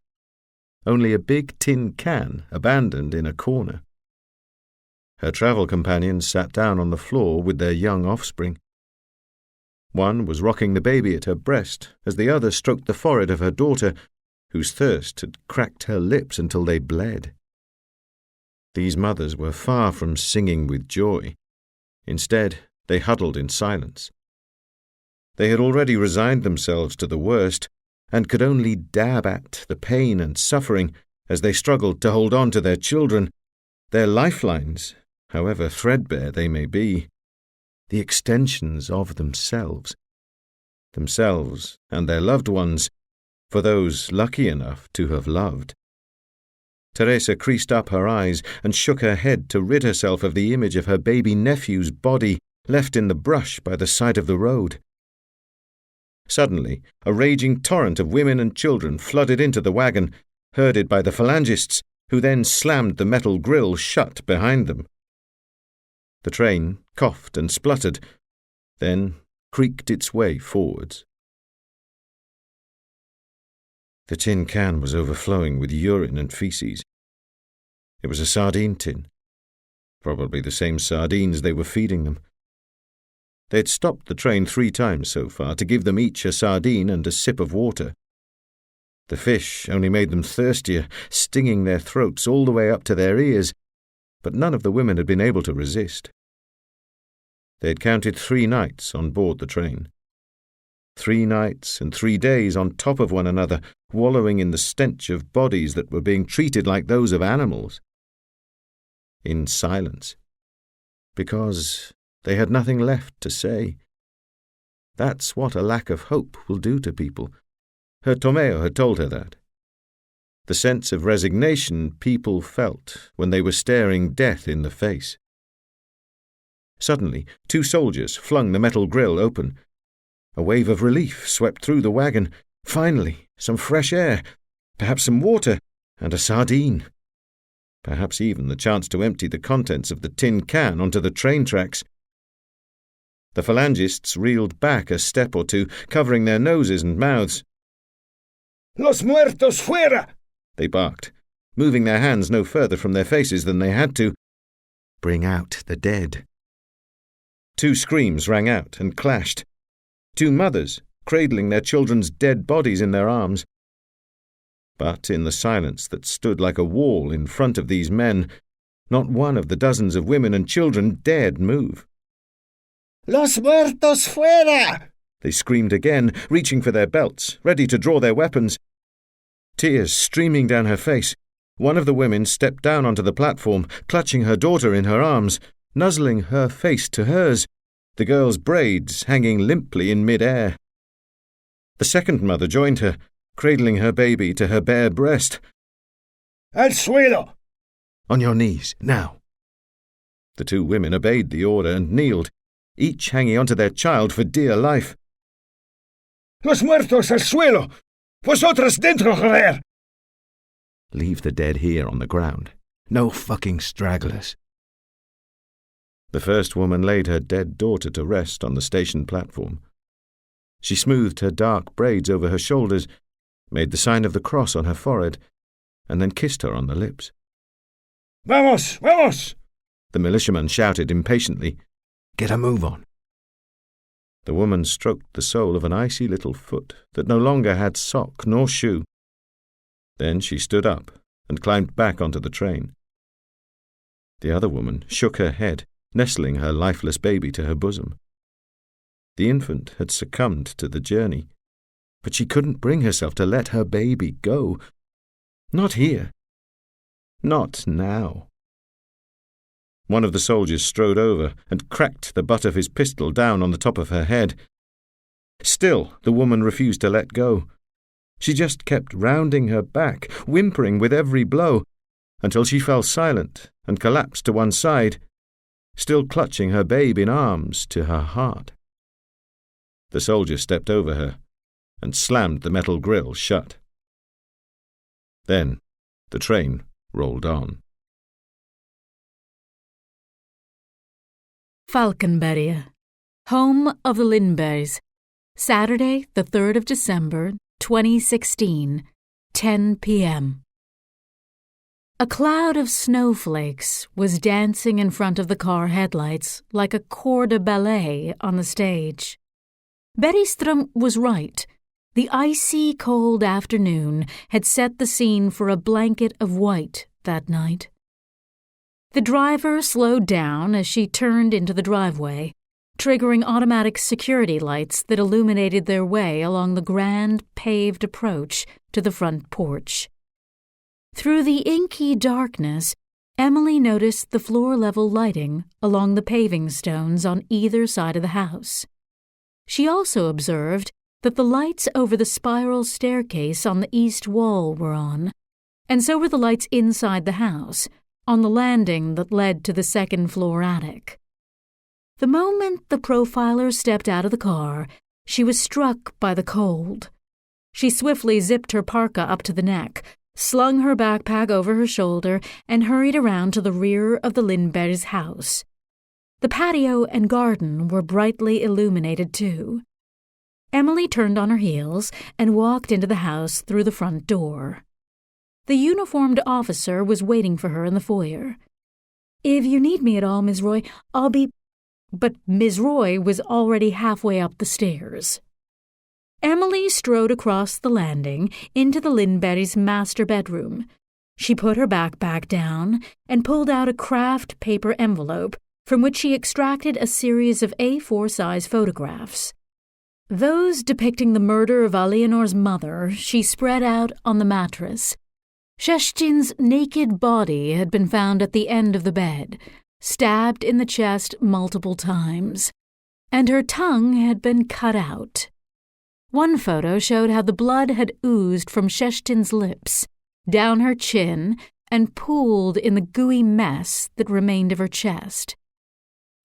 Only a big tin can abandoned in a corner. Her travel companions sat down on the floor with their young offspring. One was rocking the baby at her breast as the other stroked the forehead of her daughter, whose thirst had cracked her lips until they bled. These mothers were far from singing with joy. Instead, they huddled in silence. They had already resigned themselves to the worst and could only dab at the pain and suffering as they struggled to hold on to their children, their lifelines, however threadbare they may be, the extensions of themselves and their loved ones, for those lucky enough to have loved. Teresa creased up her eyes and shook her head to rid herself of the image of her baby nephew's body left in the brush by the side of the road. Suddenly, a raging torrent of women and children flooded into the wagon, herded by the phalangists, who then slammed the metal grille shut behind them. The train coughed and spluttered, then creaked its way forwards. The tin can was overflowing with urine and feces. It was a sardine tin. Probably the same sardines they were feeding them. They had stopped the train 3 times so far to give them each a sardine and a sip of water. The fish only made them thirstier, stinging their throats all the way up to their ears, but none of the women had been able to resist. They had counted 3 nights on board the train. 3 nights and 3 days on top of one another, wallowing in the stench of bodies that were being treated like those of animals. In silence. Because they had nothing left to say. That's what a lack of hope will do to people. Her Tomeo had told her that. The sense of resignation people felt when they were staring death in the face. Suddenly, 2 soldiers flung the metal grille open. A wave of relief swept through the wagon. Finally, some fresh air, perhaps some water, and a sardine. Perhaps even the chance to empty the contents of the tin can onto the train tracks. The phalangists reeled back a step or 2, covering their noses and mouths. Los muertos fuera! They barked, moving their hands no further from their faces than they had to. Bring out the dead. 2 screams rang out and clashed. 2 mothers, cradling their children's dead bodies in their arms. But in the silence that stood like a wall in front of these men, not one of the dozens of women and children dared move. Los muertos fuera! They screamed again, reaching for their belts, ready to draw their weapons. Tears streaming down her face, one of the women stepped down onto the platform, clutching her daughter in her arms, nuzzling her face to hers, the girl's braids hanging limply in mid-air. The second mother joined her, cradling her baby to her bare breast. Al suelo! On your knees, now. The 2 women obeyed the order and kneeled, each hanging onto their child for dear life. Los muertos al suelo! Vosotras dentro, joder! Leave the dead here on the ground. No fucking stragglers. The first woman laid her dead daughter to rest on the station platform. She smoothed her dark braids over her shoulders, made the sign of the cross on her forehead, and then kissed her on the lips. Vamos, vamos! The militiaman shouted impatiently. Get a move on. The woman stroked the sole of an icy little foot that no longer had sock nor shoe. Then she stood up and climbed back onto the train. The other woman shook her head, nestling her lifeless baby to her bosom. The infant had succumbed to the journey, but she couldn't bring herself to let her baby go. Not here. Not now. One of the soldiers strode over and cracked the butt of his pistol down on the top of her head. Still, the woman refused to let go. She just kept rounding her back, whimpering with every blow, until she fell silent and collapsed to one side, still clutching her babe in arms to her heart. The soldier stepped over her and slammed the metal grille shut. Then the train rolled on. Falkenberg, home of the Lindbergs, Saturday, the 3rd of December, 2016, 10 p.m. A cloud of snowflakes was dancing in front of the car headlights like a corps de ballet on the stage. Bergström was right. The icy cold afternoon had set the scene for a blanket of white that night. The driver slowed down as she turned into the driveway, triggering automatic security lights that illuminated their way along the grand paved approach to the front porch. Through the inky darkness, Emily noticed the floor-level lighting along the paving stones on either side of the house. She also observed that the lights over the spiral staircase on the east wall were on, and so were the lights inside the house, on the landing that led to the second-floor attic. The moment the profiler stepped out of the car, she was struck by the cold. She swiftly zipped her parka up to the neck, slung her backpack over her shoulder, and hurried around to the rear of the Lindbergs' house. The patio and garden were brightly illuminated, too. Emily turned on her heels and walked into the house through the front door. The uniformed officer was waiting for her in the foyer. "If you need me at all, Miss Roy, I'll be—" But Miss Roy was already halfway up the stairs. Emily strode across the landing into the Lindberrys' master bedroom. She put her backpack down and pulled out a craft paper envelope from which she extracted a series of A4-size photographs. Those depicting the murder of Alianor's mother she spread out on the mattress. Sheshtin's naked body had been found at the end of the bed, stabbed in the chest multiple times, and her tongue had been cut out. One photo showed how the blood had oozed from Sheshtin's lips, down her chin, and pooled in the gooey mess that remained of her chest.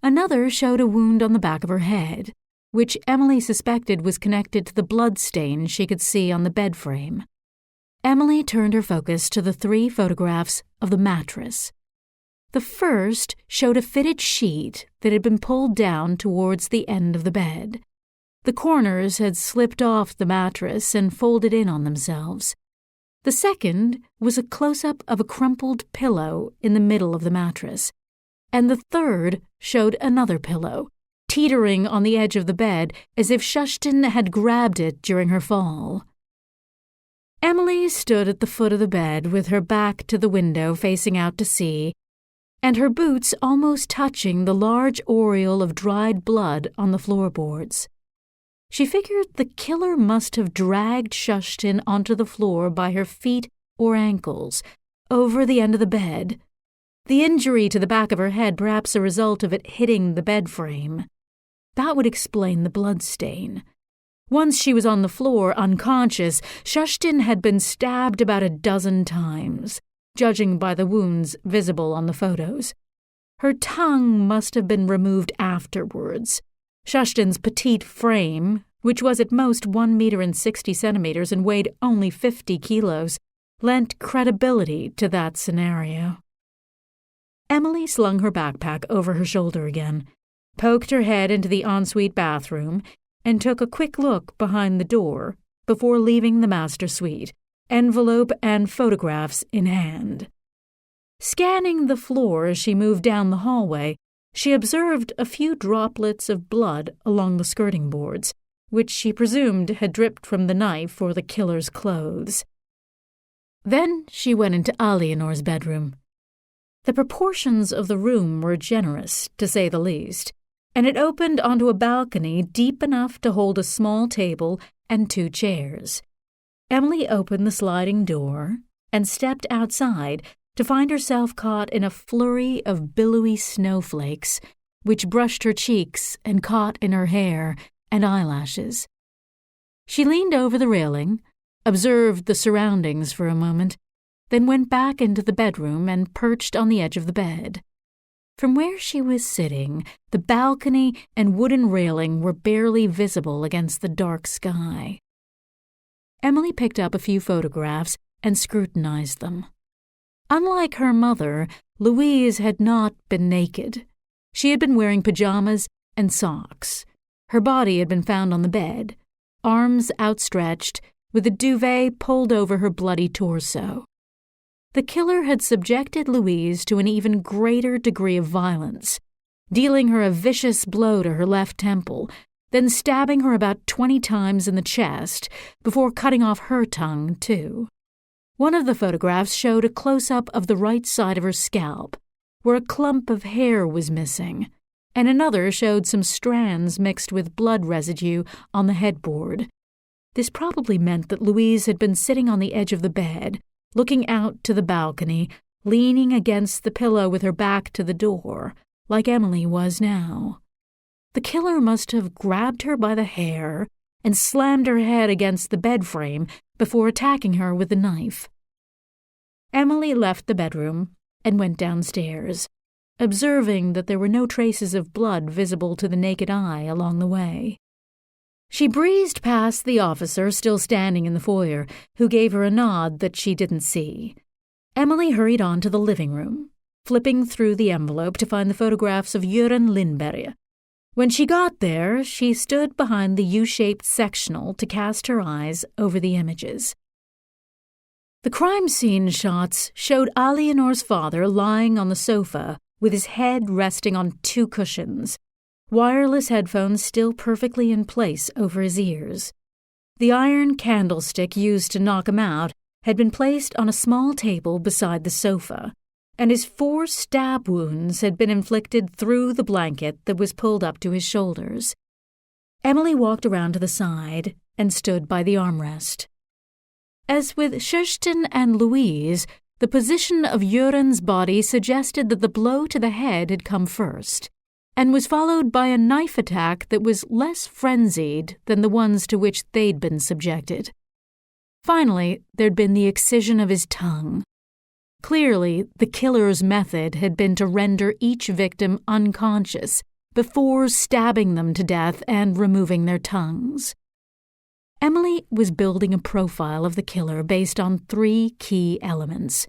Another showed a wound on the back of her head, which Emily suspected was connected to the blood stain she could see on the bed frame. Emily turned her focus to the 3 photographs of the mattress. The first showed a fitted sheet that had been pulled down towards the end of the bed. The corners had slipped off the mattress and folded in on themselves. The second was a close-up of a crumpled pillow in the middle of the mattress, and the third showed another pillow, teetering on the edge of the bed as if Sheshtin had grabbed it during her fall. Emily stood at the foot of the bed with her back to the window facing out to sea, and her boots almost touching the large aureole of dried blood on the floorboards. She figured the killer must have dragged Sheshtin onto the floor by her feet or ankles, over the end of the bed. The injury to the back of her head perhaps a result of it hitting the bed frame. That would explain the blood stain. Once she was on the floor, unconscious, Sheshtin had been stabbed about a dozen times, judging by the wounds visible on the photos. Her tongue must have been removed afterwards. Sheshtin's petite frame, which was at most 1 meter and 60 centimeters and weighed only 50 kilos, lent credibility to that scenario. Emily slung her backpack over her shoulder again, poked her head into the ensuite bathroom, and took a quick look behind the door before leaving the master suite, envelope and photographs in hand. Scanning the floor as she moved down the hallway, she observed a few droplets of blood along the skirting boards, which she presumed had dripped from the knife or the killer's clothes. Then she went into Alianor's bedroom. The proportions of the room were generous, to say the least, and it opened onto a balcony deep enough to hold a small table and 2 chairs. Emily opened the sliding door and stepped outside to find herself caught in a flurry of billowy snowflakes, which brushed her cheeks and caught in her hair and eyelashes. She leaned over the railing, observed the surroundings for a moment, then went back into the bedroom and perched on the edge of the bed. From where she was sitting, the balcony and wooden railing were barely visible against the dark sky. Emily picked up a few photographs and scrutinized them. Unlike her mother, Louise had not been naked. She had been wearing pajamas and socks. Her body had been found on the bed, arms outstretched, with a duvet pulled over her bloody torso. The killer had subjected Louise to an even greater degree of violence, dealing her a vicious blow to her left temple, then stabbing her about 20 times in the chest before cutting off her tongue, too. One of the photographs showed a close-up of the right side of her scalp, where a clump of hair was missing, and another showed some strands mixed with blood residue on the headboard. This probably meant that Louise had been sitting on the edge of the bed, looking out to the balcony, leaning against the pillow with her back to the door, like Emily was now. The killer must have grabbed her by the hair and slammed her head against the bed frame before attacking her with the knife. Emily left the bedroom and went downstairs, observing that there were no traces of blood visible to the naked eye along the way. She breezed past the officer still standing in the foyer, who gave her a nod that she didn't see. Emily hurried on to the living room, flipping through the envelope to find the photographs of Göran Lindberg. When she got there, she stood behind the U-shaped sectional to cast her eyes over the images. The crime scene shots showed Alianor's father lying on the sofa with his head resting on 2 cushions, wireless headphones still perfectly in place over his ears. The iron candlestick used to knock him out had been placed on a small table beside the sofa, and his 4 stab wounds had been inflicted through the blanket that was pulled up to his shoulders. Emily walked around to the side and stood by the armrest. As with Kirsten and Louise, the position of Göran's body suggested that the blow to the head had come first, and was followed by a knife attack that was less frenzied than the ones to which they'd been subjected. Finally, there'd been the excision of his tongue. Clearly, the killer's method had been to render each victim unconscious before stabbing them to death and removing their tongues. Emily was building a profile of the killer based on 3 key elements: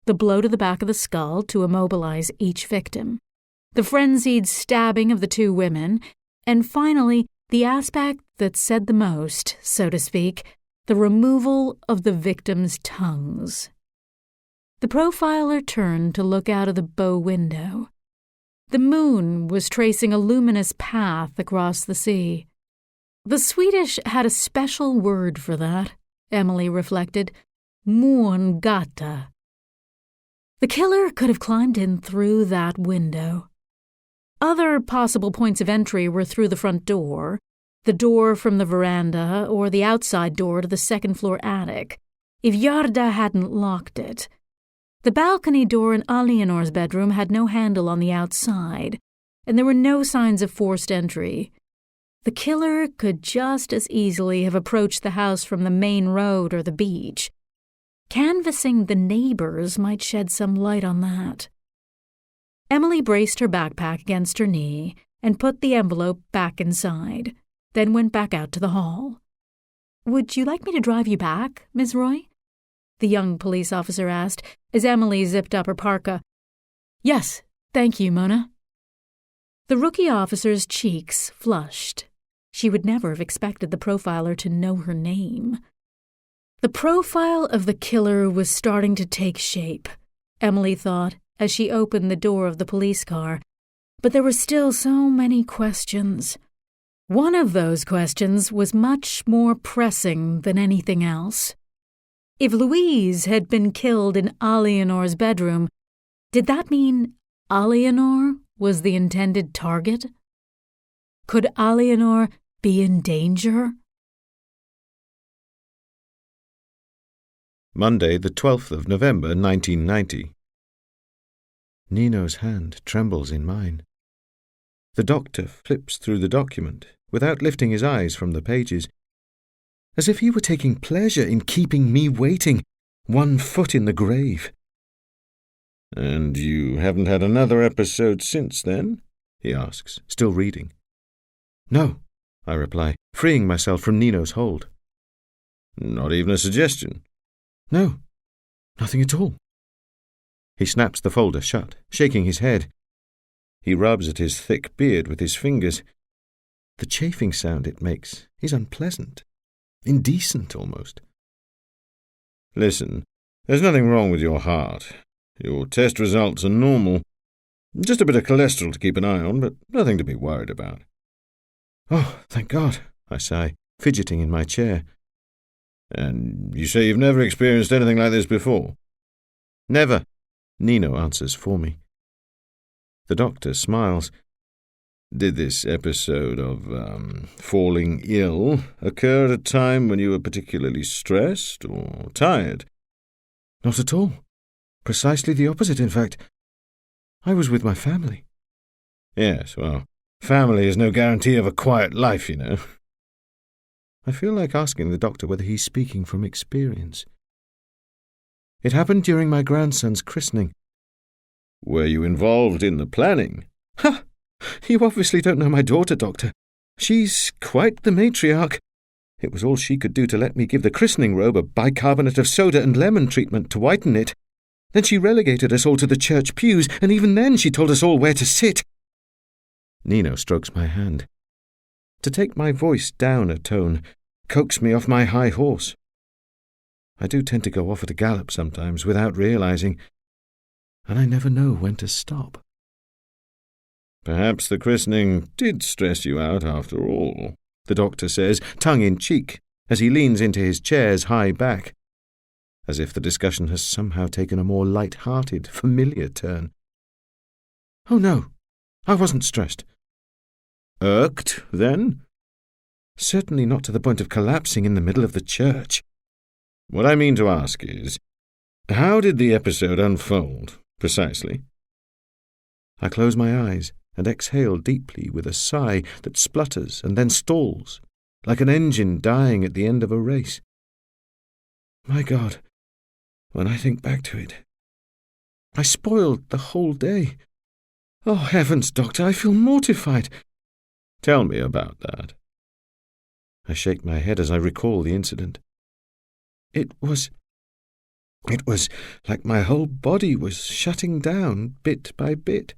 the blow to the back of the skull to immobilize each victim, the frenzied stabbing of the 2 women, and finally, the aspect that said the most, so to speak, the removal of the victims' tongues. The profiler turned to look out of the bow window. The moon was tracing a luminous path across the sea. The Swedish had a special word for that, Emily reflected: Mångata. The killer could have climbed in through that window. Other possible points of entry were through the front door, the door from the veranda, or the outside door to the second-floor attic, if Gerda hadn't locked it. The balcony door in Aliénor's bedroom had no handle on the outside, and there were no signs of forced entry. The killer could just as easily have approached the house from the main road or the beach. Canvassing the neighbors might shed some light on that. Emily braced her backpack against her knee and put the envelope back inside, then went back out to the hall. "Would you like me to drive you back, Miss Roy?" the young police officer asked as Emily zipped up her parka. "Yes, thank you, Mona." The rookie officer's cheeks flushed. She would never have expected the profiler to know her name. The profile of the killer was starting to take shape, Emily thought, as she opened the door of the police car. But there were still so many questions. One of those questions was much more pressing than anything else. If Louise had been killed in Aliénor's bedroom, did that mean Aliénor was the intended target? Could Aliénor be in danger? Monday, the 12th of November, 1990. Nino's hand trembles in mine. The doctor flips through the document without lifting his eyes from the pages, as if he were taking pleasure in keeping me waiting, 1 foot in the grave. "And you haven't had another episode since then?" he asks, still reading. "No," I reply, freeing myself from Nino's hold. "Not even a suggestion?" "No, nothing at all." He snaps the folder shut, shaking his head. He rubs at his thick beard with his fingers. The chafing sound it makes is unpleasant, indecent almost. "Listen, there's nothing wrong with your heart. Your test results are normal. Just a bit of cholesterol to keep an eye on, but nothing to be worried about." "Oh, thank God," I sigh, fidgeting in my chair. "And you say you've never experienced anything like this before?" "Never," Nino answers for me. The doctor smiles. "Did this episode of falling ill occur at a time when you were particularly stressed or tired?" "Not at all. Precisely the opposite, in fact. I was with my family." "Yes, well, family is no guarantee of a quiet life, you know." I feel like asking the doctor whether he's speaking from experience. "It happened during my grandson's christening." "Were you involved in the planning?" "Ha! You obviously don't know my daughter, Doctor. She's quite the matriarch. It was all she could do to let me give the christening robe a bicarbonate of soda and lemon treatment to whiten it. Then she relegated us all to the church pews, and even then she told us all where to sit." Nino strokes my hand. To take my voice down a tone, coax me off my high horse. I do tend to go off at a gallop sometimes without realizing, and I never know when to stop. Perhaps the christening did stress you out after all, the doctor says, tongue in cheek, as he leans into his chair's high back, as if the discussion has somehow taken a more light-hearted, familiar turn. Oh no, I wasn't stressed. Irked, then? Certainly not to the point of collapsing in the middle of the church. What I mean to ask is, how did the episode unfold, precisely? I close my eyes and exhale deeply with a sigh that splutters and then stalls, like an engine dying at the end of a race. My God, when I think back to it, I spoiled the whole day. Oh, heavens, Doctor, I feel mortified. Tell me about that. I shake my head as I recall the incident. It was like my whole body was shutting down bit by bit.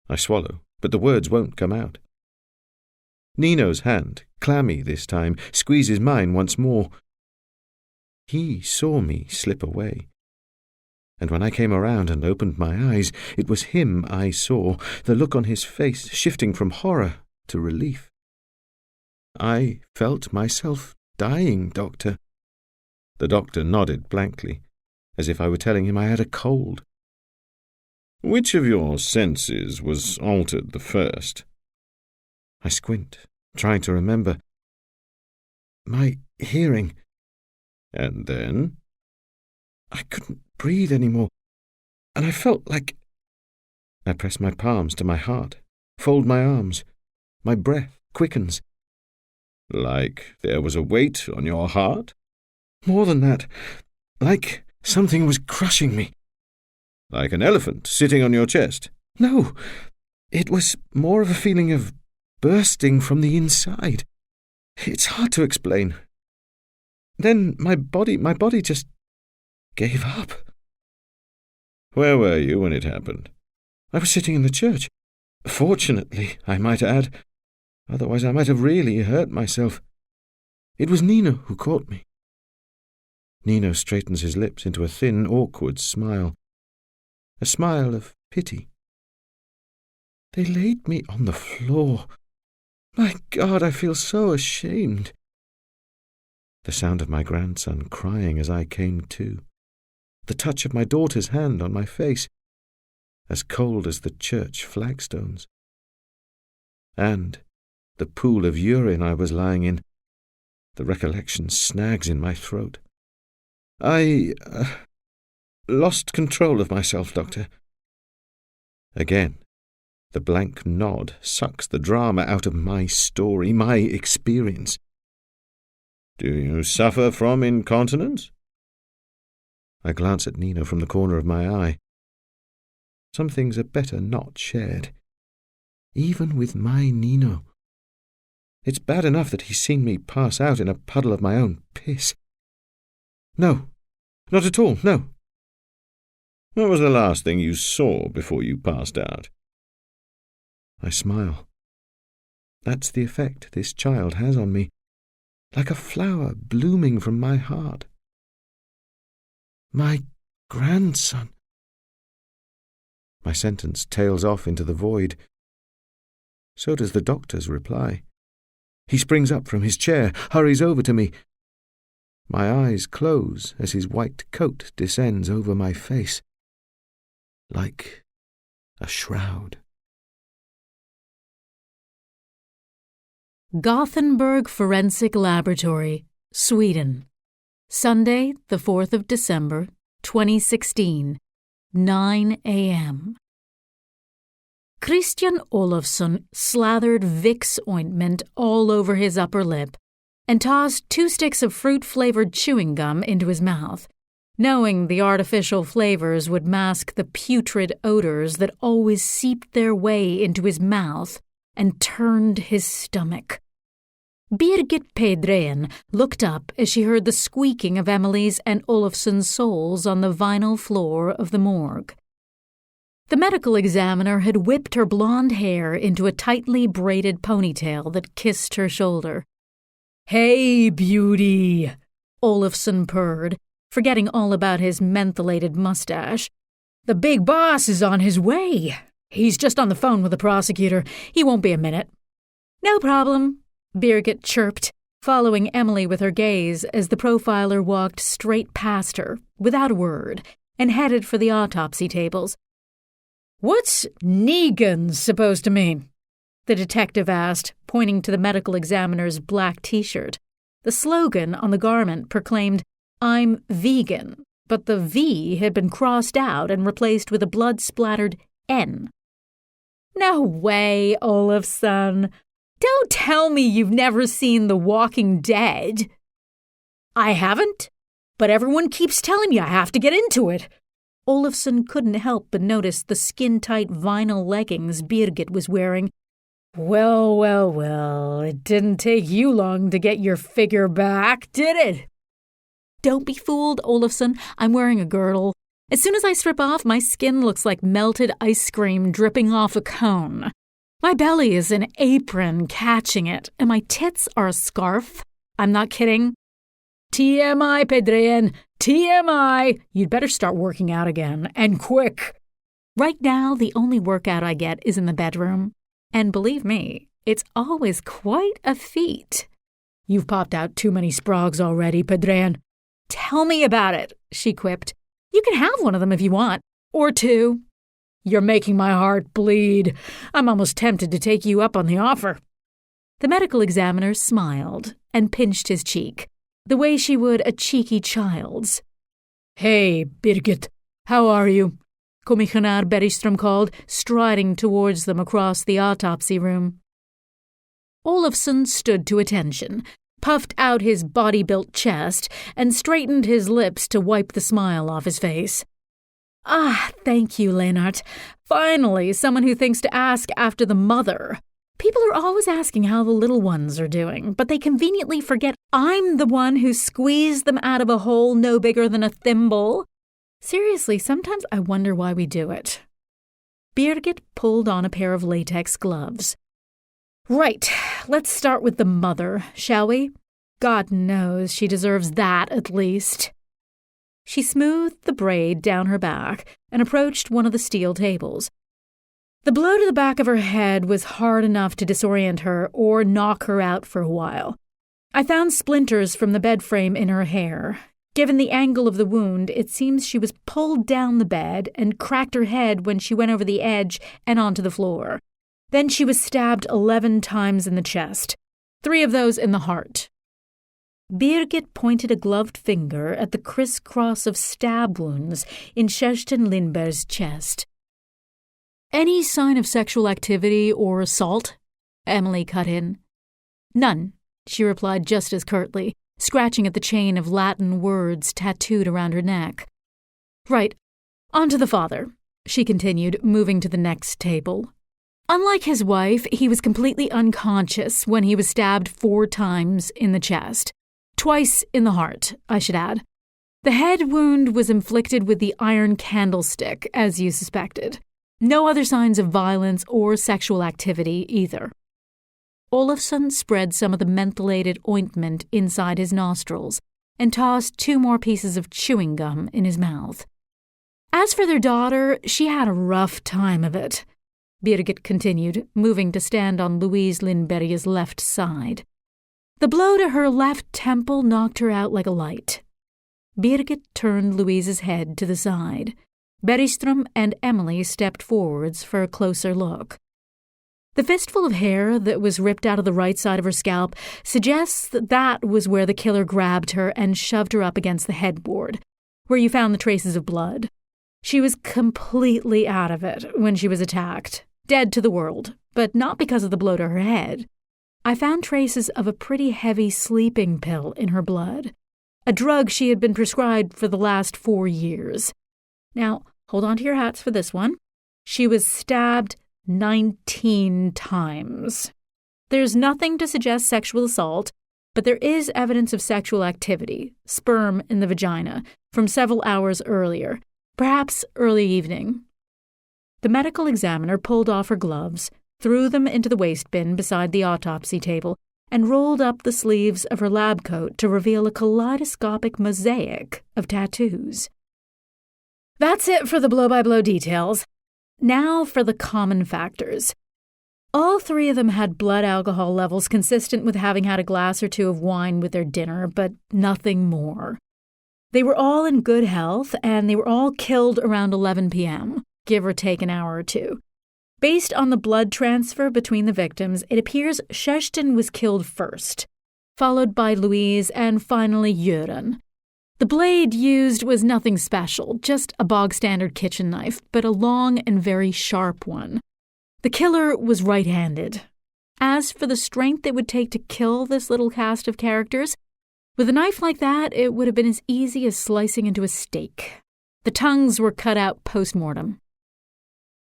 I swallow, but the words won't come out. Nino's hand, clammy this time, squeezes mine once more. He saw me slip away. And when I came around and opened my eyes, it was him I saw, the look on his face shifting from horror to relief. I felt myself dying, Doctor. The doctor nodded blankly, as if I were telling him I had a cold. Which of your senses was altered the first? I squint, trying to remember. My hearing. And then? I couldn't breathe anymore, and I felt like... I press my palms to my heart, fold my arms. My breath quickens. Like there was a weight on your heart? More than that, like something was crushing me. Like an elephant sitting on your chest? No, it was more of a feeling of bursting from the inside. It's hard to explain. Then my body just gave up. Where were you when it happened? I was sitting in the church. Fortunately, I might add. Otherwise I might have really hurt myself. It was Nino who caught me. Nino straightens his lips into a thin, awkward smile. A smile of pity. They laid me on the floor. My God, I feel so ashamed. The sound of my grandson crying as I came to. The touch of my daughter's hand on my face, as cold as the church flagstones. And the pool of urine I was lying in. The recollection snags in my throat. I lost control of myself, Doctor. Again, the blank nod sucks the drama out of my story, my experience. Do you suffer from incontinence? I glance at Nino from the corner of my eye. Some things are better not shared. Even with my Nino. It's bad enough that he's seen me pass out in a puddle of my own piss. No, not at all, no. What was the last thing you saw before you passed out? I smile. That's the effect this child has on me, like a flower blooming from my heart. My grandson. My sentence tails off into the void. So does the doctor's reply. He springs up from his chair, hurries over to me. My eyes close as his white coat descends over my face, like a shroud. Gothenburg Forensic Laboratory, Sweden. Sunday, the 4th of December, 2016, 9 a.m. Christian Olofsson slathered Vicks ointment all over his upper lip and tossed 2 sticks of fruit-flavored chewing gum into his mouth, knowing the artificial flavors would mask the putrid odors that always seeped their way into his mouth and turned his stomach. Birgit Pedrén looked up as she heard the squeaking of Emily's and Olofsson's soles on the vinyl floor of the morgue. The medical examiner had whipped her blonde hair into a tightly braided ponytail that kissed her shoulder. "Hey, beauty," Olofsson purred, forgetting all about his mentholated mustache. "The big boss is on his way." He's just on the phone with the prosecutor. He won't be a minute. No problem, Birgit chirped, following Emily with her gaze as the profiler walked straight past her, without a word, and headed for the autopsy tables. What's Negan supposed to mean? The detective asked, pointing to the medical examiner's black t-shirt. The slogan on the garment proclaimed, "I'm vegan," but the V had been crossed out and replaced with a blood-splattered N. No way, Olafson. Don't tell me you've never seen The Walking Dead. I haven't, but everyone keeps telling me I have to get into it. Olafson couldn't help but notice the skin-tight vinyl leggings Birgit was wearing. Well, it didn't take you long to get your figure back, did it? Don't be fooled, Olafson. I'm wearing a girdle. As soon as I strip off, my skin looks like melted ice cream dripping off a cone. My belly is an apron catching it, and my tits are a scarf. I'm not kidding. TMI, Pedrian, TMI. You'd better start working out again, and quick. Right now, the only workout I get is in the bedroom. And believe me, it's always quite a feat. You've popped out too many sprogs already, Pedrian. Tell me about it, she quipped. You can have one of them if you want. Or two. You're making my heart bleed. I'm almost tempted to take you up on the offer. The medical examiner smiled and pinched his cheek, the way she would a cheeky child's. Hey, Birgit, how are you? Commissioner Bergström called, striding towards them across the autopsy room. Olafson stood to attention, puffed out his body-built chest, and straightened his lips to wipe the smile off his face. Ah, thank you, Lennart. Finally, someone who thinks to ask after the mother. People are always asking how the little ones are doing, but they conveniently forget I'm the one who squeezed them out of a hole no bigger than a thimble. Seriously, sometimes I wonder why we do it. Birgit pulled on a pair of latex gloves. Right, let's start with the mother, shall we? God knows she deserves that at least. She smoothed the braid down her back and approached one of the steel tables. The blow to the back of her head was hard enough to disorient her or knock her out for a while. I found splinters from the bed frame in her hair. Given the angle of the wound, it seems she was pulled down the bed and cracked her head when she went over the edge and onto the floor. Then she was stabbed 11 times in the chest, 3 of those in the heart. Birgit pointed a gloved finger at the crisscross of stab wounds in Kerstin Lindberg's chest. Any sign of sexual activity or assault? Emily cut in. None, she replied just as curtly, scratching at the chain of Latin words tattooed around her neck. Right, on to the father, she continued, moving to the next table. Unlike his wife, he was completely unconscious when he was stabbed 4 times in the chest. Twice in the heart, I should add. The head wound was inflicted with the iron candlestick, as you suspected. No other signs of violence or sexual activity either. Olafson spread some of the mentholated ointment inside his nostrils and tossed 2 more pieces of chewing gum in his mouth. As for their daughter, she had a rough time of it, Birgit continued, moving to stand on Louise Lindberg's left side. The blow to her left temple knocked her out like a light. Birgit turned Louise's head to the side. Bergström and Emily stepped forwards for a closer look. The fistful of hair that was ripped out of the right side of her scalp suggests that was where the killer grabbed her and shoved her up against the headboard, where you found the traces of blood. She was completely out of it when she was attacked, dead to the world, but not because of the blow to her head. I found traces of a pretty heavy sleeping pill in her blood, a drug she had been prescribed for the last 4 years. Now, hold on to your hats for this one. She was stabbed 19 times. There's nothing to suggest sexual assault, but there is evidence of sexual activity, sperm in the vagina, from several hours earlier, perhaps early evening. The medical examiner pulled off her gloves, threw them into the waste bin beside the autopsy table, and rolled up the sleeves of her lab coat to reveal a kaleidoscopic mosaic of tattoos. That's it for the blow-by-blow details. Now for the common factors. All three of them had blood alcohol levels consistent with having had a glass or two of wine with their dinner, but nothing more. They were all in good health, and they were all killed around 11 p.m., give or take an hour or two. Based on the blood transfer between the victims, it appears Kjerstin was killed first, followed by Louise, and finally Göran. The blade used was nothing special, just a bog-standard kitchen knife, but a long and very sharp one. The killer was right-handed. As for the strength it would take to kill this little cast of characters, with a knife like that, it would have been as easy as slicing into a steak. The tongues were cut out post-mortem.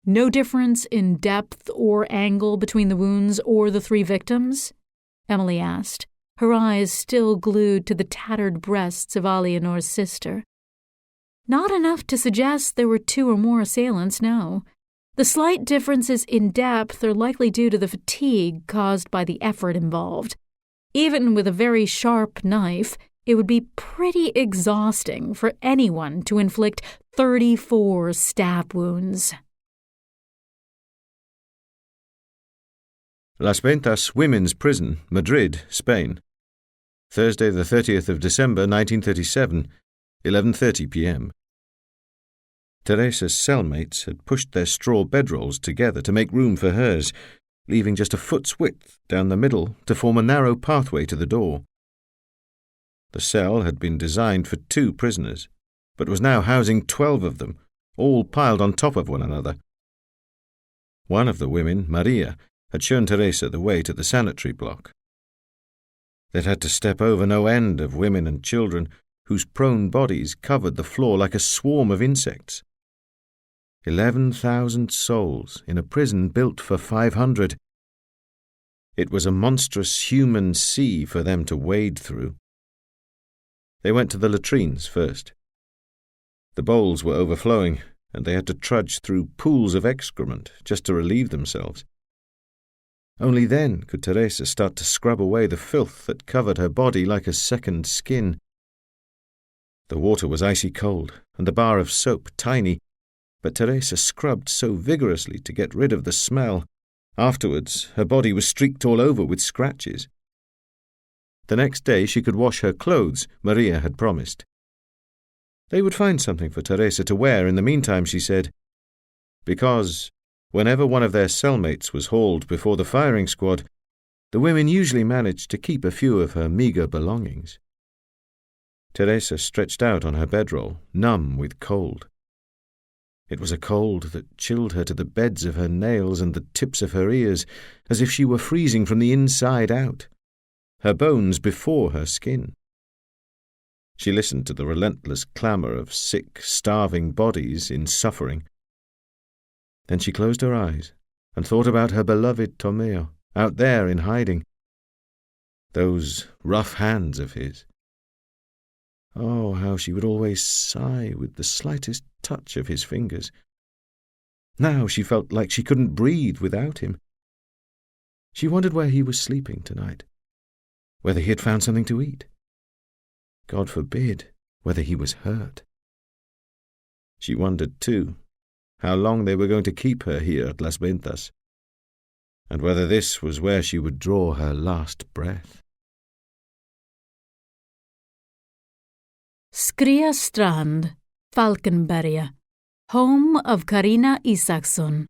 No difference in depth or angle between the wounds or the three victims? Emily asked, her eyes still glued to the tattered breasts of Alionor's sister. Not enough to suggest there were two or more assailants, no. The slight differences in depth are likely due to the fatigue caused by the effort involved. Even with a very sharp knife, it would be pretty exhausting for anyone to inflict 34 stab wounds. Las Ventas Women's Prison, Madrid, Spain. Thursday, the 30th of December, 1937, 11:30 p.m. Teresa's cellmates had pushed their straw bedrolls together to make room for hers, leaving just a foot's width down the middle to form a narrow pathway to the door. The cell had been designed for 2 prisoners, but was now housing 12 of them, all piled on top of one another. One of the women, Maria, had shown Teresa the way to the sanitary block. They'd had to step over no end of women and children whose prone bodies covered the floor like a swarm of insects. 11,000 souls in a prison built for 500. It was a monstrous human sea for them to wade through. They went to the latrines first. The bowls were overflowing, and they had to trudge through pools of excrement just to relieve themselves. Only then could Teresa start to scrub away the filth that covered her body like a second skin. The water was icy cold, and the bar of soap tiny, but Teresa scrubbed so vigorously to get rid of the smell. Afterwards, her body was streaked all over with scratches. The next day she could wash her clothes, Maria had promised. They would find something for Teresa to wear in the meantime, she said, because whenever one of their cellmates was hauled before the firing squad, the women usually managed to keep a few of her meagre belongings. Teresa stretched out on her bedroll, numb with cold. It was a cold that chilled her to the beds of her nails and the tips of her ears, as if she were freezing from the inside out, her bones before her skin. She listened to the relentless clamour of sick, starving bodies in suffering. Then she closed her eyes and thought about her beloved Tomeo, out there in hiding. Those rough hands of his. Oh, how she would always sigh with the slightest touch of his fingers. Now she felt like she couldn't breathe without him. She wondered where he was sleeping tonight, whether he had found something to eat. God forbid, whether he was hurt. She wondered, too, how long they were going to keep her here at Las Ventas, and whether this was where she would draw her last breath. Skria Strand, Falkenberg, home of Carina Isaksson.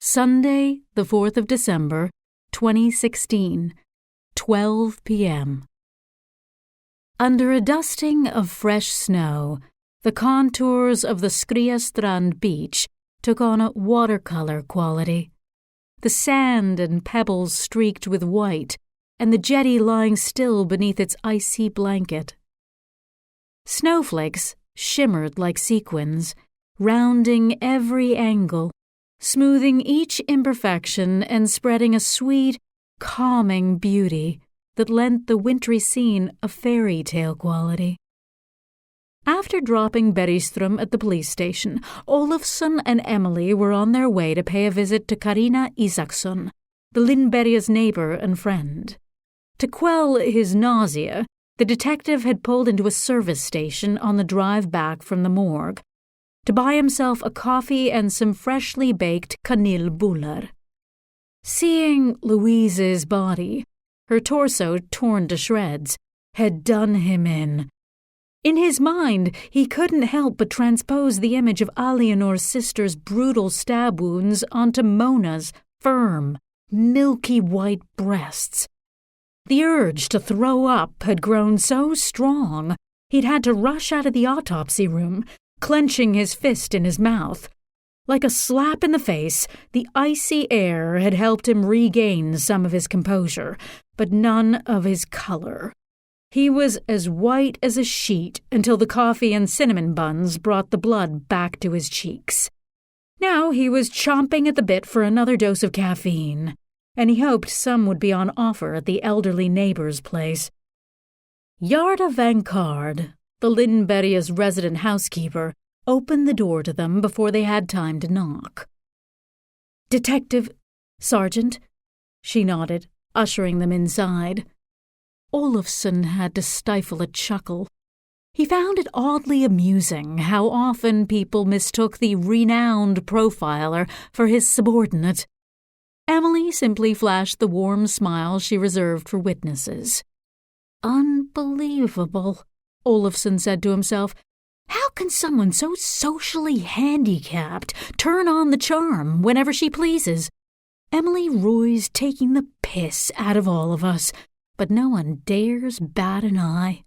Sunday, the 4th of December, 2016, 12 p.m. Under a dusting of fresh snow, the contours of the Skria Strand beach took on a watercolor quality. The sand and pebbles streaked with white, and the jetty lying still beneath its icy blanket. Snowflakes shimmered like sequins, rounding every angle, smoothing each imperfection and spreading a sweet, calming beauty that lent the wintry scene a fairy tale quality. After dropping Bergström at the police station, Olofsson and Emily were on their way to pay a visit to Carina Isaksson, the Lindberga's neighbor and friend. To quell his nausea, the detective had pulled into a service station on the drive back from the morgue, to buy himself a coffee and some freshly baked kanelbullar. Seeing Louise's body, her torso torn to shreds, had done him in. In his mind, he couldn't help but transpose the image of Alianor's sister's brutal stab wounds onto Mona's firm, milky white breasts. The urge to throw up had grown so strong, he'd had to rush out of the autopsy room, clenching his fist in his mouth. Like a slap in the face, the icy air had helped him regain some of his composure, but none of his color. He was as white as a sheet until the coffee and cinnamon buns brought the blood back to his cheeks. Now he was chomping at the bit for another dose of caffeine, and he hoped some would be on offer at the elderly neighbor's place. Yarda Van Card, the Lindberry's resident housekeeper, opened the door to them before they had time to knock. "Detective, Sergeant," she nodded, ushering them inside. Olafson had to stifle a chuckle. He found it oddly amusing how often people mistook the renowned profiler for his subordinate. Emily simply flashed the warm smile she reserved for witnesses. "Unbelievable," Olafson said to himself. "How can someone so socially handicapped turn on the charm whenever she pleases? Emily Roy's taking the piss out of all of us, but no one dares bat an eye."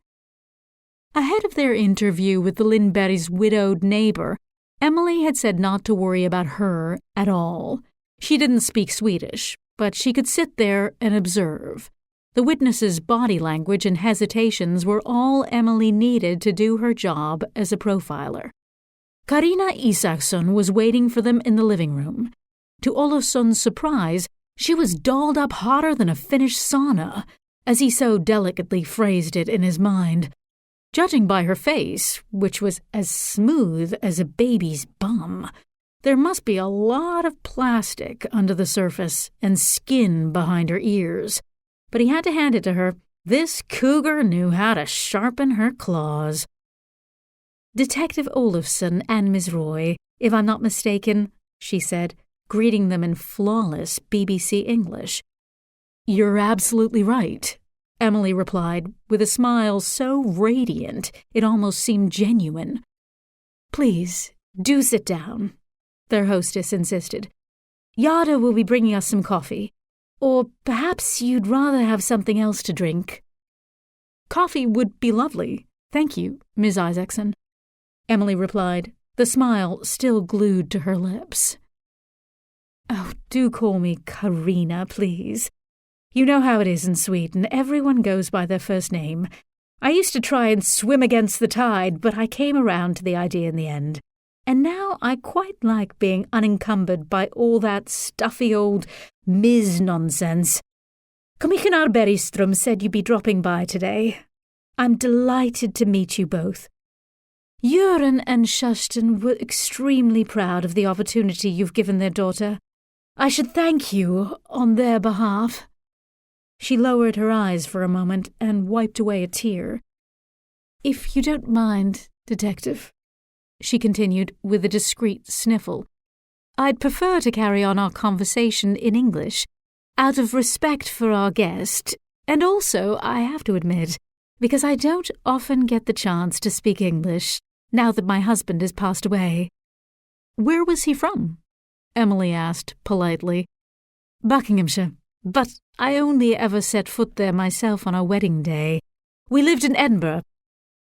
Ahead of their interview with the Lindberry's widowed neighbor, Emily had said not to worry about her at all. She didn't speak Swedish, but she could sit there and observe. The witness's body language and hesitations were all Emily needed to do her job as a profiler. Karina Isaksson was waiting for them in the living room. To Olofsson's surprise, she was dolled up hotter than a Finnish sauna, as he so delicately phrased it in his mind. Judging by her face, which was as smooth as a baby's bum, there must be a lot of plastic under the surface and skin behind her ears. But he had to hand it to her. This cougar knew how to sharpen her claws. "Detective Olofsson and Miss Roy, if I'm not mistaken," she said, greeting them in flawless BBC English. "You're absolutely right," Emily replied, with a smile so radiant it almost seemed genuine. "Please, do sit down," their hostess insisted. "Yarda will be bringing us some coffee. Or perhaps you'd rather have something else to drink." "Coffee would be lovely, thank you, Miss Isaksson," Emily replied, the smile still glued to her lips. "Oh, do call me Karina, please. You know how it is in Sweden, everyone goes by their first name. I used to try and swim against the tide, but I came around to the idea in the end. And now I quite like being unencumbered by all that stuffy old Ms. nonsense. Commissioner Bergström said you'd be dropping by today. I'm delighted to meet you both. Göran and Kerstin were extremely proud of the opportunity you've given their daughter. I should thank you on their behalf." She lowered her eyes for a moment and wiped away a tear. "If you don't mind, Detective," she continued with a discreet sniffle, "I'd prefer to carry on our conversation in English, out of respect for our guest, and also, I have to admit, because I don't often get the chance to speak English now that my husband has passed away." "Where was he from?" Emily asked politely. "Buckinghamshire, but I only ever set foot there myself on our wedding day. We lived in Edinburgh.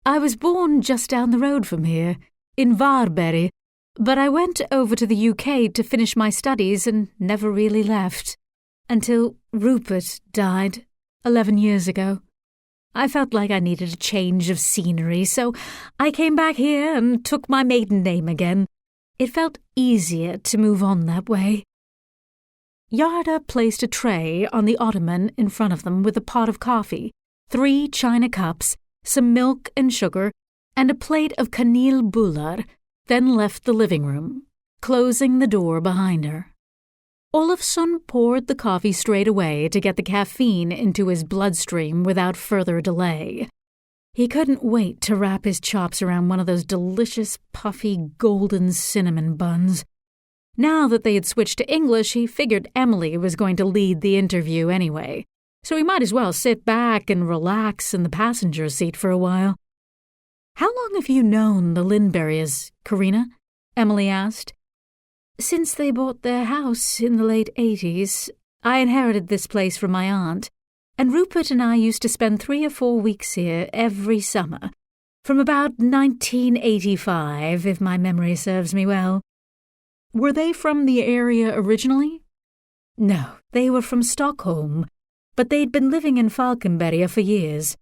I was born just down the road from here, in Varberg, but I went over to the UK to finish my studies and never really left, until Rupert died 11 years ago. I felt like I needed a change of scenery, so I came back here and took my maiden name again. It felt easier to move on that way." Yarda placed a tray on the ottoman in front of them with a pot of coffee, 3 china cups, some milk and sugar, and a plate of kanelbullar, then left the living room, closing the door behind her. Olofsson poured the coffee straight away to get the caffeine into his bloodstream without further delay. He couldn't wait to wrap his chops around one of those delicious, puffy, golden cinnamon buns. Now that they had switched to English, he figured Emily was going to lead the interview anyway, so he might as well sit back and relax in the passenger seat for a while. "How long have you known the Lindberrys, Karina?" Emily asked. "Since they bought their house in the late 80s. I inherited this place from my aunt, and Rupert and I used to spend 3 or 4 weeks here every summer, from about 1985, if my memory serves me well." "Were they from the area originally?" "No, they were from Stockholm, but they'd been living in Falkenberg for years."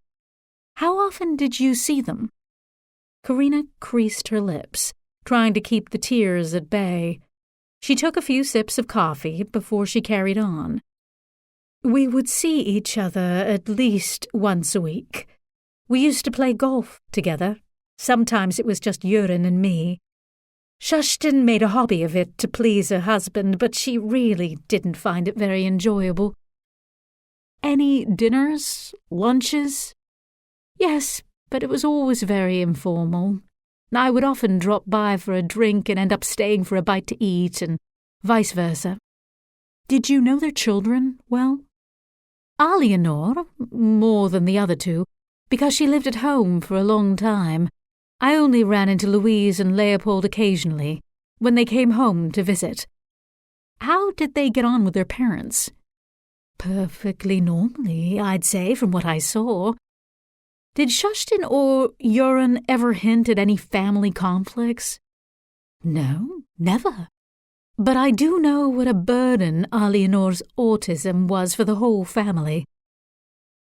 "How often did you see them?" Karina creased her lips, trying to keep the tears at bay. She took a few sips of coffee before she carried on. "We would see each other at least once a week. We used to play golf together. Sometimes it was just Göran and me. Kerstin made a hobby of it to please her husband, but she really didn't find it very enjoyable." "Any dinners? Lunches?" "Yes, but it was always very informal. I would often drop by for a drink and end up staying for a bite to eat, and vice versa." "Did you know their children well?" "Alienor, more than the other two, because she lived at home for a long time. I only ran into Louise and Leopold occasionally, when they came home to visit." "How did they get on with their parents?" "Perfectly normally, I'd say, from what I saw." "Did Kerstin or Göran ever hint at any family conflicts?" "No, never. But I do know what a burden Alienor's autism was for the whole family."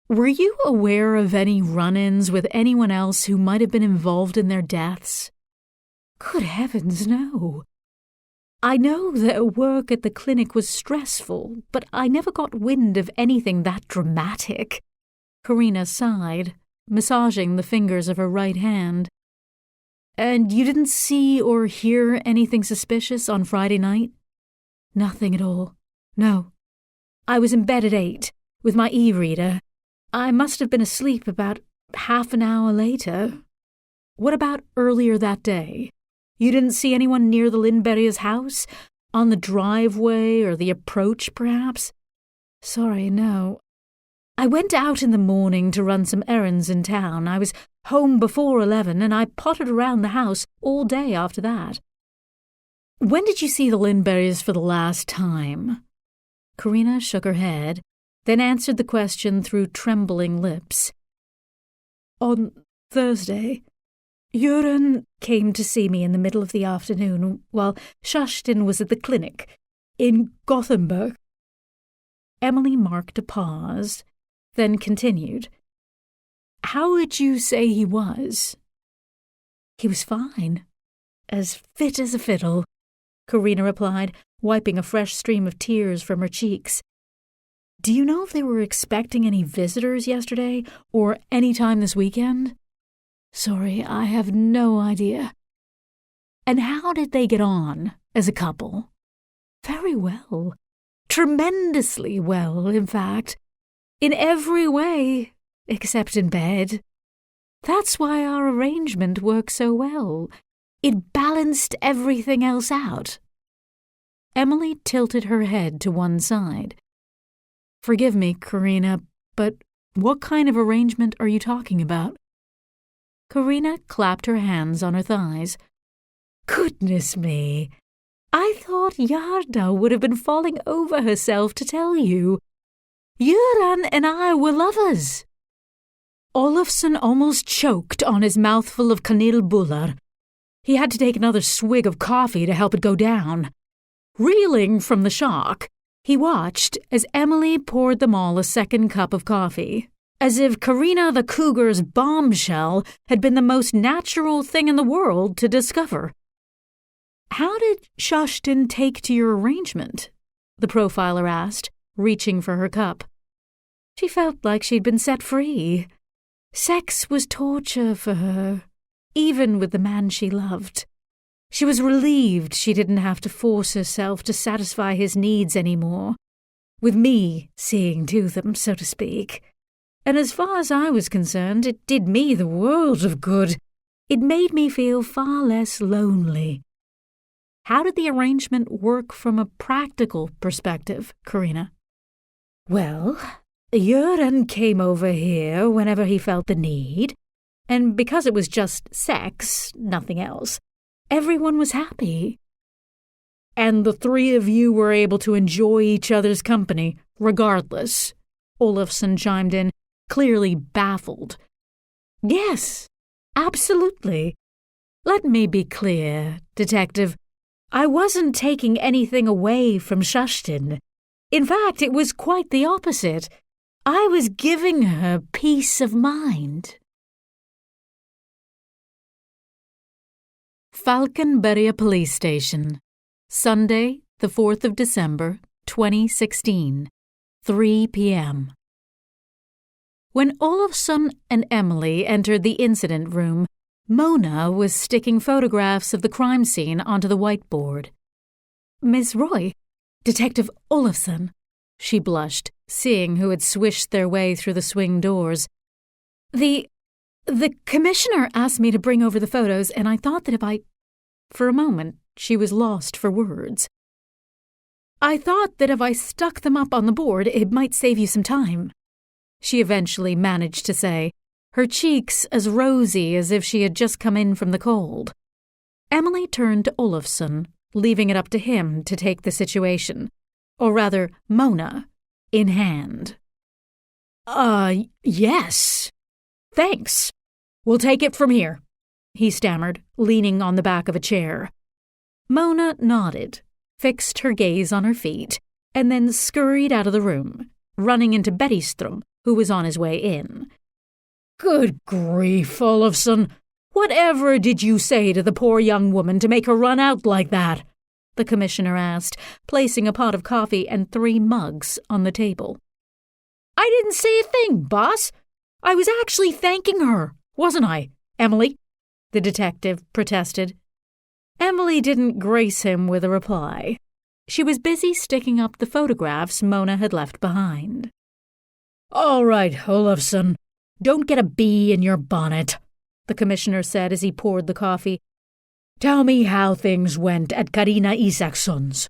"Were you aware of any run-ins with anyone else who might have been involved in their deaths?" "Good heavens, no. I know that work at the clinic was stressful, but I never got wind of anything that dramatic." Karina sighed, massaging the fingers of her right hand. "And you didn't see or hear anything suspicious on Friday night?" "Nothing at all. No. I was in bed at 8, with my e-reader. I must have been asleep about half an hour later." "What about earlier that day? You didn't see anyone near the Lindberrys' house? On the driveway or the approach, perhaps?" "Sorry, no. I went out in the morning to run some errands in town. I was home before 11, and I pottered around the house all day after that." "When did you see the Lindberrys for the last time?" Karina shook her head, then answered the question through trembling lips. "On Thursday. Göran came to see me in the middle of the afternoon while Kerstin was at the clinic in Gothenburg." Emily marked a pause, then continued. "How would you say he was?" "He was fine. As fit as a fiddle," Karina replied, wiping a fresh stream of tears from her cheeks. "Do you know if they were expecting any visitors yesterday, or any time this weekend?" "Sorry, I have no idea." "And how did they get on as a couple?" "Very well. Tremendously well, in fact. In every way, except in bed. That's why our arrangement worked so well. It balanced everything else out." Emily tilted her head to one side. "Forgive me, Karina, but what kind of arrangement are you talking about?" Karina clapped her hands on her thighs. "Goodness me! I thought Yarda would have been falling over herself to tell you. Göran and I were lovers." Olofsson almost choked on his mouthful of kanelbullar. He had to take another swig of coffee to help it go down. Reeling from the shock, he watched as Emily poured them all a second cup of coffee, as if Karina the cougar's bombshell had been the most natural thing in the world to discover. "How did Kerstin take to your arrangement?" the profiler asked, reaching for her cup. "She felt like she'd been set free. Sex was torture for her, even with the man she loved. She was relieved she didn't have to force herself to satisfy his needs anymore, with me seeing to them, so to speak. and as far as I was concerned, it did me the world of good. It made me feel far less lonely. How did the arrangement work from a practical perspective, Karina? Well, Göran came over here whenever he felt the need, and because it was just sex, nothing else, everyone was happy. And the three of you were able to enjoy each other's company, regardless, Olafsson chimed in, clearly baffled. Yes, absolutely. Let me be clear, Detective. I wasn't taking anything away from Kerstin. In fact, it was quite the opposite. I was giving her peace of mind. Falkenberga Police Station, Sunday, the 4th of December, 2016, 3 p.m. When Olafsson and Emily entered the incident room, Mona was sticking photographs of the crime scene onto the whiteboard. Miss Roy, Detective Olafsson, she blushed, seeing who had swished their way through the swing doors. The commissioner asked me to bring over the photos, and I thought that if I... For a moment, she was lost for words. I thought that if I stuck them up on the board, it might save you some time, she eventually managed to say, her cheeks as rosy as if she had just come in from the cold. Emily turned to Olafsson, leaving it up to him to take the situation, or rather, Mona, in hand. Yes. Thanks. We'll take it from here, he stammered, leaning on the back of a chair. Mona nodded, fixed her gaze on her feet, and then scurried out of the room, running into Bergström, who was on his way in. Good grief, Olafsson! Whatever did you say to the poor young woman to make her run out like that? The commissioner asked, placing a pot of coffee and 3 mugs on the table. I didn't say a thing, boss. I was actually thanking her, wasn't I, Emily? The detective protested. Emily didn't grace him with a reply. She was busy sticking up the photographs Mona had left behind. All right, Olafsson, don't get a bee in your bonnet, the commissioner said as he poured the coffee. Tell me how things went at Carina Isaksson's.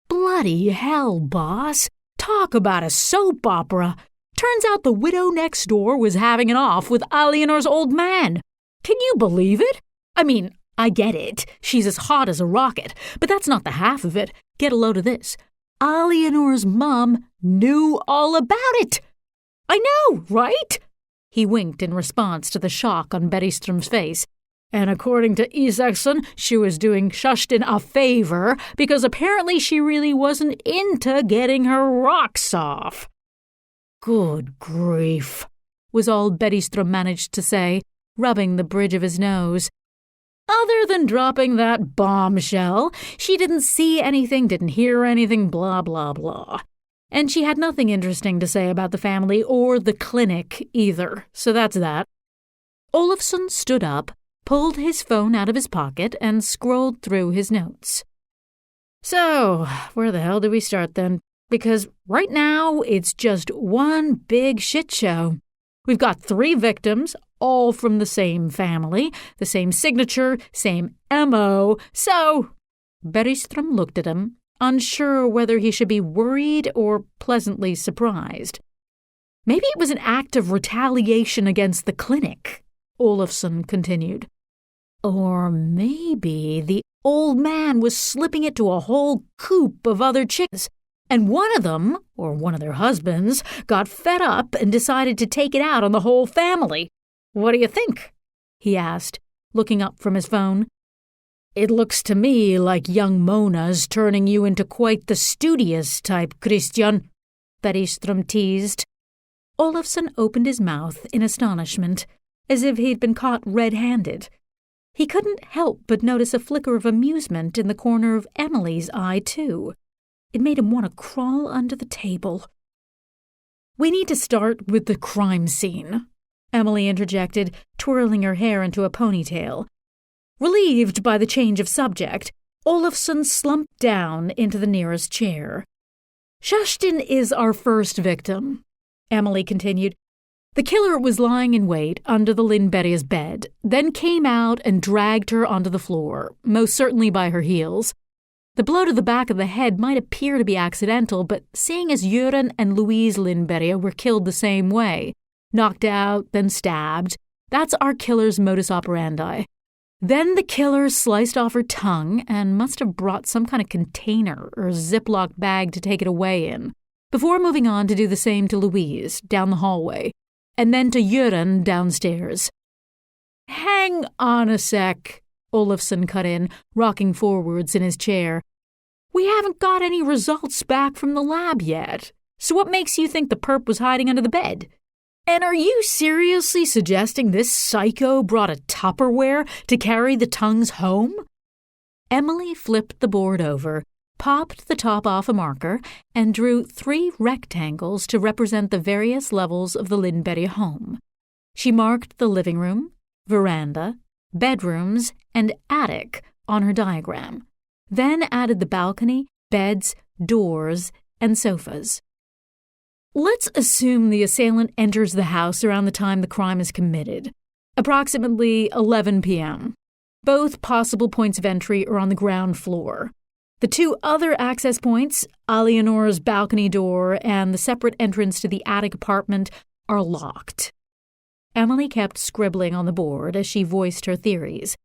Bloody hell, boss. Talk about a soap opera. Turns out the widow next door was having it off with Alianor's old man. Can you believe it? I mean, I get it. She's as hot as a rocket, but that's not the half of it. Get a load of this. Alianor's mom knew all about it. I know, right? He winked in response to the shock on Bergström's face. And according to Isaksson, she was doing Kerstin a favor because apparently she really wasn't into getting her rocks off. Good grief, was all Bergström managed to say, rubbing the bridge of his nose. Other than dropping that bombshell, she didn't see anything, didn't hear anything, blah, blah, blah. And she had nothing interesting to say about the family or the clinic either, so that's that. Olafsson stood up, pulled his phone out of his pocket, and scrolled through his notes. So, where the hell do we start then? Because right now, it's just one big shit show. We've got 3 victims, all from the same family, the same signature, same MO, so... Bergström looked at him, unsure whether he should be worried or pleasantly surprised. Maybe it was an act of retaliation against the clinic, Olafsson continued. Or maybe the old man was slipping it to a whole coop of other chicks, and one of them, or one of their husbands, got fed up and decided to take it out on the whole family. What do you think? He asked, looking up from his phone. It looks to me like young Mona's turning you into quite the studious type, Christian, Bergström teased. Olafsson opened his mouth in astonishment, as if he'd been caught red-handed. He couldn't help but notice a flicker of amusement in the corner of Emily's eye, too. It made him want to crawl under the table. We need to start with the crime scene, Emily interjected, twirling her hair into a ponytail. Relieved by the change of subject, Olafsson slumped down into the nearest chair. Kerstin is our first victim, Emily continued. The killer was lying in wait under the Lindberg's bed, then came out and dragged her onto the floor, most certainly by her heels. The blow to the back of the head might appear to be accidental, but seeing as Göran and Louise Lindberg were killed the same way, knocked out, then stabbed, that's our killer's modus operandi. Then the killer sliced off her tongue and must have brought some kind of container or Ziploc bag to take it away in, before moving on to do the same to Louise down the hallway, and then to Göran downstairs. "Hang on a sec," Olafsson cut in, rocking forwards in his chair. "We haven't got any results back from the lab yet. So what makes you think the perp was hiding under the bed? And are you seriously suggesting this psycho brought a Tupperware to carry the tongues home?" Emily flipped the board over, popped the top off a marker, and drew 3 rectangles to represent the various levels of the Lindberg home. She marked the living room, veranda, bedrooms, and attic on her diagram, then added the balcony, beds, doors, and sofas. Let's assume the assailant enters the house around the time the crime is committed, approximately 11 p.m. Both possible points of entry are on the ground floor. The 2 other access points, Alianor's balcony door and the separate entrance to the attic apartment, are locked. Emily kept scribbling on the board as she voiced her theories.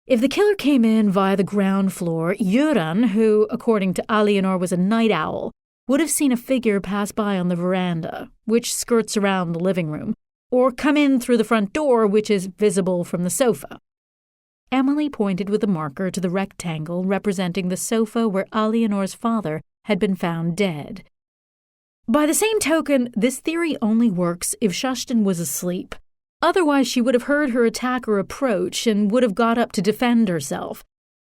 If the killer came in via the ground floor, Göran, who, according to Alianor, was a night owl, would have seen a figure pass by on the veranda, which skirts around the living room, or come in through the front door, which is visible from the sofa. Emily pointed with a marker to the rectangle representing the sofa where Alianor's father had been found dead. By the same token, this theory only works if Shushton was asleep. Otherwise, she would have heard her attacker approach and would have got up to defend herself.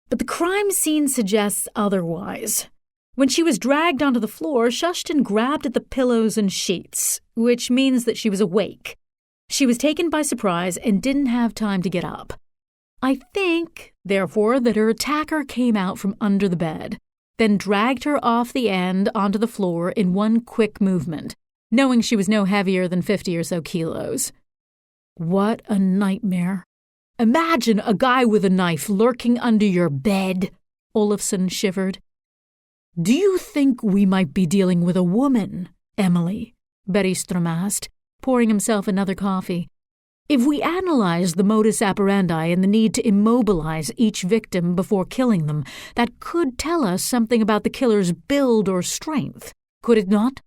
But the crime scene suggests otherwise. When she was dragged onto the floor, Shushton grabbed at the pillows and sheets, which means that she was awake. She was taken by surprise and didn't have time to get up. I think, therefore, that her attacker came out from under the bed, then dragged her off the end onto the floor in one quick movement, knowing she was no heavier than 50 or so kilos. What a nightmare. Imagine a guy with a knife lurking under your bed, Olafsson shivered. Do you think we might be dealing with a woman, Emily? Bergström asked, pouring himself another coffee. If we analyze the modus operandi and the need to immobilize each victim before killing them, that could tell us something about the killer's build or strength, could it not?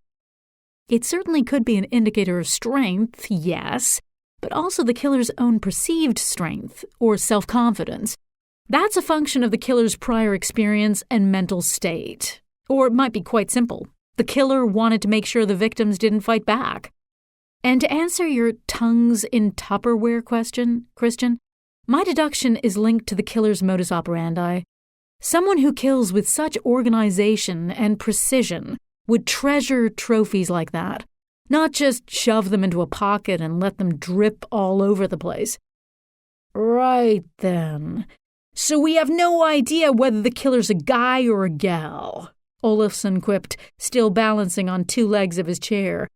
It certainly could be an indicator of strength, yes, but also the killer's own perceived strength or self-confidence. That's a function of the killer's prior experience and mental state. Or it might be quite simple. The killer wanted to make sure the victims didn't fight back. And to answer your tongues in Tupperware question, Christian, my deduction is linked to the killer's modus operandi. Someone who kills with such organization and precision would treasure trophies like that, not just shove them into a pocket and let them drip all over the place. Right then. So we have no idea whether the killer's a guy or a gal, Olafsson quipped, still balancing on 2 legs of his chair.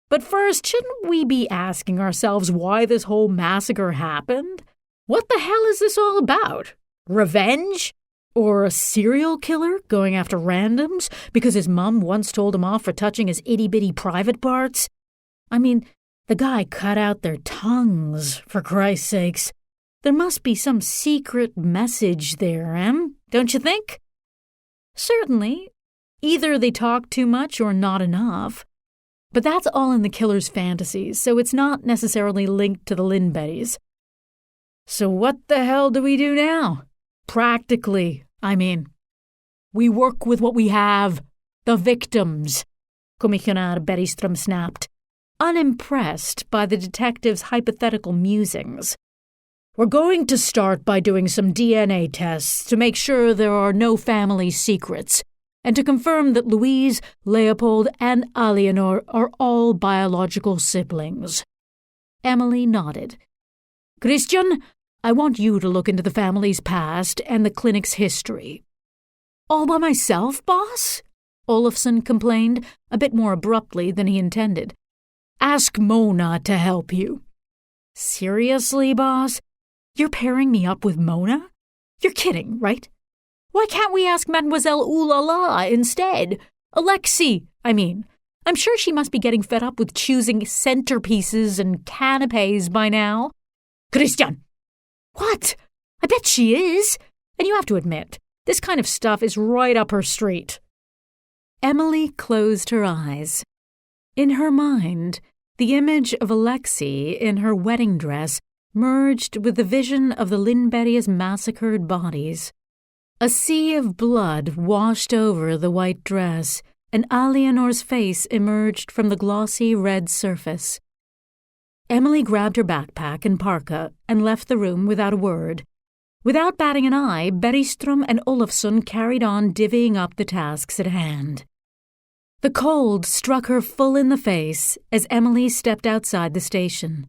But first, shouldn't we be asking ourselves why this whole massacre happened? What the hell is this all about? Revenge? Or a serial killer going after randoms because his mum once told him off for touching his itty-bitty private parts? I mean, the guy cut out their tongues, for Christ's sakes. There must be some secret message there, don't you think? Certainly. Either they talk too much or not enough. But that's all in the killer's fantasies, so it's not necessarily linked to the Lindbergs. So what the hell do we do now? Practically, I mean. We work with what we have. The victims, Commissioner Bergström snapped, unimpressed by the detective's hypothetical musings. We're going to start by doing some DNA tests to make sure there are no family secrets, and to confirm that Louise, Leopold, and Alianor are all biological siblings. Emily nodded. Christian, I want you to look into the family's past and the clinic's history. All by myself, boss? Olafsson complained, a bit more abruptly than he intended. Ask Mona to help you." "Seriously, boss? You're pairing me up with Mona? You're kidding, right? Why can't we ask Mademoiselle Oolala instead? Alexei, I mean. I'm sure she must be getting fed up with choosing centerpieces and canapes by now." "Christian!" "What? I bet she is. And you have to admit, this kind of stuff is right up her street." Emily closed her eyes. In her mind, the image of Alexei in her wedding dress merged with the vision of the Lindberghs' massacred bodies. A sea of blood washed over the white dress, and Alianor's face emerged from the glossy red surface. Emily grabbed her backpack and parka and left the room without a word. Without batting an eye, Bergström and Olofsson carried on divvying up the tasks at hand. The cold struck her full in the face as Emily stepped outside the station.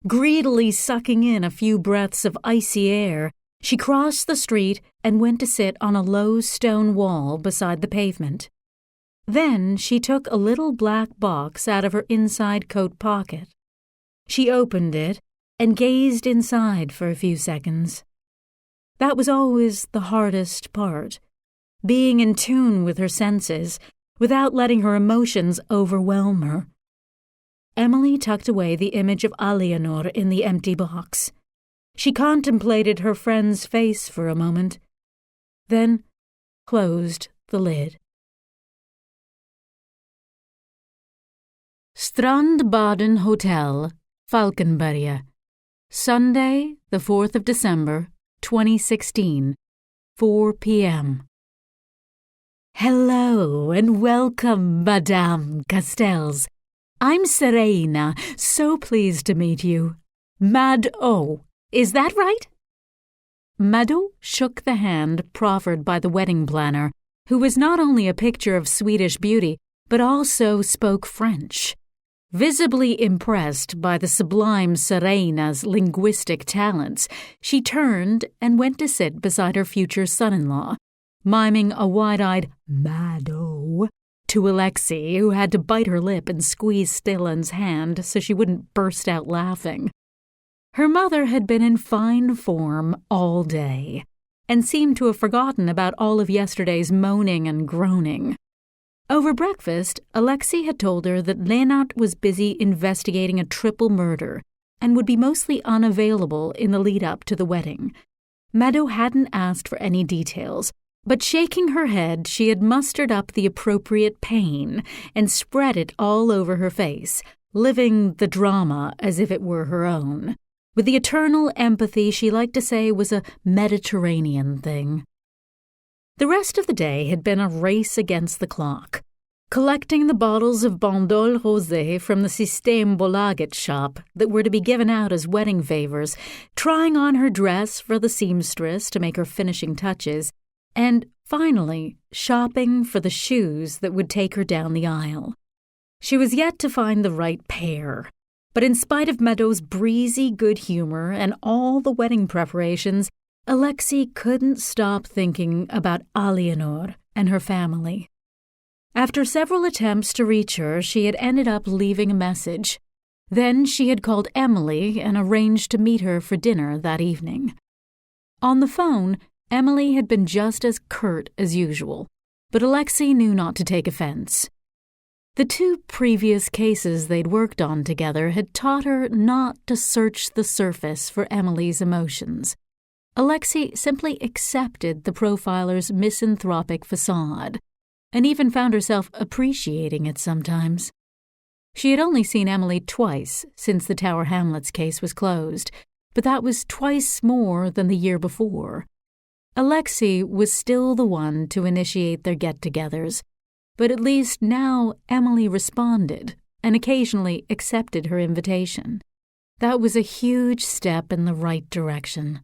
Greedily sucking in a few breaths of icy air, she crossed the street and went to sit on a low stone wall beside the pavement. Then she took a little black box out of her inside coat pocket. She opened it and gazed inside for a few seconds. That was always the hardest part, being in tune with her senses without letting her emotions overwhelm her. Emily tucked away the image of Alianor in the empty box. She contemplated her friend's face for a moment, then closed the lid. Strandbaden Hotel, Falkenberg, Sunday, the 4th of December, 2016, 4 p.m. Hello and welcome, Madame Castells. I'm Serena, so pleased to meet you. Mad-O, is that right? Mad-O shook the hand proffered by the wedding planner, who was not only a picture of Swedish beauty, but also spoke French. Visibly impressed by the sublime Serena's linguistic talents, she turned and went to sit beside her future son-in-law, miming a wide-eyed Mad-O to Alexei, who had to bite her lip and squeeze Stellan's hand so she wouldn't burst out laughing. Her mother had been in fine form all day, and seemed to have forgotten about all of yesterday's moaning and groaning. Over breakfast, Alexei had told her that Lennart was busy investigating a triple murder and would be mostly unavailable in the lead-up to the wedding. Mad-O hadn't asked for any details, but shaking her head, she had mustered up the appropriate pain and spread it all over her face, living the drama as if it were her own, with the eternal empathy she liked to say was a Mediterranean thing. The rest of the day had been a race against the clock, collecting the bottles of Bandol Rosé from the Systembolaget shop that were to be given out as wedding favors, trying on her dress for the seamstress to make her finishing touches, and, finally, shopping for the shoes that would take her down the aisle. She was yet to find the right pair, but in spite of Mad-O's breezy good humor and all the wedding preparations, Alexei couldn't stop thinking about Alianor and her family. After several attempts to reach her, she had ended up leaving a message. Then she had called Emily and arranged to meet her for dinner that evening. On the phone, Emily had been just as curt as usual, but Alexei knew not to take offense. The two previous cases they'd worked on together had taught her not to search the surface for Emily's emotions. Alexei simply accepted the profiler's misanthropic facade, and even found herself appreciating it sometimes. She had only seen Emily twice since the Tower Hamlets case was closed, but that was twice more than the year before. Alexei was still the one to initiate their get-togethers, but at least now Emily responded and occasionally accepted her invitation. That was a huge step in the right direction.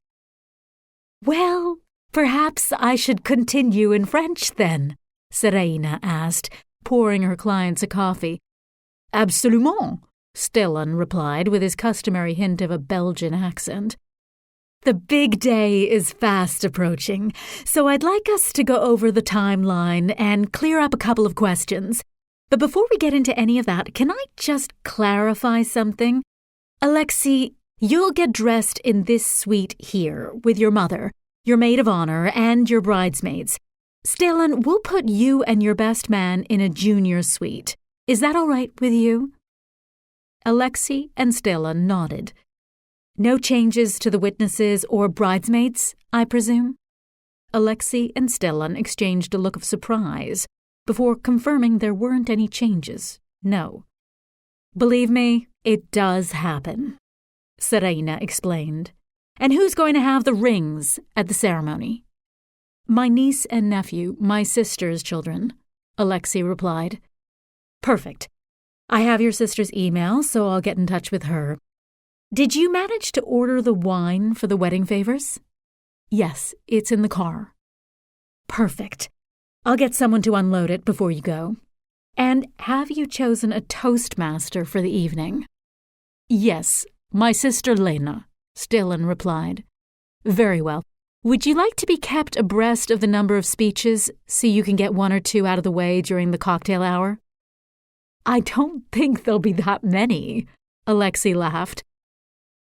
"Well, perhaps I should continue in French, then?" Serena asked, pouring her clients a coffee. "Absolument," Stellan replied with his customary hint of a Belgian accent. "The big day is fast approaching, so I'd like us to go over the timeline and clear up a couple of questions. But before we get into any of that, can I just clarify something? Alexei, you'll get dressed in this suite here with your mother, your maid of honor, and your bridesmaids. Stellan, we'll put you and your best man in a junior suite. Is that all right with you? Alexei and Stellan nodded. No changes to the witnesses or bridesmaids, I presume? Alexei and Stellan exchanged a look of surprise before confirming there weren't any changes. No. Believe me, it does happen, Serena explained. And who's going to have the rings at the ceremony? My niece and nephew, my sister's children, Alexei replied. Perfect. I have your sister's email, so I'll get in touch with her. Did you manage to order the wine for the wedding favors? Yes, it's in the car. Perfect. I'll get someone to unload it before you go. And have you chosen a toastmaster for the evening? Yes, my sister Lena, Stellan replied. Very well. Would you like to be kept abreast of the number of speeches so you can get one or two out of the way during the cocktail hour? I don't think there'll be that many, Alexei laughed.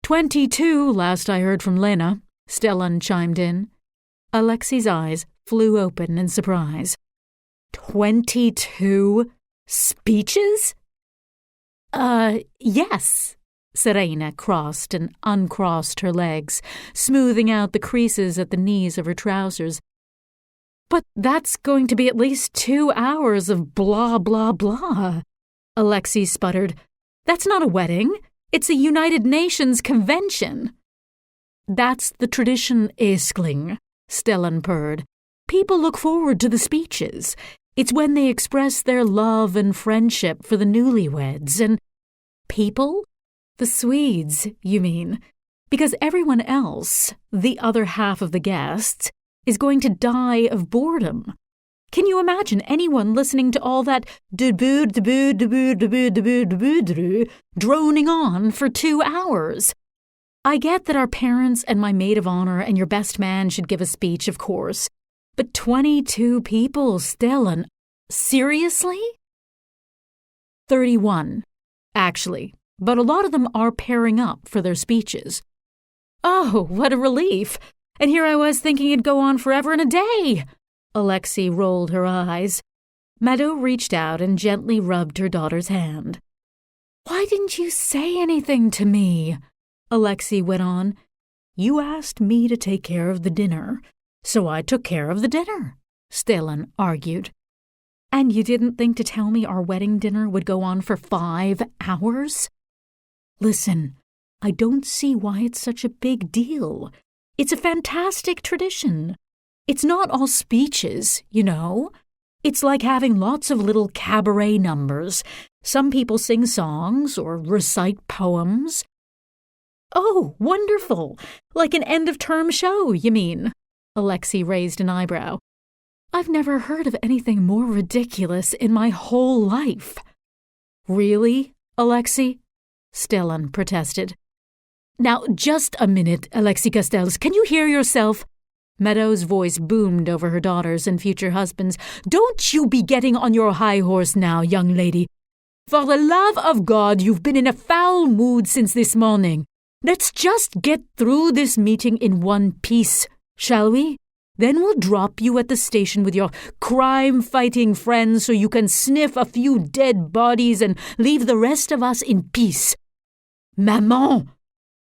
22, last I heard from Lena, Stellan chimed in. Alexei's eyes flew open in surprise. 22 speeches? Yes. Serena crossed and uncrossed her legs, smoothing out the creases at the knees of her trousers. But that's going to be at least 2 hours of blah, blah, blah. Alexei sputtered. That's not a wedding. It's a United Nations convention. That's the tradition, Aisling, Stellan purred. People look forward to the speeches. It's when they express their love and friendship for the newlyweds and... People? The Swedes, you mean? Because everyone else, the other half of the guests, is going to die of boredom. Can you imagine anyone listening to all that droning on for 2 hours? I get that our parents and my maid of honor and your best man should give a speech, of course. But 22 people, Stellan. Seriously? 31, actually. But a lot of them are pairing up for their speeches. Oh, what a relief. And here I was thinking it'd go on forever and a day. Alexei rolled her eyes. Mado reached out and gently rubbed her daughter's hand. Why didn't you say anything to me? Alexei went on. You asked me to take care of the dinner, so I took care of the dinner, Stellan argued. And you didn't think to tell me our wedding dinner would go on for 5 hours? Listen, I don't see why it's such a big deal. It's a fantastic tradition. It's not all speeches, you know. It's like having lots of little cabaret numbers. Some people sing songs or recite poems. Oh, wonderful. Like an end-of-term show, you mean? Alexei raised an eyebrow. I've never heard of anything more ridiculous in my whole life. Really, Alexei? Stellan protested. Now, just a minute, Alexei Castells. Can you hear yourself? Meadows' voice boomed over her daughters and future husbands. Don't you be getting on your high horse now, young lady. For the love of God, you've been in a foul mood since this morning. Let's just get through this meeting in one piece, shall we? Then we'll drop you at the station with your crime-fighting friends so you can sniff a few dead bodies and leave the rest of us in peace. Maman!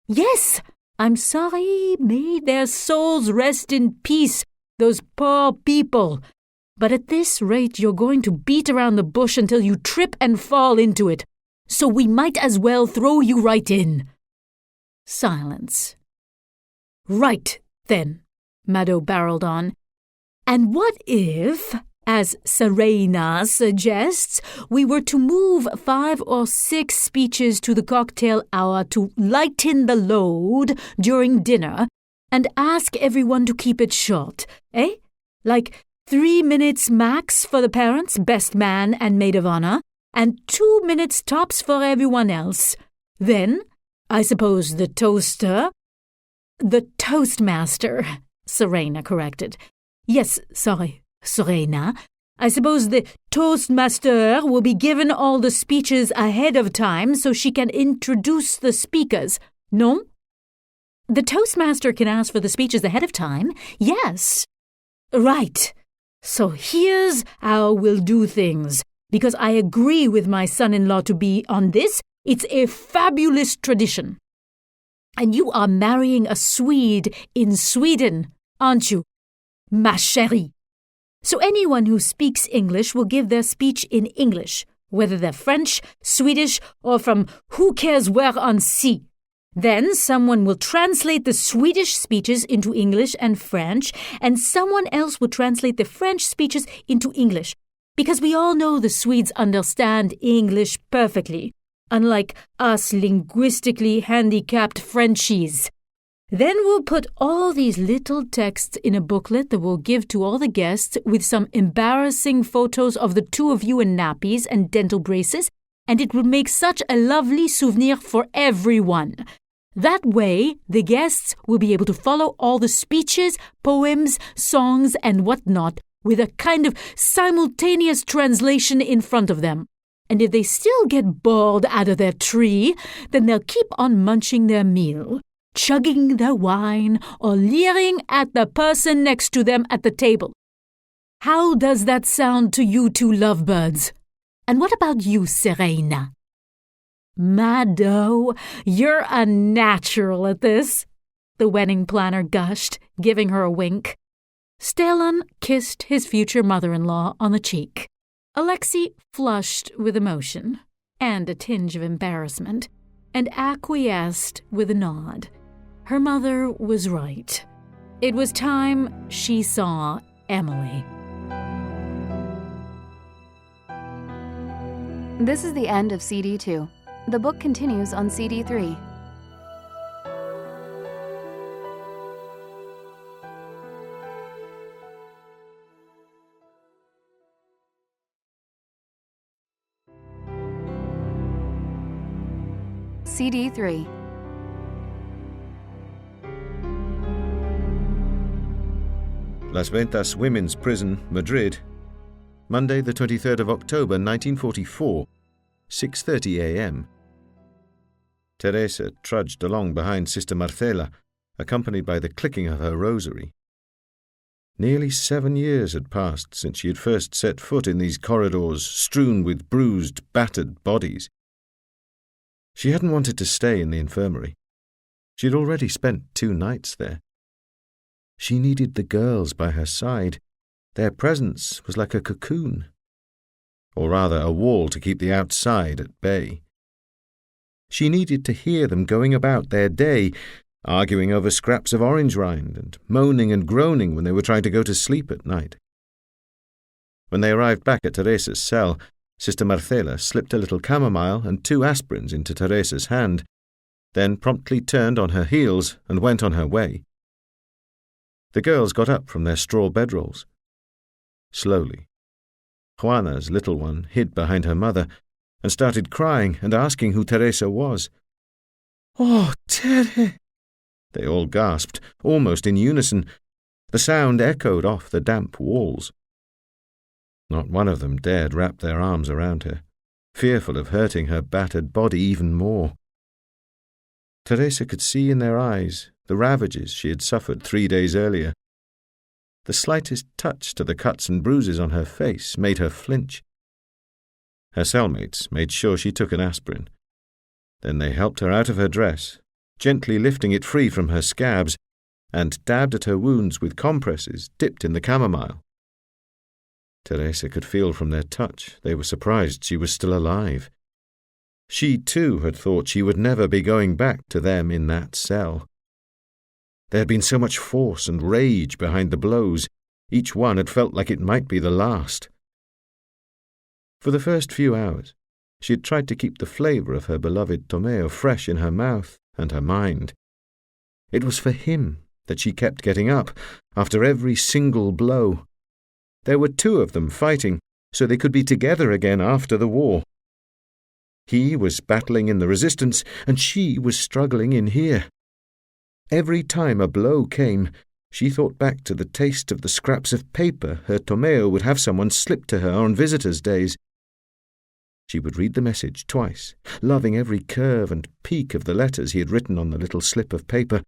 Yes, I'm sorry. May their souls rest in peace, those poor people. But at this rate, you're going to beat around the bush until you trip and fall into it. So we might as well throw you right in. Silence. Right, then. Mado barreled on. And what if, as Serena suggests, we were to move 5 or 6 speeches to the cocktail hour to lighten the load during dinner and ask everyone to keep it short, eh? Like 3 minutes max for the parents, best man and maid of honor, and 2 minutes tops for everyone else. Then, I suppose the toastmaster, Serena corrected. Yes, sorry, Serena. I suppose the Toastmaster will be given all the speeches ahead of time so she can introduce the speakers, no? The Toastmaster can ask for the speeches ahead of time, yes. Right. So here's how we'll do things. Because I agree with my son-in-law to be on this, it's a fabulous tradition. And you are marrying a Swede in Sweden, aren't you, ma chérie? So anyone who speaks English will give their speech in English, whether they're French, Swedish, or from who cares where on sea. Then someone will translate the Swedish speeches into English and French, and someone else will translate the French speeches into English, because we all know the Swedes understand English perfectly, unlike us linguistically handicapped Frenchies. Then we'll put all these little texts in a booklet that we'll give to all the guests with some embarrassing photos of the two of you in nappies and dental braces, and it will make such a lovely souvenir for everyone. That way, the guests will be able to follow all the speeches, poems, songs, and whatnot with a kind of simultaneous translation in front of them. And if they still get bored out of their tree, then they'll keep on munching their meal, chugging their wine, or leering at the person next to them at the table. How does that sound to you two lovebirds? And what about you, Serena? Mado, you're a natural at this, the wedding planner gushed, giving her a wink. Stellan kissed his future mother-in-law on the cheek. Alexei flushed with emotion and a tinge of embarrassment, and acquiesced with a nod. Her mother was right. It was time she saw Emily. This is the end of CD 2. The book continues on CD 3. CD 3. Las Ventas Women's Prison, Madrid, Monday the 23rd of October 1944, 6:30 a.m. Teresa trudged along behind Sister Marcela, accompanied by the clicking of her rosary. Nearly 7 years had passed since she had first set foot in these corridors strewn with bruised, battered bodies. She hadn't wanted to stay in the infirmary. She had already spent 2 nights there. She needed the girls by her side. Their presence was like a cocoon, or rather a wall to keep the outside at bay. She needed to hear them going about their day, arguing over scraps of orange rind and moaning and groaning when they were trying to go to sleep at night. When they arrived back at Teresa's cell, Sister Marcela slipped a little chamomile and 2 aspirins into Teresa's hand, then promptly turned on her heels and went on her way. The girls got up from their straw bedrolls. Slowly. Juana's little one hid behind her mother and started crying and asking who Teresa was. "Oh, Tere!" They all gasped, almost in unison. The sound echoed off the damp walls. Not one of them dared wrap their arms around her, fearful of hurting her battered body even more. Teresa could see in their eyes the ravages she had suffered 3 days earlier. The slightest touch to the cuts and bruises on her face made her flinch. Her cellmates made sure she took an aspirin. Then they helped her out of her dress, gently lifting it free from her scabs, and dabbed at her wounds with compresses dipped in the chamomile. Teresa could feel from their touch they were surprised she was still alive. She, too, had thought she would never be going back to them in that cell. There had been so much force and rage behind the blows, each one had felt like it might be the last. For the first few hours, she had tried to keep the flavour of her beloved Tomeo fresh in her mouth and her mind. It was for him that she kept getting up, after every single blow. There were 2 of them fighting, so they could be together again after the war. He was battling in the resistance, and she was struggling in here. Every time a blow came, She thought back to the taste of the scraps of paper her Tomeo would have someone slip to her on visitors' days. She would read the message twice, loving every curve and peak of the letters he had written on the little slip of paper,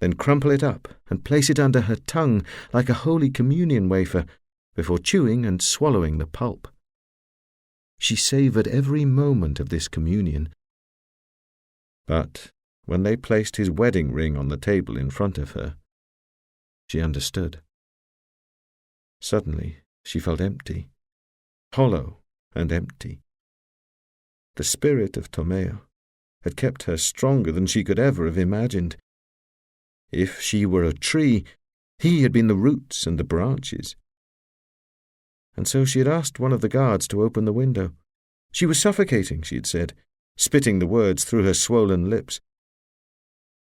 then crumple it up and place it under her tongue like a Holy Communion wafer, before chewing and swallowing the pulp. She savoured every moment of this communion. But when they placed his wedding ring on the table in front of her, she understood. Suddenly she felt empty, hollow and empty. The spirit of Tomeo had kept her stronger than she could ever have imagined. If she were a tree, he had been the roots and the branches. And so she had asked one of the guards to open the window. She was suffocating, she had said, spitting the words through her swollen lips.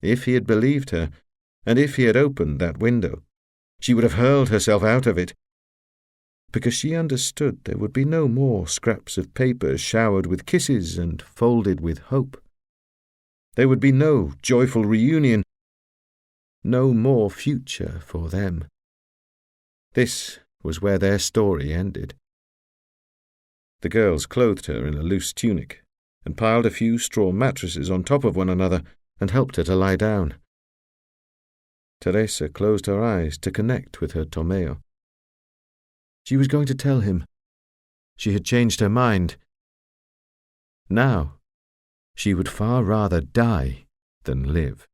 If he had believed her, and if he had opened that window, she would have hurled herself out of it, because she understood there would be no more scraps of paper showered with kisses and folded with hope. There would be no joyful reunion, no more future for them. This was where their story ended. The girls clothed her in a loose tunic and piled a few straw mattresses on top of one another and helped her to lie down. Teresa closed her eyes to connect with her Tomeo. She was going to tell him. She had changed her mind. Now, she would far rather die than live.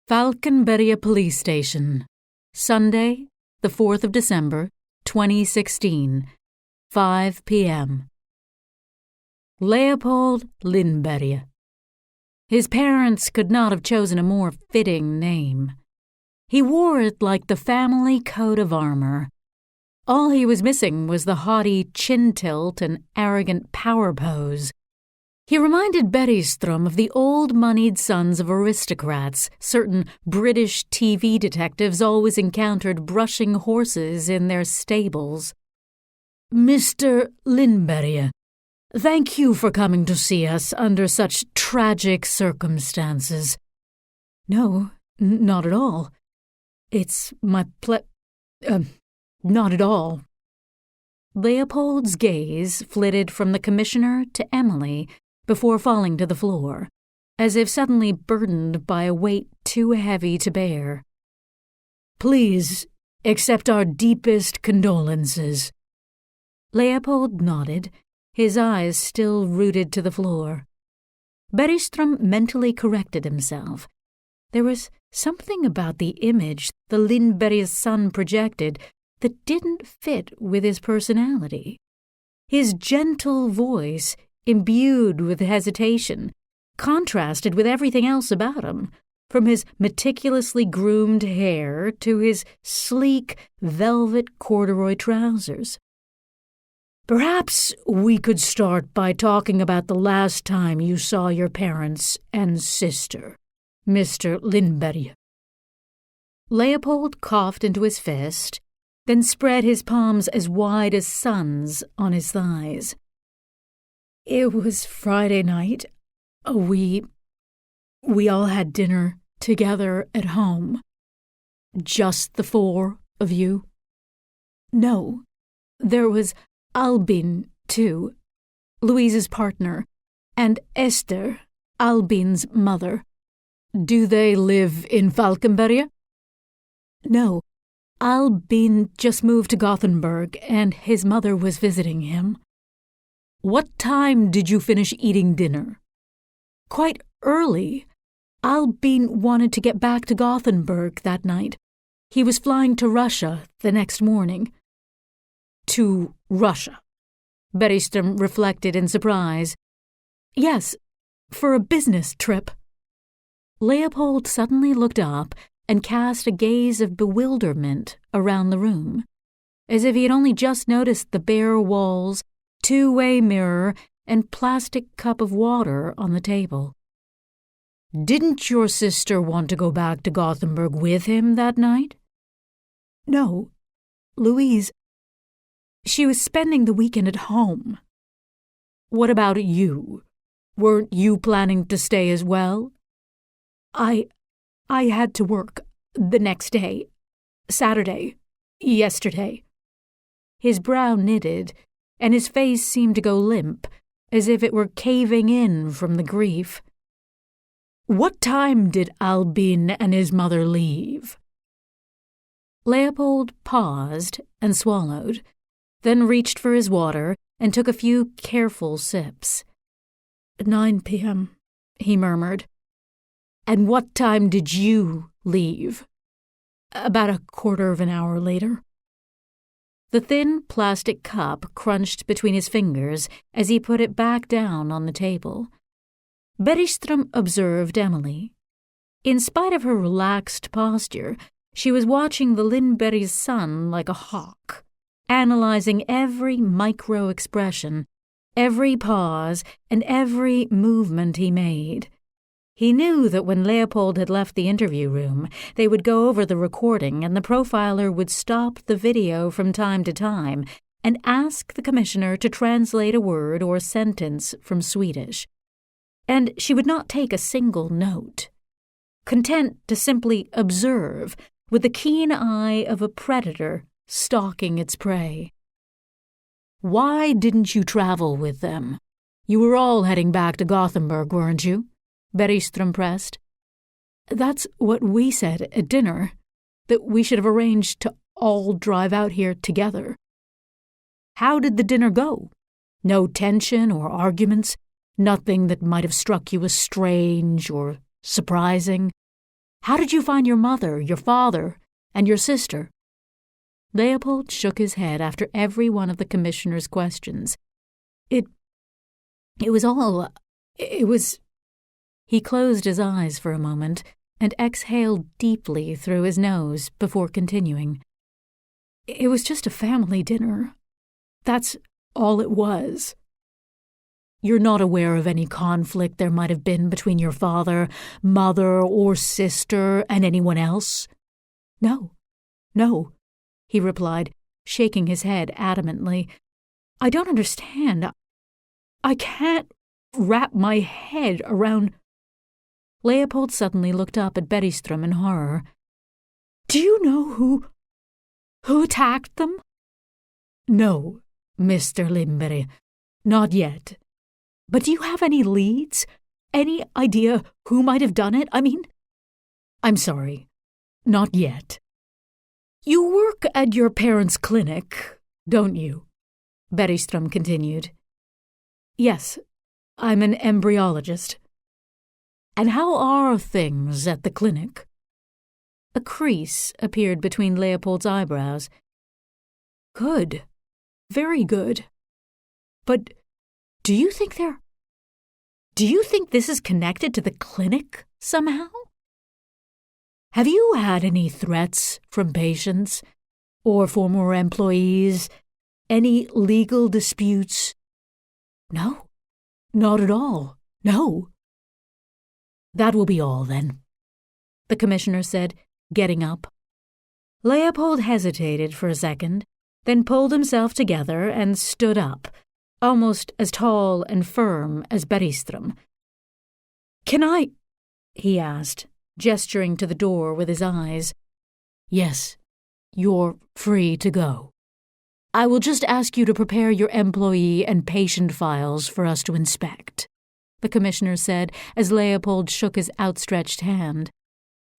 Falconberry Police Station, Sunday, the 4th of December, 2016, 5 p.m. Leopold Lindberg. His parents could not have chosen a more fitting name. He wore it like the family coat of armor. All he was missing was the haughty chin tilt and arrogant power pose. He reminded Bergström of the old-moneyed sons of aristocrats certain British TV detectives always encountered brushing horses in their stables. Mr. Lindberg, thank you for coming to see us under such tragic circumstances. No, not at all. It's my not at all. Leopold's gaze flitted from the commissioner to Emily before falling to the floor, as if suddenly burdened by a weight too heavy to bear. Please accept our deepest condolences. Leopold nodded, his eyes still rooted to the floor. Bergström mentally corrected himself. There was something about the image the Lindberg's son projected that didn't fit with his personality. His gentle voice, imbued with hesitation, contrasted with everything else about him, from his meticulously groomed hair to his sleek velvet corduroy trousers. Perhaps we could start by talking about the last time you saw your parents and sister, Mr. Lindberg. Leopold coughed into his fist, then spread his palms as wide as suns on his thighs. It was Friday night. We all had dinner together at home. Just the four of you? No, there was Albin, too, Louise's partner, and Esther, Albin's mother. Do they live in Falconberry? No, Albin just moved to Gothenburg, and his mother was visiting him. What time did you finish eating dinner? Quite early. Albin wanted to get back to Gothenburg that night. He was flying to Russia the next morning. To Russia? Bergström reflected in surprise. Yes, for a business trip. Leopold suddenly looked up and cast a gaze of bewilderment around the room, as if he had only just noticed the bare walls, two-way mirror, and plastic cup of water on the table. Didn't your sister want to go back to Gothenburg with him that night? No, Louise. She was spending the weekend at home. What about you? Weren't you planning to stay as well? I had to work the next day. Saturday. Yesterday. His brow knitted, and his face seemed to go limp, as if it were caving in from the grief. What time did Albin and his mother leave? Leopold paused and swallowed, then reached for his water and took a few careful sips. 9 p.m., he murmured. And what time did you leave? About a quarter of an hour later. The thin plastic cup crunched between his fingers as he put it back down on the table. Bergström observed Emily. In spite of her relaxed posture, she was watching the Lindberg's son like a hawk, analyzing every micro-expression, every pause, and every movement he made. He knew that when Leopold had left the interview room, they would go over the recording and the profiler would stop the video from time to time and ask the commissioner to translate a word or sentence from Swedish. And she would not take a single note. Content to simply observe with the keen eye of a predator stalking its prey. Why didn't you travel with them? You were all heading back to Gothenburg, weren't you? Bergström pressed. That's what we said at dinner, that we should have arranged to all drive out here together. How did the dinner go? No tension or arguments? Nothing that might have struck you as strange or surprising? How did you find your mother, your father, and your sister? Leopold shook his head after every one of the commissioner's questions. It was... He closed his eyes for a moment and exhaled deeply through his nose before continuing. It was just a family dinner. That's all it was. You're not aware of any conflict there might have been between your father, mother, or sister and anyone else? No, he replied, shaking his head adamantly. I don't understand. I can't wrap my head around... Leopold suddenly looked up at Bergström in horror. Do you know who attacked them? No, Mr. Lindberg, not yet. But do you have any leads? Any idea who might have done it? I'm sorry, not yet. You work at your parents' clinic, don't you? Bergström continued. Yes, I'm an embryologist. And how are things at the clinic? A crease appeared between Leopold's eyebrows. Good. Very good. But do you think this is connected to the clinic somehow? Have you had any threats from patients or former employees? Any legal disputes? No, not at all. No. That will be all, then, the commissioner said, getting up. Leopold hesitated for a second, then pulled himself together and stood up, almost as tall and firm as Bergström. Can I? He asked, gesturing to the door with his eyes. Yes, you're free to go. I will just ask you to prepare your employee and patient files for us to inspect, the commissioner said as Leopold shook his outstretched hand.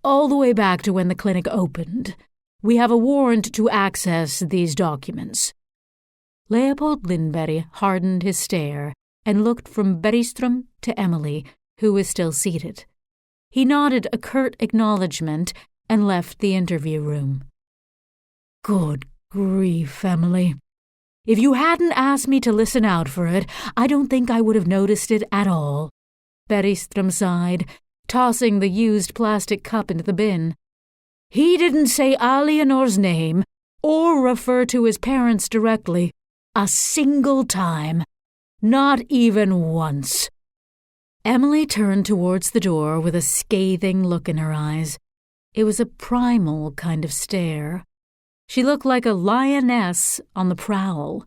All the way back to when the clinic opened. We have a warrant to access these documents. Leopold Lindberg hardened his stare and looked from Bergström to Emily, who was still seated. He nodded a curt acknowledgement and left the interview room. Good grief, Emily. If you hadn't asked me to listen out for it, I don't think I would have noticed it at all. Bergström sighed, tossing the used plastic cup into the bin. He didn't say Alianor's name or refer to his parents directly a single time. Not even once. Emily turned towards the door with a scathing look in her eyes. It was a primal kind of stare. She looked like a lioness on the prowl,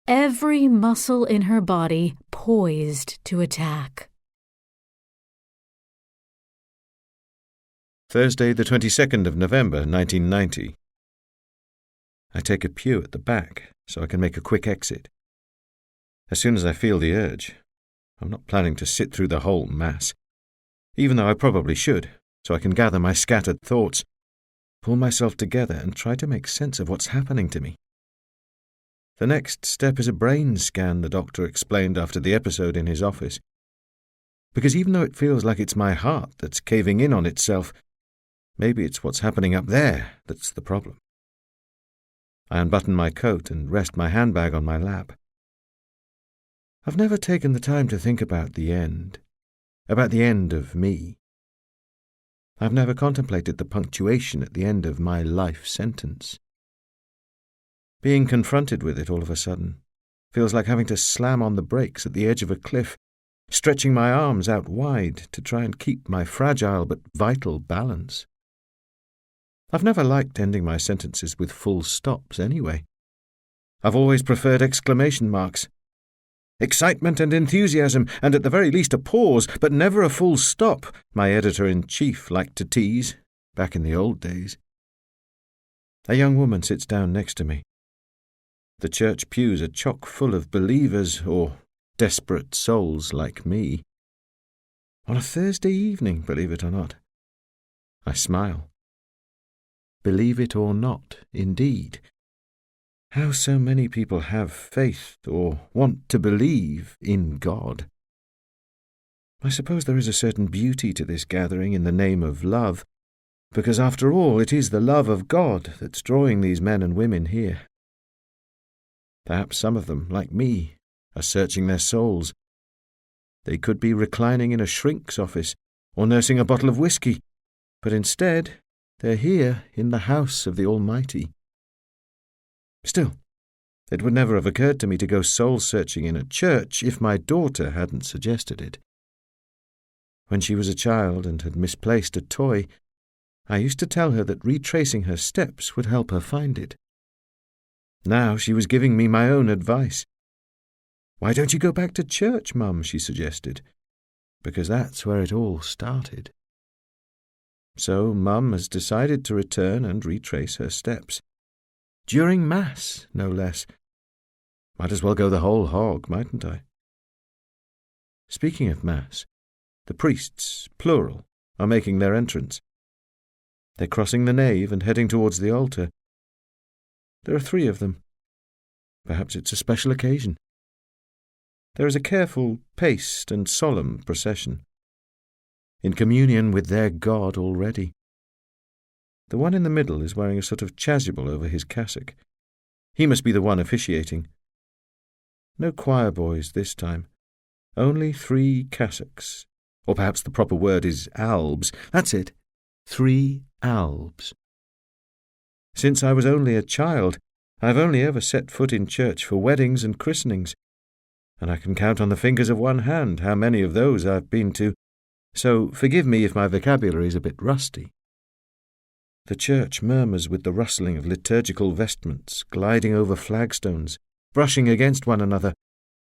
every muscle in her body poised to attack. Thursday, the 22nd of November, 1990. I take a pew at the back so I can make a quick exit. As soon as I feel the urge, I'm not planning to sit through the whole Mass, even though I probably should, so I can gather my scattered thoughts, pull myself together and try to make sense of what's happening to me. The next step is a brain scan, the doctor explained after the episode in his office. Because even though it feels like it's my heart that's caving in on itself, maybe it's what's happening up there that's the problem. I unbutton my coat and rest my handbag on my lap. I've never taken the time to think about the end of me. I've never contemplated the punctuation at the end of my life sentence. Being confronted with it all of a sudden feels like having to slam on the brakes at the edge of a cliff, stretching my arms out wide to try and keep my fragile but vital balance. I've never liked ending my sentences with full stops anyway. I've always preferred exclamation marks. Excitement and enthusiasm, and at the very least a pause, but never a full stop, my editor-in-chief liked to tease, back in the old days. A young woman sits down next to me. The church pews are chock full of believers or desperate souls like me. On a Thursday evening, believe it or not. I smile. Believe it or not, indeed. How so many people have faith or want to believe in God. I suppose there is a certain beauty to this gathering in the name of love, because after all it is the love of God that's drawing these men and women here. Perhaps some of them, like me, are searching their souls. They could be reclining in a shrink's office or nursing a bottle of whiskey, but instead they're here in the house of the Almighty. Still, it would never have occurred to me to go soul-searching in a church if my daughter hadn't suggested it. When she was a child and had misplaced a toy, I used to tell her that retracing her steps would help her find it. Now she was giving me my own advice. "Why don't you go back to church, Mum?" she suggested. "Because that's where it all started." So Mum has decided to return and retrace her steps. During Mass, no less. Might as well go the whole hog, mightn't I? Speaking of Mass, the priests, plural, are making their entrance. They're crossing the nave and heading towards the altar. There are 3 of them. Perhaps it's a special occasion. There is a careful, paced and solemn procession, in communion with their God already. The one in the middle is wearing a sort of chasuble over his cassock. He must be the one officiating. No choir boys this time. Only 3 cassocks. Or perhaps the proper word is albs. That's it. 3 albs. Since I was only a child, I've only ever set foot in church for weddings and christenings, and I can count on the fingers of one hand how many of those I've been to, so forgive me if my vocabulary is a bit rusty. The church murmurs with the rustling of liturgical vestments gliding over flagstones, brushing against one another,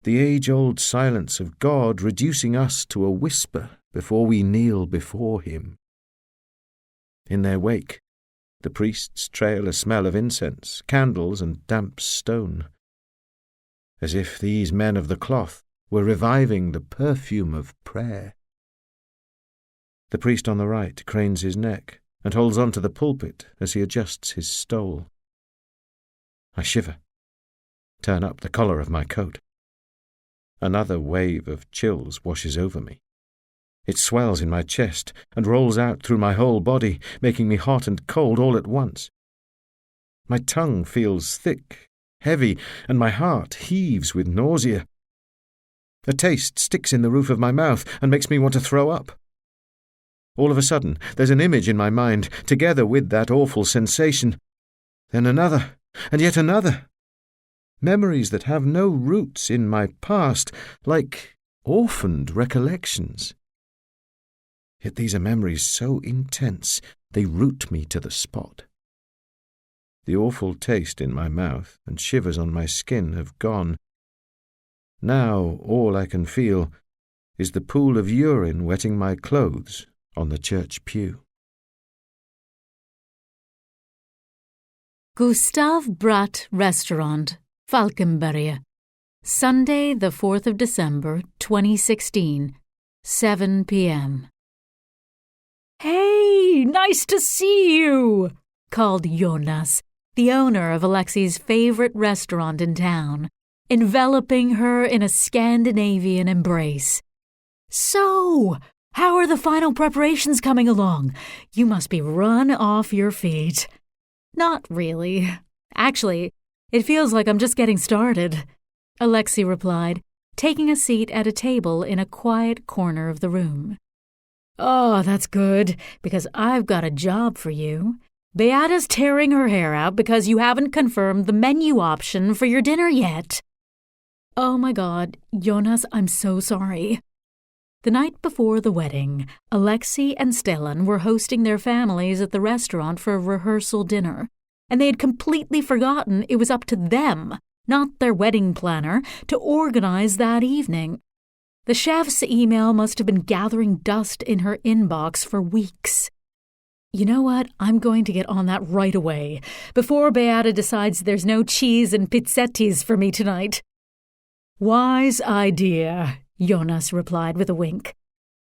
the age-old silence of God reducing us to a whisper before we kneel before Him. In their wake, the priests trail a smell of incense, candles, and damp stone, as if these men of the cloth were reviving the perfume of prayer. The priest on the right cranes his neck and holds on to the pulpit as he adjusts his stole. I shiver, turn up the collar of my coat. Another wave of chills washes over me. It swells in my chest and rolls out through my whole body, making me hot and cold all at once. My tongue feels thick, heavy, and my heart heaves with nausea. A taste sticks in the roof of my mouth and makes me want to throw up. All of a sudden, there's an image in my mind, together with that awful sensation. Then another, and yet another. Memories that have no roots in my past, like orphaned recollections. Yet these are memories so intense, they root me to the spot. The awful taste in my mouth and shivers on my skin have gone. Now all I can feel is the pool of urine wetting my clothes on the church pew. Gustav Bratt Restaurant, Falkenberg. Sunday, the 4th of December, 2016, 7 p.m. "Hey, nice to see you," called Jonas, the owner of Alexi's favorite restaurant in town, enveloping her in a Scandinavian embrace. "So, how are the final preparations coming along? You must be run off your feet." "Not really. Actually, it feels like I'm just getting started," Alexei replied, taking a seat at a table in a quiet corner of the room. "Oh, that's good, because I've got a job for you. Beata's tearing her hair out because you haven't confirmed the menu option for your dinner yet." "Oh my God, Jonas, I'm so sorry." The night before the wedding, Alexei and Stellan were hosting their families at the restaurant for a rehearsal dinner, and they had completely forgotten it was up to them, not their wedding planner, to organize that evening. The chef's email must have been gathering dust in her inbox for weeks. "You know what? I'm going to get on that right away, before Beata decides there's no cheese and pizzettis for me tonight." "Wise idea," Jonas replied with a wink.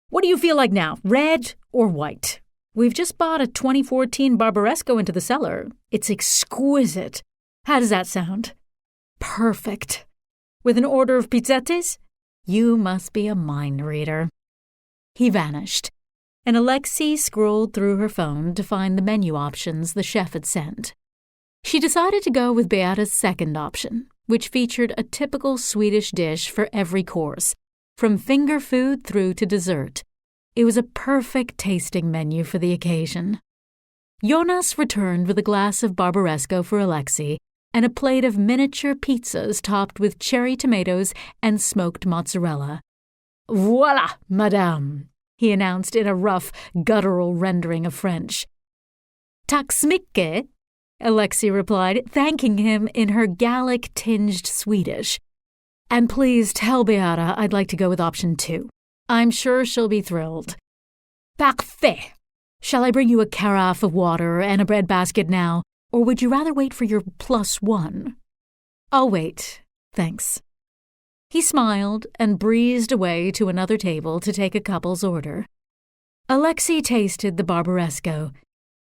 "What do you feel like now, red or white? We've just bought a 2014 Barbaresco into the cellar. It's exquisite. How does that sound?" "Perfect. With an order of pizzettis? You must be a mind reader." He vanished, and Alexei scrolled through her phone to find the menu options the chef had sent. She decided to go with Beata's second option, which featured a typical Swedish dish for every course, from finger food through to dessert. It was a perfect tasting menu for the occasion. Jonas returned with a glass of Barbaresco for Alexei and a plate of miniature pizzas topped with cherry tomatoes and smoked mozzarella. "Voila, madame," he announced in a rough, guttural rendering of French. "Tack så mycket," Alexei replied, thanking him in her Gallic-tinged Swedish. "And please tell Beata I'd like to go with option 2. I'm sure she'll be thrilled." "Parfait. Shall I bring you a carafe of water and a breadbasket now, or would you rather wait for your +1? "I'll wait, thanks." He smiled and breezed away to another table to take a couple's order. Alexei tasted the Barbaresco,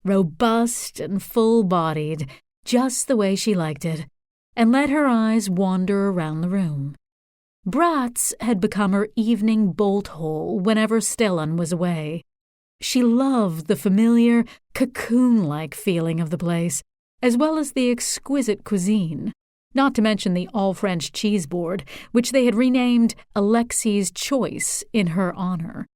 robust and full-bodied, just the way she liked it, and let her eyes wander around the room. Bratt's had become her evening bolt hole whenever Stellan was away. She loved the familiar, cocoon-like feeling of the place, as well as the exquisite cuisine, not to mention the all-French cheese board, which they had renamed Alexei's Choice in her honor.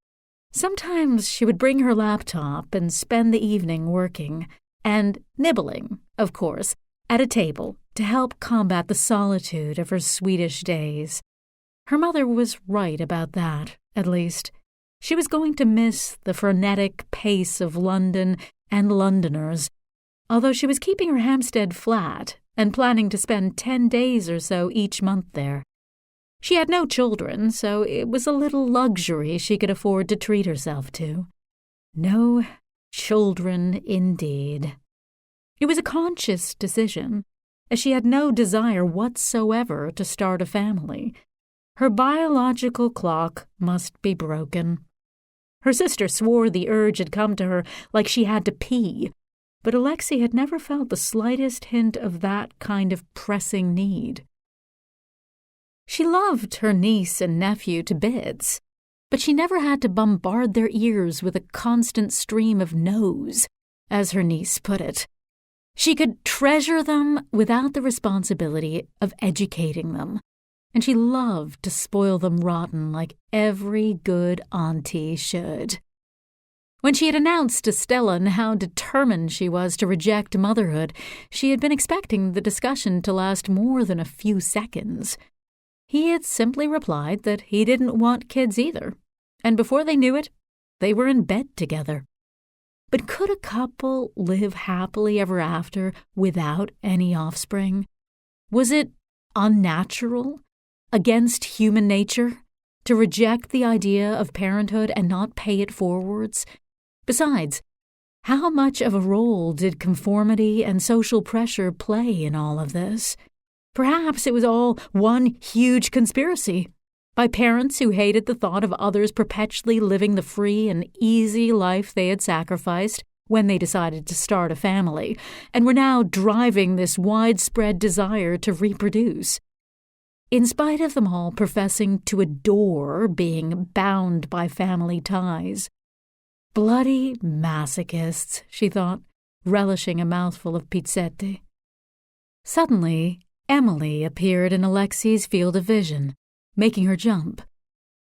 Sometimes she would bring her laptop and spend the evening working, and nibbling, of course, at a table to help combat the solitude of her Swedish days. Her mother was right about that, at least. She was going to miss the frenetic pace of London and Londoners, although she was keeping her Hampstead flat and planning to spend 10 days or so each month there. She had no children, so it was a little luxury she could afford to treat herself to. No children, indeed. It was a conscious decision, as she had no desire whatsoever to start a family. Her biological clock must be broken. Her sister swore the urge had come to her like she had to pee, but Alexei had never felt the slightest hint of that kind of pressing need. She loved her niece and nephew to bits, but she never had to bombard their ears with a constant stream of no's, as her niece put it. She could treasure them without the responsibility of educating them, and she loved to spoil them rotten like every good auntie should. When she had announced to Stellan how determined she was to reject motherhood, she had been expecting the discussion to last more than a few seconds. He had simply replied that he didn't want kids either, and before they knew it, they were in bed together. But could a couple live happily ever after without any offspring? Was it unnatural, against human nature, to reject the idea of parenthood and not pay it forwards? Besides, How much of a role did conformity and social pressure play in all of this? Perhaps it was all one huge conspiracy by parents who hated the thought of others perpetually living the free and easy life they had sacrificed when they decided to start a family, and were now driving this widespread desire to reproduce. In spite of them all professing to adore being bound by family ties. Bloody masochists, she thought, relishing a mouthful of pizzette. Suddenly, Emily appeared in Alexi's field of vision, making her jump.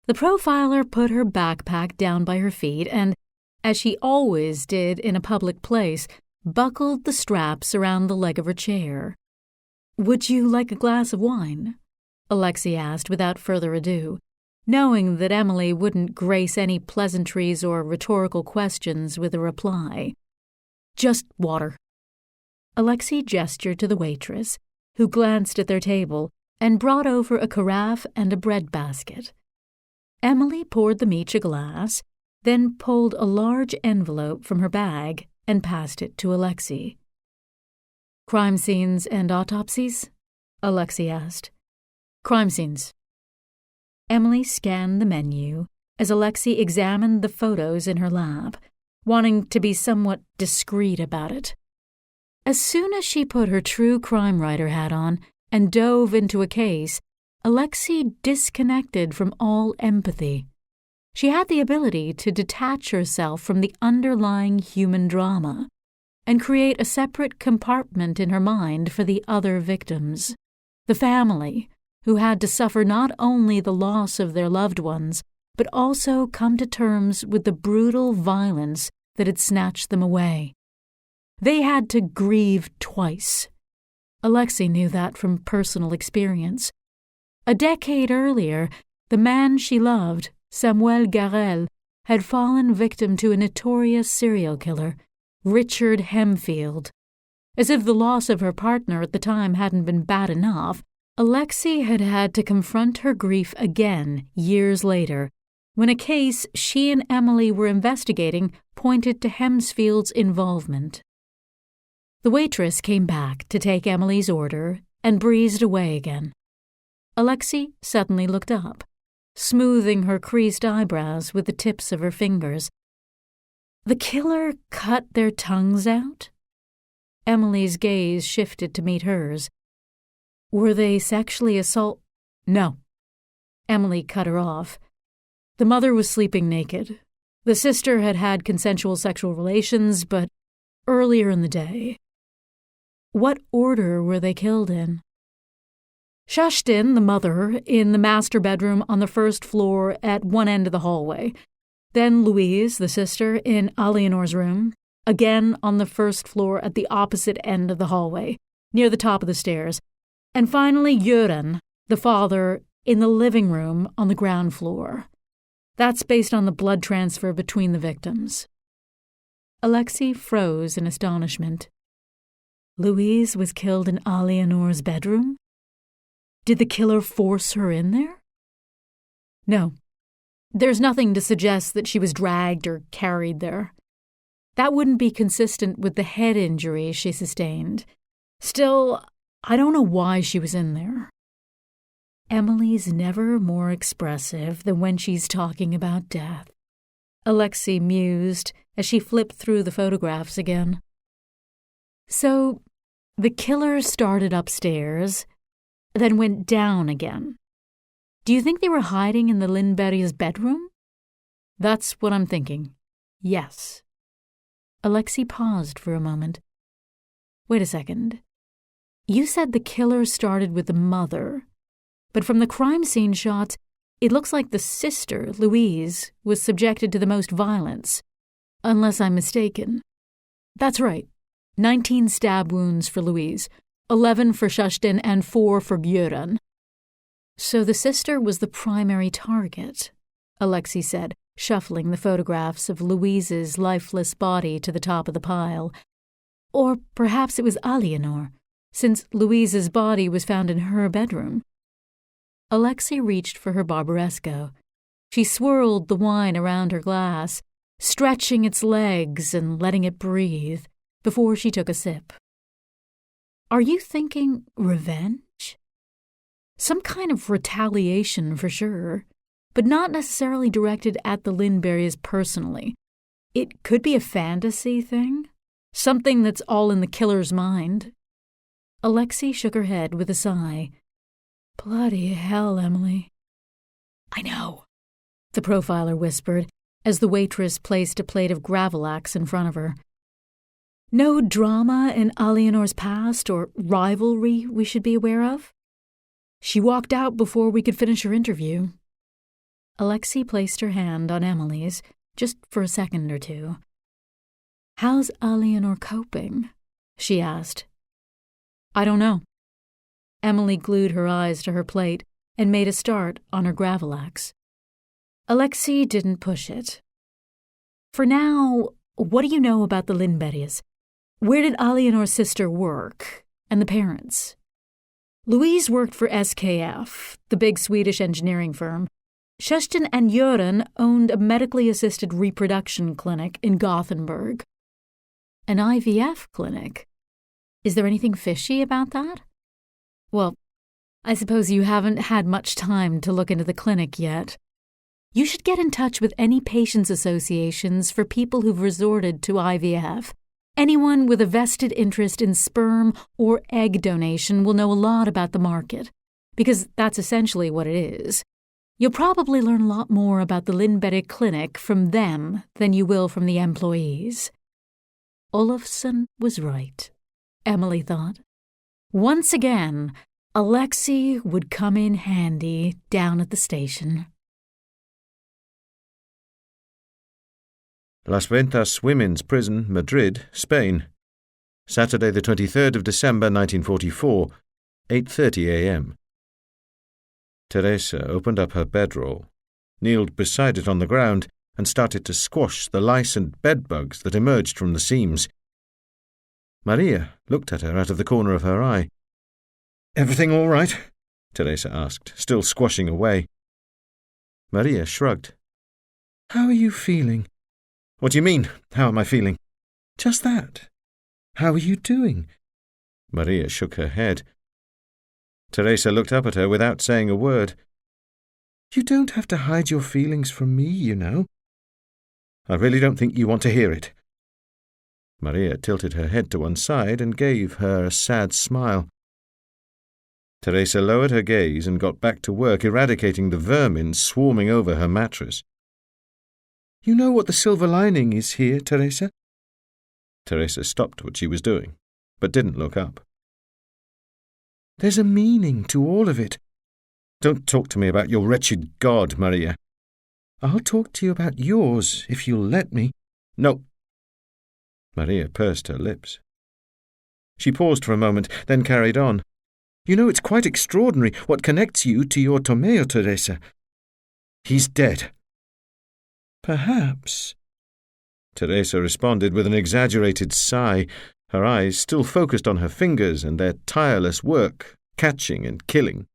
The profiler put her backpack down by her feet and, as she always did in a public place, buckled the straps around the leg of her chair. "Would you like a glass of wine?" Alexi asked without further ado, knowing that Emily wouldn't grace any pleasantries or rhetorical questions with a reply. "Just water." Alexi gestured to the waitress, who glanced at their table and brought over a carafe and a bread basket. Emily poured them each a glass, then pulled a large envelope from her bag and passed it to Alexi. "Crime scenes and autopsies?" Alexi asked. "Crime scenes." Emily scanned the menu as Alexi examined the photos in her lap, wanting to be somewhat discreet about it. As soon as she put her true crime writer hat on and dove into a case, Alexi disconnected from all empathy. She had the ability to detach herself from the underlying human drama and create a separate compartment in her mind for the other victims, the family, who had to suffer not only the loss of their loved ones, but also come to terms with the brutal violence that had snatched them away. They had to grieve twice. Alexi knew that from personal experience. A decade earlier, the man she loved, Samuel Garel, had fallen victim to a notorious serial killer, Richard Hemfield. As if the loss of her partner at the time hadn't been bad enough, Alexi had had to confront her grief again years later, when a case she and Emily were investigating pointed to Hemfield's involvement. The waitress came back to take Emily's order and breezed away again. Alexi suddenly looked up, smoothing her creased eyebrows with the tips of her fingers. "The killer cut their tongues out?" Emily's gaze shifted to meet hers. "Were they sexually assault—" "No." Emily cut her off. The mother was sleeping naked. The sister had had consensual sexual relations, but earlier in the day. "What order were they killed in?" Shashtin, the mother, in the master bedroom on the first floor at one end of the hallway. Then Louise, the sister, in Aliénor's room, again on the first floor at the opposite end of the hallway, near the top of the stairs. And finally Göran, the father, in the living room on the ground floor. That's based on the blood transfer between the victims. Alexi froze in astonishment. Louise was killed in Aliénor's bedroom? Did the killer force her in there? No. There's nothing to suggest that she was dragged or carried there. That wouldn't be consistent with the head injury she sustained. Still, I don't know why she was in there. Emily's never more expressive than when she's talking about death, Alexi mused as she flipped through the photographs again. So, the killer started upstairs, then went down again. Do you think they were hiding in the Lindberg's bedroom? That's what I'm thinking. Yes. Alexi paused for a moment. Wait a second. You said the killer started with the mother, but from the crime scene shots, it looks like the sister, Louise, was subjected to the most violence. Unless I'm mistaken. That's right. 19 stab wounds for Louise, 11 for Shashtin, and 4 for Göran. So the sister was the primary target, Alexi said, shuffling the photographs of Louise's lifeless body to the top of the pile. Or perhaps it was Aliénor, since Louise's body was found in her bedroom. Alexi reached for her Barbaresco. She swirled the wine around her glass, stretching its legs and letting it breathe before she took a sip. Are you thinking revenge? Some kind of retaliation for sure, but not necessarily directed at the Lindberries personally. It could be a fantasy thing, something that's all in the killer's mind. Alexei shook her head with a sigh. Bloody hell, Emily. I know, the profiler whispered as the waitress placed a plate of gravlax in front of her. No drama in Aliénor's past or rivalry we should be aware of? She walked out before we could finish her interview. Alexei placed her hand on Emily's, just for a second or two. How's Aliénor coping? She asked. I don't know. Emily glued her eyes to her plate and made a start on her gravlax. Alexei didn't push it. For now, what do you know about the Lindberries? Where did Aliénor's sister work, and the parents? Louise worked for SKF, the big Swedish engineering firm. Kerstin and Göran owned a medically assisted reproduction clinic in Gothenburg. An IVF clinic? Is there anything fishy about that? Well, I suppose you haven't had much time to look into the clinic yet. You should get in touch with any patients' associations for people who've resorted to IVF. Anyone with a vested interest in sperm or egg donation will know a lot about the market, because that's essentially what it is. You'll probably learn a lot more about the Lindberry Clinic from them than you will from the employees. Olofsson was right, Emily thought. Once again, Alexei would come in handy down at the station. Las Ventas Women's Prison, Madrid, Spain. Saturday the 23rd of December 1944, 8:30 a.m. Teresa opened up her bedroll, kneeled beside it on the ground, and started to squash the lice and bedbugs that emerged from the seams. Maria looked at her out of the corner of her eye. "Everything all right?" Teresa asked, still squashing away. Maria shrugged. "How are you feeling?" "What do you mean, how am I feeling?" "Just that. How are you doing?" Maria shook her head. Teresa looked up at her without saying a word. "You don't have to hide your feelings from me, you know." "I really don't think you want to hear it." Maria tilted her head to one side and gave her a sad smile. Teresa lowered her gaze and got back to work eradicating the vermin swarming over her mattress. "You know what the silver lining is here, Teresa?" Teresa stopped what she was doing, but didn't look up. "There's a meaning to all of it." "Don't talk to me about your wretched God, Maria." "I'll talk to you about yours, if you'll let me." "No." Maria pursed her lips. She paused for a moment, then carried on. "You know, it's quite extraordinary what connects you to your Tomeo, Teresa. He's dead." "Perhaps." Teresa responded with an exaggerated sigh, her eyes still focused on her fingers and their tireless work, catching and killing.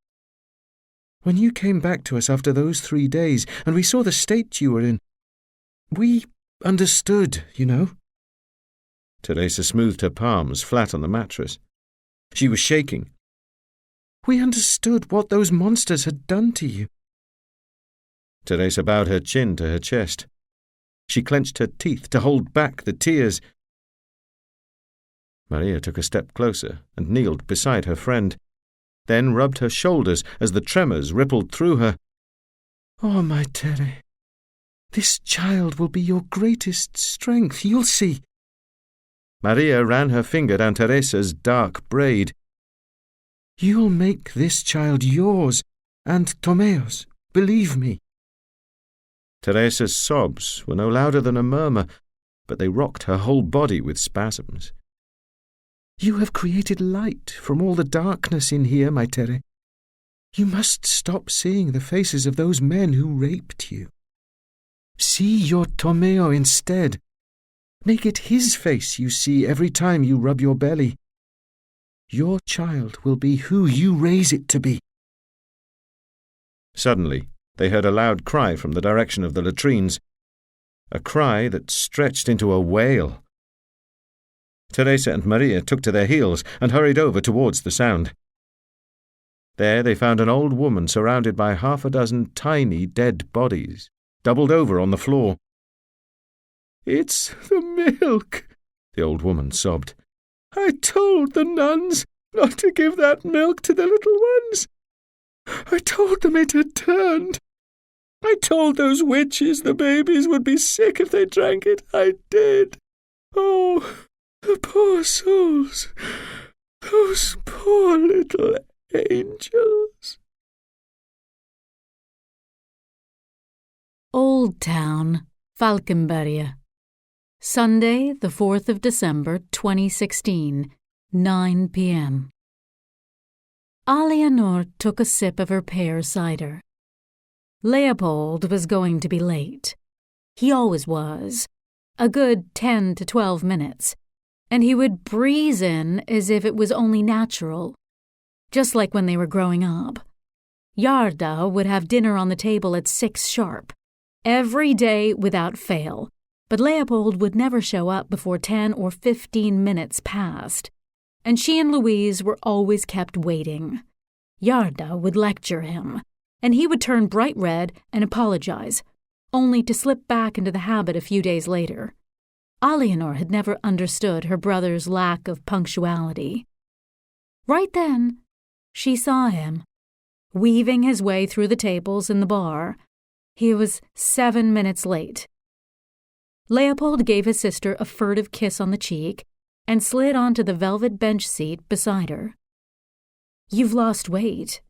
"When you came back to us after those 3 days, and we saw the state you were in, we understood, you know." Teresa smoothed her palms flat on the mattress. She was shaking. "We understood what those monsters had done to you." Teresa bowed her chin to her chest. She clenched her teeth to hold back the tears. Maria took a step closer and kneeled beside her friend, then rubbed her shoulders as the tremors rippled through her. "Oh, my Tere, this child will be your greatest strength, you'll see." Maria ran her finger down Teresa's dark braid. "You'll make this child yours and Tomeo's, believe me." Teresa's sobs were no louder than a murmur, but they rocked her whole body with spasms. "You have created light from all the darkness in here, my Tere. You must stop seeing the faces of those men who raped you. See your Tomeo instead. Make it his face you see every time you rub your belly. Your child will be who you raise it to be." Suddenly, they heard a loud cry from the direction of the latrines. a cry that stretched into a wail. Teresa and Maria took to their heels and hurried over towards the sound. There they found an old woman surrounded by 6 tiny dead bodies, doubled over on the floor. "It's the milk," the old woman sobbed. "I told the nuns not to give that milk to the little ones. I told them it had turned. I told those witches the babies would be sick if they drank it. I did. Oh, the poor souls. Those poor little angels." Old Town, Falkenberg. Sunday, the 4th of December, 2016, 9 p.m. Alianor took a sip of her pear cider. Leopold was going to be late. He always was. A good 10 to 12 minutes. And he would breeze in as if it was only natural. Just like when they were growing up. Yarda would have dinner on the table at 6 sharp. Every day without fail. But Leopold would never show up before 10 or 15 minutes passed. And she and Louise were always kept waiting. Yarda would lecture him, and he would turn bright red and apologize, only to slip back into the habit a few days later. Alianor had never understood her brother's lack of punctuality. Right then, she saw him, weaving his way through the tables in the bar. He was 7 minutes late. Leopold gave his sister a furtive kiss on the cheek and slid onto the velvet bench seat beside her. "You've lost weight.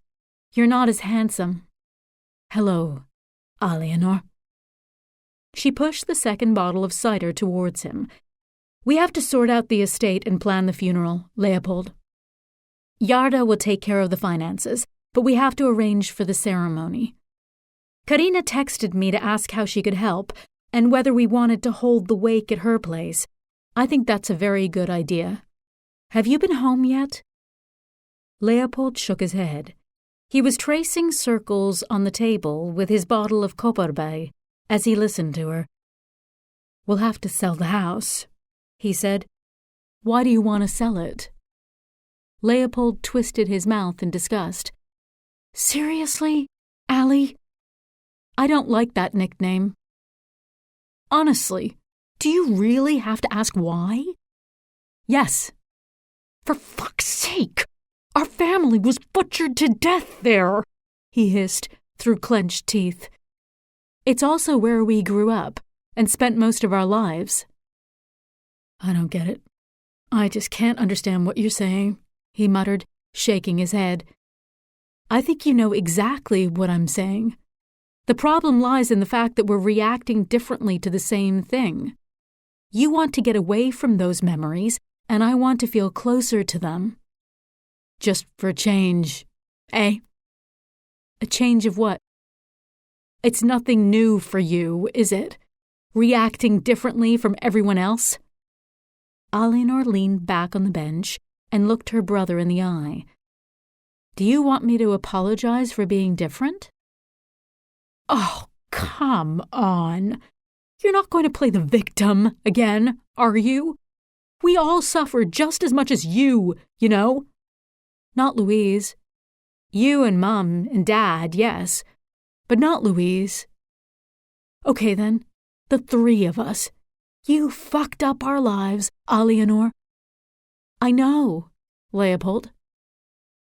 You're not as handsome. Hello, Alianor." She pushed the second bottle of cider towards him. "We have to sort out the estate and plan the funeral, Leopold. Yarda will take care of the finances, but we have to arrange for the ceremony. Karina texted me to ask how she could help and whether we wanted to hold the wake at her place. I think that's a very good idea. Have you been home yet?" Leopold shook his head. He was tracing circles on the table with his bottle of Kopparberg as he listened to her. "We'll have to sell the house," he said. "Why do you want to sell it?" Leopold twisted his mouth in disgust. "Seriously, Allie? I don't like that nickname. Honestly, do you really have to ask why?" "Yes." "For fuck's sake! Our family was butchered to death there," he hissed through clenched teeth. "It's also where we grew up and spent most of our lives." "I don't get it. I just can't understand what you're saying," he muttered, shaking his head. "I think you know exactly what I'm saying. The problem lies in the fact that we're reacting differently to the same thing. You want to get away from those memories, and I want to feel closer to them. Just for a change, eh?" "A change of what?" "It's nothing new for you, is it? Reacting differently from everyone else?" Alianor leaned back on the bench and looked her brother in the eye. "Do you want me to apologize for being different?" "Oh, come on. You're not going to play the victim again, are you? We all suffer just as much as you know." "Not Louise. You and Mum and Dad, yes, but not Louise." "Okay then, the 3 of us. You fucked up our lives, Alianor." "I know, Leopold.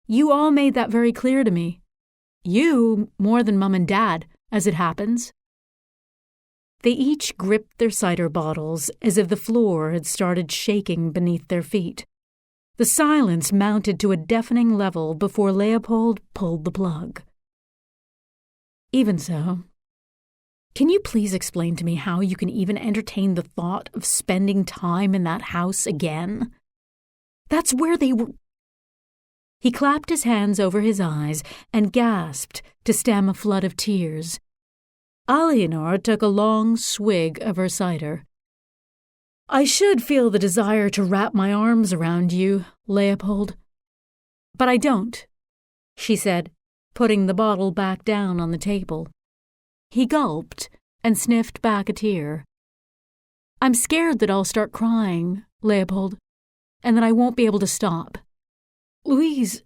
You all made that very clear to me. You more than Mum and Dad, as it happens." They each gripped their cider bottles as if the floor had started shaking beneath their feet. The silence mounted to a deafening level before Leopold pulled the plug. "Even so, can you please explain to me how you can even entertain the thought of spending time in that house again? That's where they were—" He clapped his hands over his eyes and gasped to stem a flood of tears. Alianor took a long swig of her cider. "I should feel the desire to wrap my arms around you, Leopold. But I don't," she said, putting the bottle back down on the table. He gulped and sniffed back a tear. I'm scared that I'll start crying, Leopold, and that I won't be able to stop. Louise,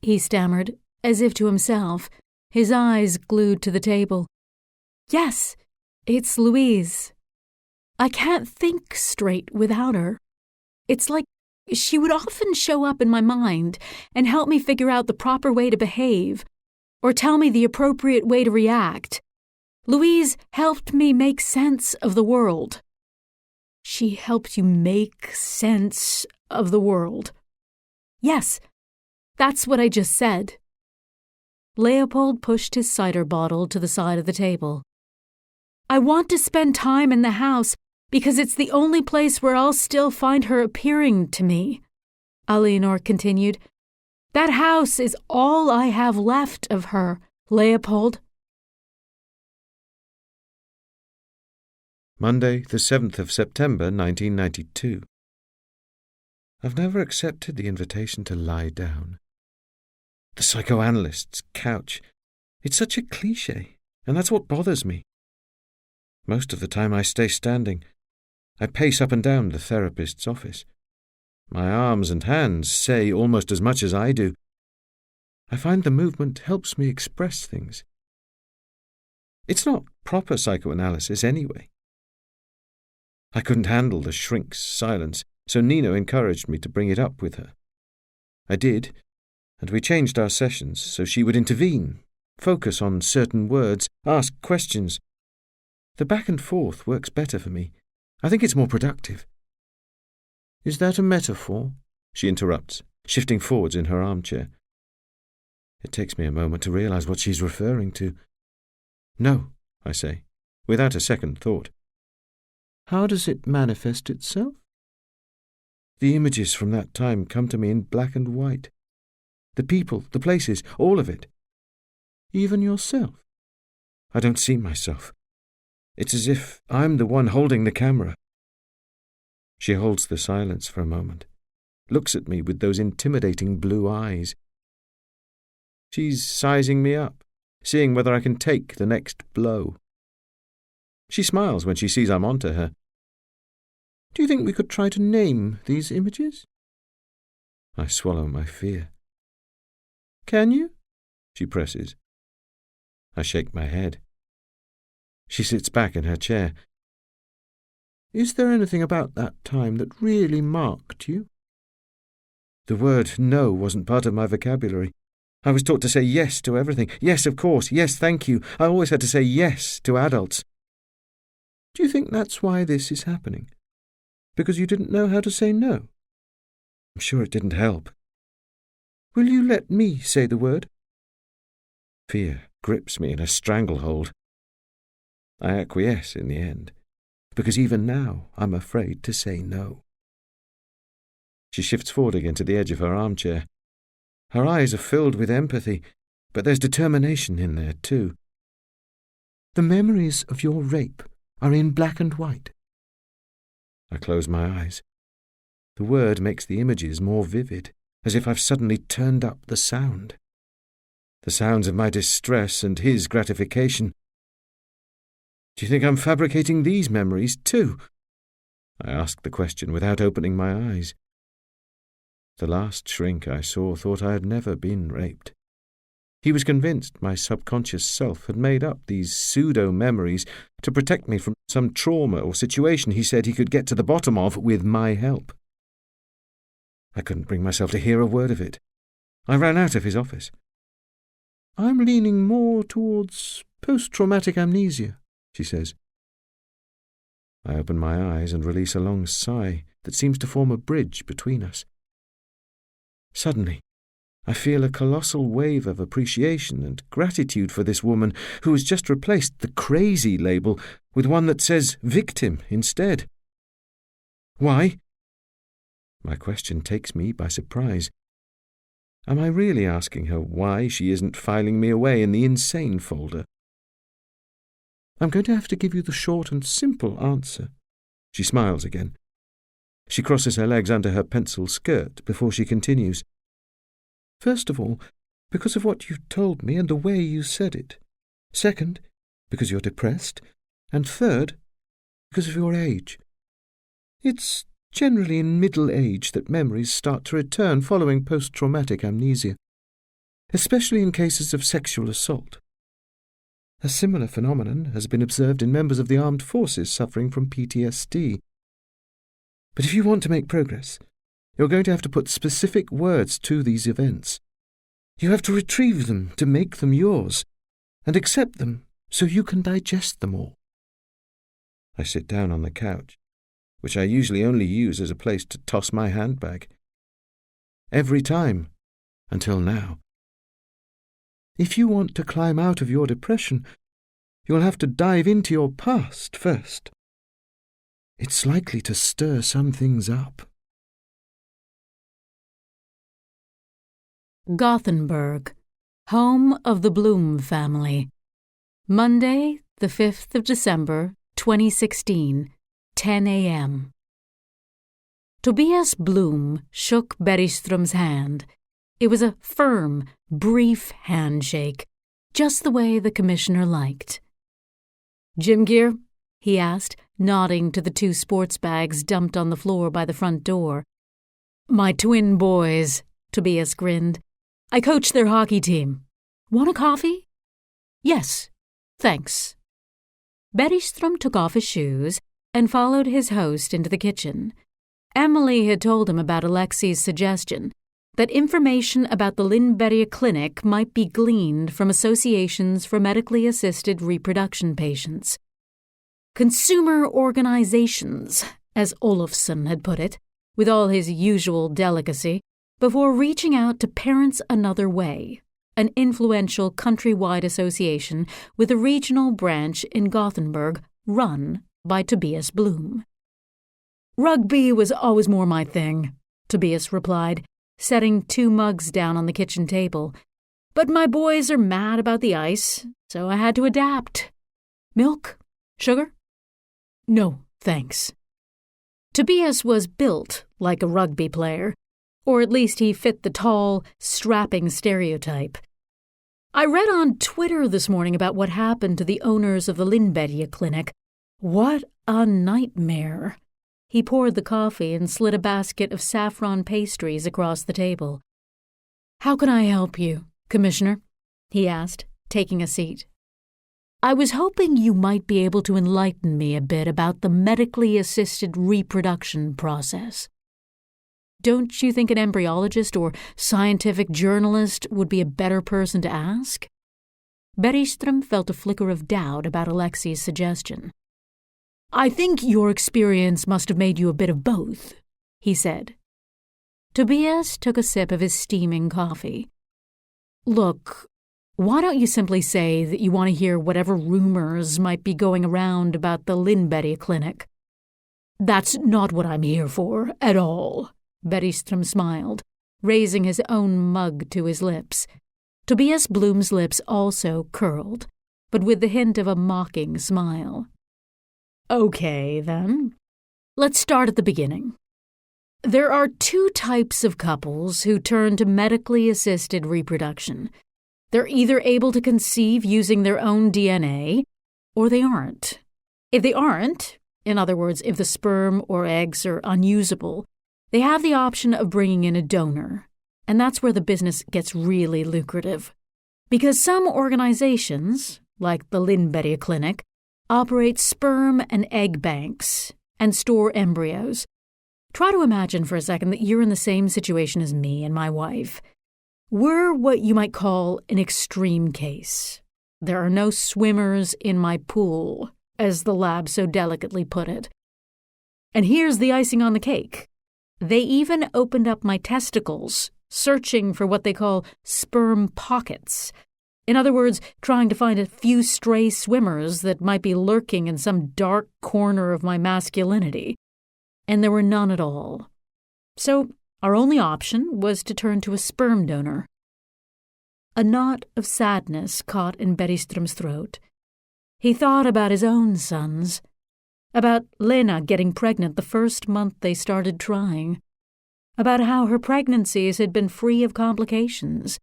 he stammered, as if to himself, his eyes glued to the table. Yes, it's Louise. I can't think straight without her. It's like she would often show up in my mind and help me figure out the proper way to behave, or tell me the appropriate way to react. Louise helped me make sense of the world. She helped you make sense of the world. Yes, that's what I just said. Leopold pushed his cider bottle to the side of the table. I want to spend time in the house because it's the only place where I'll still find her appearing to me, Aliénor continued. That house is all I have left of her, Leopold. Monday, the 7th of September, 1992. I've never accepted the invitation to lie down. The psychoanalyst's couch. It's such a cliché, and that's what bothers me. Most of the time I stay standing. I pace up and down the therapist's office. My arms and hands say almost as much as I do. I find the movement helps me express things. It's not proper psychoanalysis anyway. I couldn't handle the shrink's silence, so Nino encouraged me to bring it up with her. I did, and we changed our sessions so she would intervene, focus on certain words, ask questions. The back and forth works better for me. I think it's more productive. Is that a metaphor? She interrupts, shifting forwards in her armchair. It takes me a moment to realize what she's referring to. No, I say, without a second thought. How does it manifest itself? The images from that time come to me in black and white. The people, the places, all of it. Even yourself. I don't see myself. It's as if I'm the one holding the camera. She holds the silence for a moment, looks at me with those intimidating blue eyes. She's sizing me up, seeing whether I can take the next blow. She smiles when she sees I'm onto her. Do you think we could try to name these images? I swallow my fear. Can you? She presses. I shake my head. She sits back in her chair. Is there anything about that time that really marked you? The word no wasn't part of my vocabulary. I was taught to say yes to everything. Yes, of course. Yes, thank you. I always had to say yes to adults. Do you think that's why this is happening? Because you didn't know how to say no? I'm sure it didn't help. Will you let me say the word? Fear grips me in a stranglehold. I acquiesce in the end, because even now I'm afraid to say no. She shifts forward again to the edge of her armchair. Her eyes are filled with empathy, but there's determination in there too. The memories of your rape are in black and white. I close my eyes. The word makes the images more vivid, as if I've suddenly turned up the sound. The sounds of my distress and his gratification. Do you think I'm fabricating these memories too? I ask the question without opening my eyes. The last shrink I saw thought I had never been raped. He was convinced my subconscious self had made up these pseudo-memories to protect me from some trauma or situation he said he could get to the bottom of with my help. I couldn't bring myself to hear a word of it. I ran out of his office. I'm leaning more towards post-traumatic amnesia, she says. I open my eyes and release a long sigh that seems to form a bridge between us. Suddenly, I feel a colossal wave of appreciation and gratitude for this woman who has just replaced the crazy label with one that says victim instead. Why? My question takes me by surprise. Am I really asking her why she isn't filing me away in the insane folder? I'm going to have to give you the short and simple answer. She smiles again. She crosses her legs under her pencil skirt before she continues. First of all, because of what you've told me and the way you said it. Second, because you're depressed. And third, because of your age. It's generally in middle age that memories start to return following post-traumatic amnesia, especially in cases of sexual assault. A similar phenomenon has been observed in members of the armed forces suffering from PTSD. But if you want to make progress, you're going to have to put specific words to these events. You have to retrieve them to make them yours, and accept them so you can digest them all. I sit down on the couch, which I usually only use as a place to toss my handbag. Every time, until now. If you want to climb out of your depression, you'll have to dive into your past first. It's likely to stir some things up. Gothenburg, home of the Bloom family. Monday, the 5th of December, 2016, 10 a.m. Tobias Bloom shook Bergström's hand. It was a firm, brief handshake, just the way the commissioner liked. "Gym gear?" he asked, nodding to the 2 sports bags dumped on the floor by the front door. "My twin boys," Tobias grinned. "I coach their hockey team. Want a coffee?" "Yes, thanks." Bergström took off his shoes and followed his host into the kitchen. Emily had told him about Alexei's suggestion that information about the Lindbergh Clinic might be gleaned from associations for medically assisted reproduction patients. Consumer organizations, as Olofsson had put it, with all his usual delicacy, before reaching out to Parents Another Way, an influential countrywide association with a regional branch in Gothenburg run by Tobias Bloom. "Rugby was always more my thing," Tobias replied, setting 2 mugs down on the kitchen table. "But my boys are mad about the ice, so I had to adapt. Milk? Sugar?" "No, thanks." Tobias was built like a rugby player, or at least he fit the tall, strapping stereotype. "I read on Twitter this morning about what happened to the owners of the Lindbergh Clinic. What a nightmare." He poured the coffee and slid a basket of saffron pastries across the table. "How can I help you, Commissioner?" he asked, taking a seat. "I was hoping you might be able to enlighten me a bit about the medically assisted reproduction process. Don't you think an embryologist or scientific journalist would be a better person to ask?" Bergström felt a flicker of doubt about Alexei's suggestion. "I think your experience must have made you a bit of both," he said. Tobias took a sip of his steaming coffee. "Look, why don't you simply say that you want to hear whatever rumors might be going around about the Lindbergh Clinic?" "That's not what I'm here for, at all," Bergström smiled, raising his own mug to his lips. Tobias Bloom's lips also curled, but with the hint of a mocking smile. "Okay, then. Let's start at the beginning. There are 2 types of couples who turn to medically assisted reproduction. They're either able to conceive using their own DNA, or they aren't. If they aren't, in other words, if the sperm or eggs are unusable, they have the option of bringing in a donor, and that's where the business gets really lucrative. Because some organizations, like the Lindbergh Clinic, operate sperm and egg banks and store embryos. Try to imagine for a second that you're in the same situation as me and my wife. We're what you might call an extreme case. There are no swimmers in my pool, as the lab so delicately put it. And here's the icing on the cake. They even opened up my testicles, searching for what they call sperm pockets. In other words, trying to find a few stray swimmers that might be lurking in some dark corner of my masculinity. And there were none at all. So our only option was to turn to a sperm donor. A knot of sadness caught in Bergström's throat. He thought about his own sons, about Lena getting pregnant the first month they started trying, about how her pregnancies had been free of complications,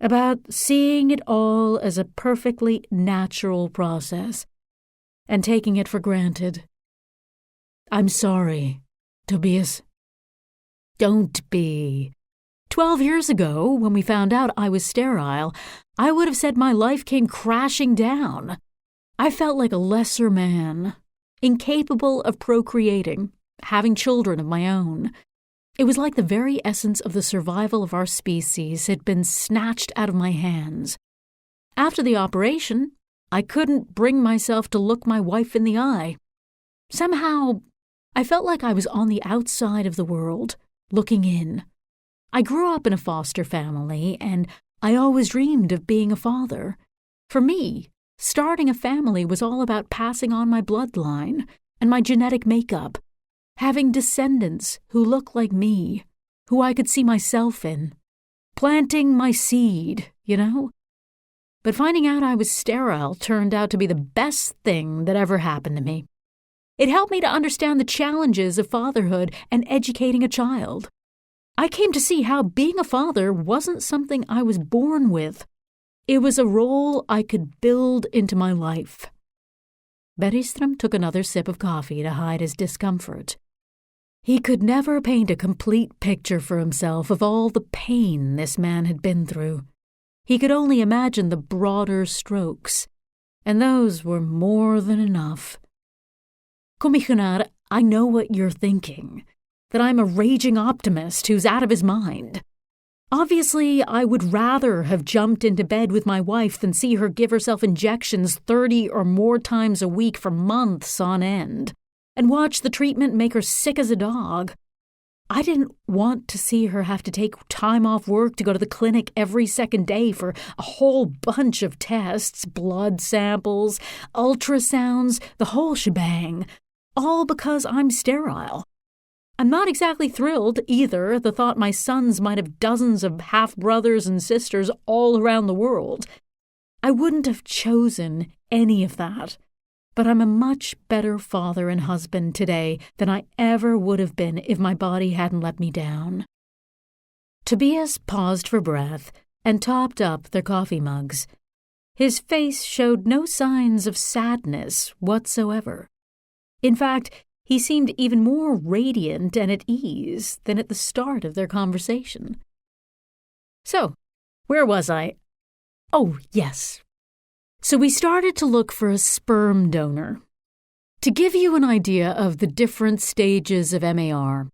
about seeing it all as a perfectly natural process and taking it for granted. I'm sorry, Tobias. Don't be. 12 years ago, when we found out I was sterile, I would have said my life came crashing down. I felt like a lesser man, incapable of procreating, having children of my own. It was like the very essence of the survival of our species had been snatched out of my hands. After the operation, I couldn't bring myself to look my wife in the eye. Somehow, I felt like I was on the outside of the world, looking in. I grew up in a foster family, and I always dreamed of being a father. For me, starting a family was all about passing on my bloodline and my genetic makeup, having descendants who look like me, who I could see myself in, planting my seed, you know? But finding out I was sterile turned out to be the best thing that ever happened to me. It helped me to understand the challenges of fatherhood and educating a child. I came to see how being a father wasn't something I was born with. It was a role I could build into my life. Bergström took another sip of coffee to hide his discomfort. He could never paint a complete picture for himself of all the pain this man had been through. He could only imagine the broader strokes, and those were more than enough. Commissioner, I know what you're thinking, that I'm a raging optimist who's out of his mind. Obviously, I would rather have jumped into bed with my wife than see her give herself injections 30 or more times a week for months on end, and watch the treatment make her sick as a dog. I didn't want to see her have to take time off work to go to the clinic every second day for a whole bunch of tests, blood samples, ultrasounds, the whole shebang, all because I'm sterile. I'm not exactly thrilled, either, at the thought my sons might have dozens of half-brothers and sisters all around the world. I wouldn't have chosen any of that. But I'm a much better father and husband today than I ever would have been if my body hadn't let me down. Tobias paused for breath and topped up their coffee mugs. His face showed no signs of sadness whatsoever. In fact, he seemed even more radiant and at ease than at the start of their conversation. So, where was I? Oh, yes. So we started to look for a sperm donor. To give you an idea of the different stages of MAR,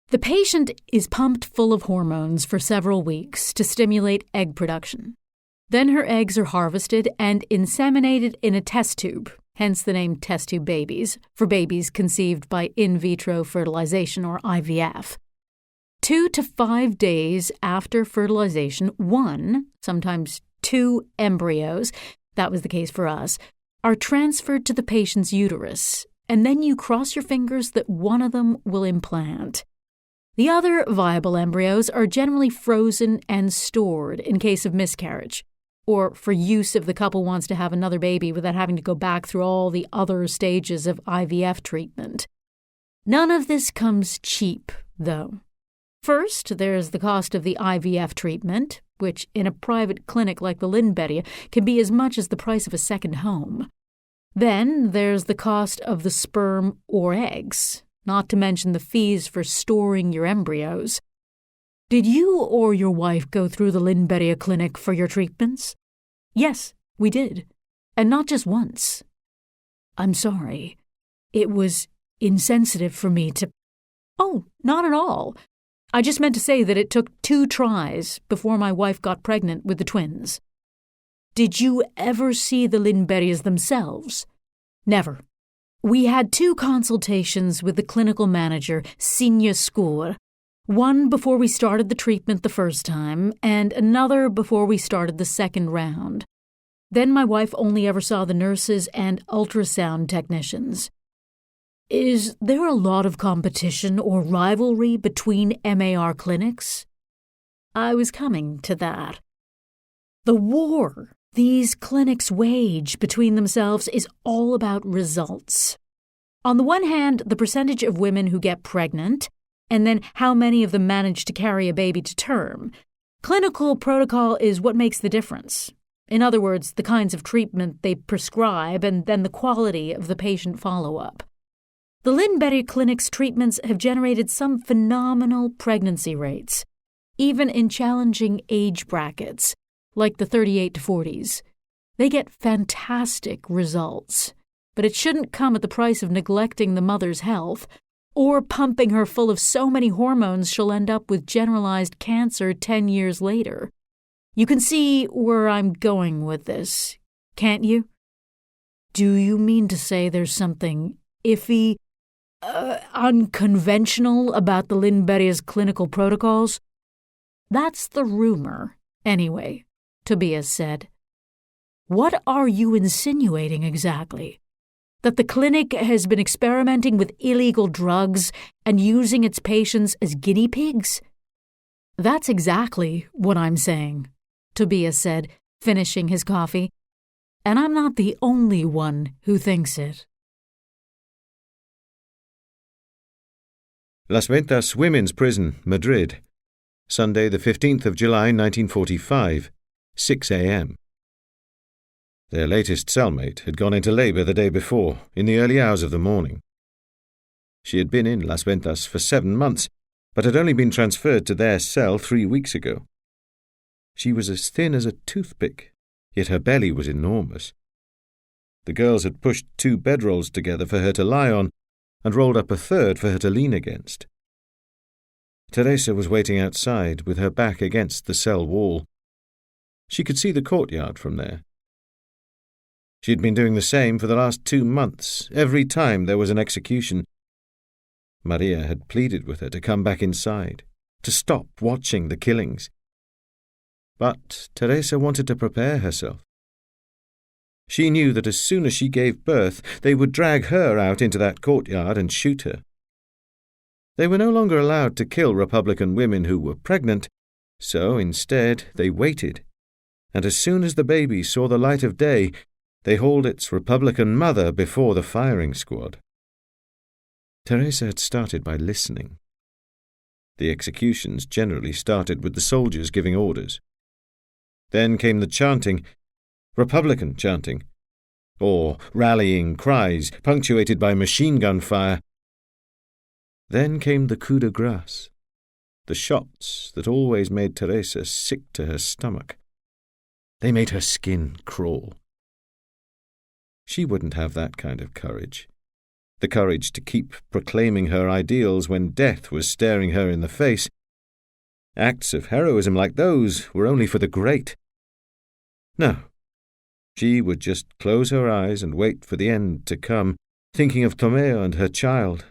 the patient is pumped full of hormones for several weeks to stimulate egg production. Then her eggs are harvested and inseminated in a test tube, hence the name test tube babies, for babies conceived by in vitro fertilization or IVF. 2 to 5 days after fertilization, 1, sometimes 2 embryos, that was the case for us, are transferred to the patient's uterus, and then you cross your fingers that one of them will implant. The other viable embryos are generally frozen and stored in case of miscarriage, or for use if the couple wants to have another baby without having to go back through all the other stages of IVF treatment. None of this comes cheap, though. First, there's the cost of the IVF treatment, which in a private clinic like the Lindbergh can be as much as the price of a second home. Then there's the cost of the sperm or eggs, not to mention the fees for storing your embryos. Did you or your wife go through the Lindbergh clinic for your treatments? Yes, we did, and not just once. I'm sorry. It was insensitive for me to... Oh, not at all. I just meant to say that it took 2 tries before my wife got pregnant with the twins. Did you ever see the Lindberghs themselves? Never. We had 2 consultations with the clinical manager, Signe Skor, one before we started the treatment the first time, and another before we started the second round. Then my wife only ever saw the nurses and ultrasound technicians. Is there a lot of competition or rivalry between MAR clinics? I was coming to that. The war these clinics wage between themselves is all about results. On the one hand, the percentage of women who get pregnant, and then how many of them manage to carry a baby to term. Clinical protocol is what makes the difference. In other words, the kinds of treatment they prescribe and then the quality of the patient follow-up. The Lynn-Berry Clinic's treatments have generated some phenomenal pregnancy rates, even in challenging age brackets, like the 38 to 40s. They get fantastic results, but it shouldn't come at the price of neglecting the mother's health or pumping her full of so many hormones she'll end up with generalized cancer 10 years later. You can see where I'm going with this, can't you? Do you mean to say there's something iffy, unconventional about the Lynn-Berry's clinical protocols? That's the rumor, anyway, Tobias said. What are you insinuating exactly? That the clinic has been experimenting with illegal drugs and using its patients as guinea pigs? That's exactly what I'm saying, Tobias said, finishing his coffee. And I'm not the only one who thinks it. Las Ventas Women's Prison, Madrid, Sunday the 15th of July 1945, 6 a.m. Their latest cellmate had gone into labour the day before, in the early hours of the morning. She had been in Las Ventas for 7 months, but had only been transferred to their cell 3 weeks ago. She was as thin as a toothpick, yet her belly was enormous. The girls had pushed 2 bedrolls together for her to lie on, and rolled up a third for her to lean against. Teresa was waiting outside, with her back against the cell wall. She could see the courtyard from there. She had been doing the same for the last 2 months, every time there was an execution. Maria had pleaded with her to come back inside, to stop watching the killings. But Teresa wanted to prepare herself. She knew that as soon as she gave birth, they would drag her out into that courtyard and shoot her. They were no longer allowed to kill Republican women who were pregnant, so instead they waited, and as soon as the baby saw the light of day, they hauled its Republican mother before the firing squad. Teresa had started by listening. The executions generally started with the soldiers giving orders. Then came the chanting, Republican chanting, or rallying cries punctuated by machine gun fire. Then came the coup de grace, the shots that always made Teresa sick to her stomach. They made her skin crawl. She wouldn't have that kind of courage. The courage to keep proclaiming her ideals when death was staring her in the face. Acts of heroism like those were only for the great. No. She would just close her eyes and wait for the end to come, thinking of Tomeo and her child,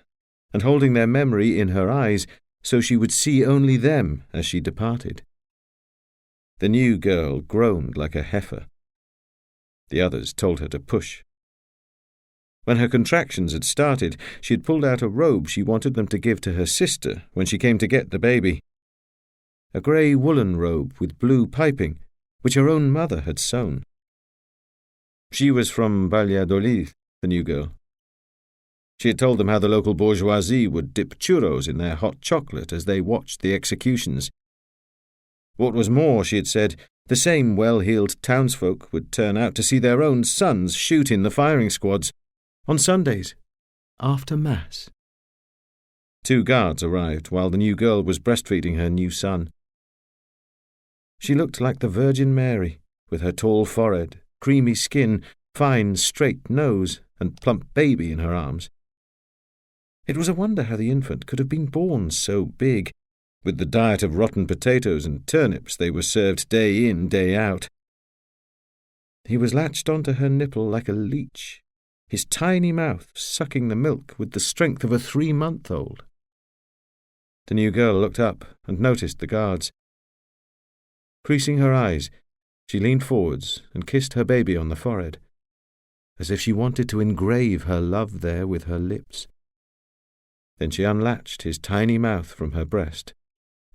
and holding their memory in her eyes so she would see only them as she departed. The new girl groaned like a heifer. The others told her to push. When her contractions had started, she had pulled out a robe she wanted them to give to her sister when she came to get the baby. A grey woolen robe with blue piping, which her own mother had sewn. She was from Valladolid, the new girl. She had told them how the local bourgeoisie would dip churros in their hot chocolate as they watched the executions. What was more, she had said, the same well-heeled townsfolk would turn out to see their own sons shoot in the firing squads on Sundays, after Mass. 2 guards arrived while the new girl was breastfeeding her new son. She looked like the Virgin Mary, with her tall forehead, creamy skin, fine, straight nose, and plump baby in her arms. It was a wonder how the infant could have been born so big. With the diet of rotten potatoes and turnips they were served day in, day out. He was latched onto her nipple like a leech, his tiny mouth sucking the milk with the strength of a 3-month-old. The new girl looked up and noticed the guards. Creasing her eyes, she leaned forwards and kissed her baby on the forehead, as if she wanted to engrave her love there with her lips. Then she unlatched his tiny mouth from her breast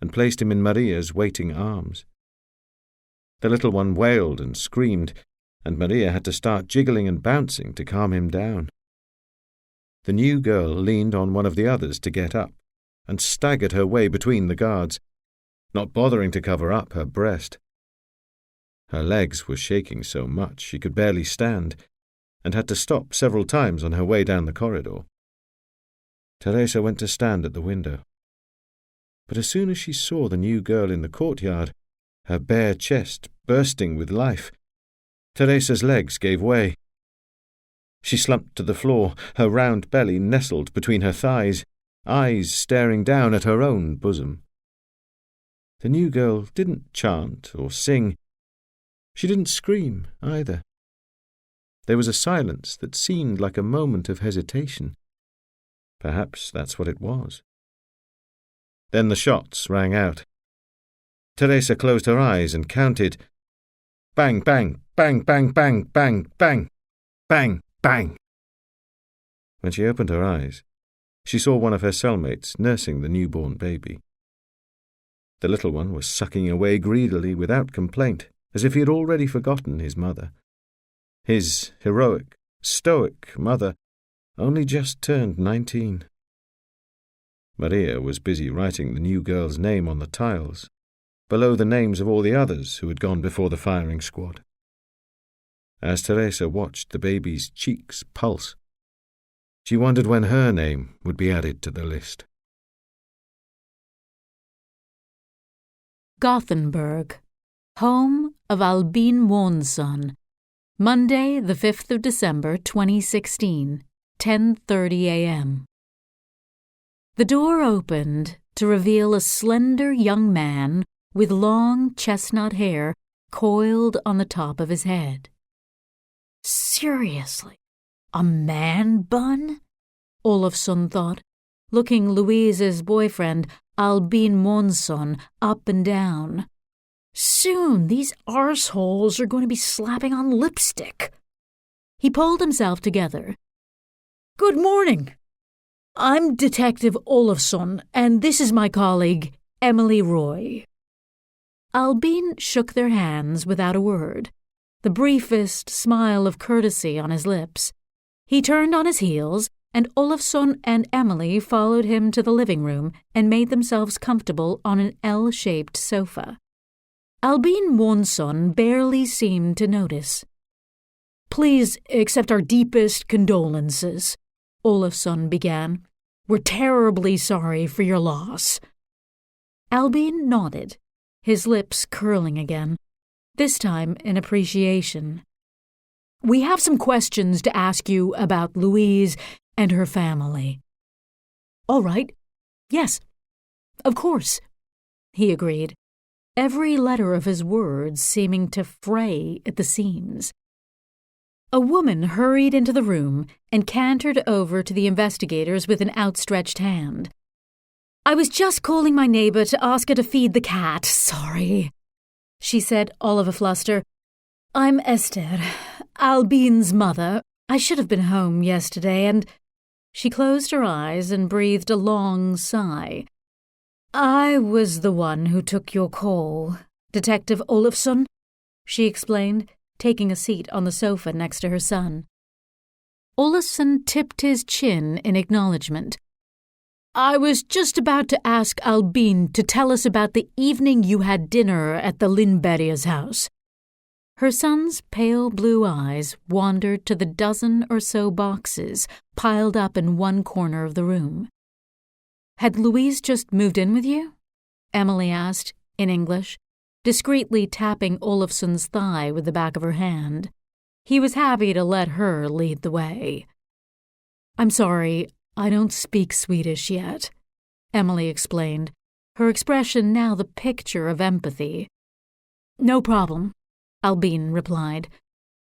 and placed him in Maria's waiting arms. The little one wailed and screamed, and Maria had to start jiggling and bouncing to calm him down. The new girl leaned on one of the others to get up, and staggered her way between the guards, not bothering to cover up her breast. Her legs were shaking so much she could barely stand, and had to stop several times on her way down the corridor. Teresa went to stand at the window. But as soon as she saw the new girl in the courtyard, her bare chest bursting with life, Teresa's legs gave way. She slumped to the floor, her round belly nestled between her thighs, eyes staring down at her own bosom. The new girl didn't chant or sing. She didn't scream either. There was a silence that seemed like a moment of hesitation. Perhaps that's what it was. Then the shots rang out. Teresa closed her eyes and counted. Bang, bang, bang, bang, bang, bang, bang, bang, bang. When she opened her eyes, she saw one of her cellmates nursing the newborn baby. The little one was sucking away greedily without complaint, as if he had already forgotten his mother. His heroic, stoic mother only just turned 19. Maria was busy writing the new girl's name on the tiles, below the names of all the others who had gone before the firing squad. As Teresa watched the baby's cheeks pulse, she wondered when her name would be added to the list. Gothenburg, home of Albin Månsson, Monday, the 5th of December, 2016, 10:30 a.m. The door opened to reveal a slender young man with long chestnut hair coiled on the top of his head. Seriously, a man bun? Olofsson thought, looking Louise's boyfriend, Albin Månsson, up and down. Soon these arseholes are going to be slapping on lipstick. He pulled himself together. Good morning. I'm Detective Olofsson, and this is my colleague, Emily Roy. Albin shook their hands without a word, the briefest smile of courtesy on his lips. He turned on his heels, and Olofsson and Emily followed him to the living room and made themselves comfortable on an L-shaped sofa. Albin Månsson barely seemed to notice. Please accept our deepest condolences, Olofsson began. We're terribly sorry for your loss. Albin nodded, his lips curling again, this time in appreciation. We have some questions to ask you about Louise and her family. All right. Yes, of course, he agreed, every letter of his words seeming to fray at the seams. A woman hurried into the room and cantered over to the investigators with an outstretched hand. I was just calling my neighbour to ask her to feed the cat, sorry, she said, all of a fluster. I'm Esther, Albin's mother. I should have been home yesterday, and... She closed her eyes and breathed a long sigh. I was the one who took your call, Detective Olofsson, she explained, taking a seat on the sofa next to her son. Olofsson tipped his chin in acknowledgement. I was just about to ask Albin to tell us about the evening you had dinner at the Lindbergers' house. Her son's pale blue eyes wandered to the dozen or so boxes piled up in one corner of the room. Had Louise just moved in with you? Emily asked, in English, discreetly tapping Olofsson's thigh with the back of her hand. He was happy to let her lead the way. I'm sorry, I don't speak Swedish yet, Emily explained, her expression now the picture of empathy. No problem, Albin replied.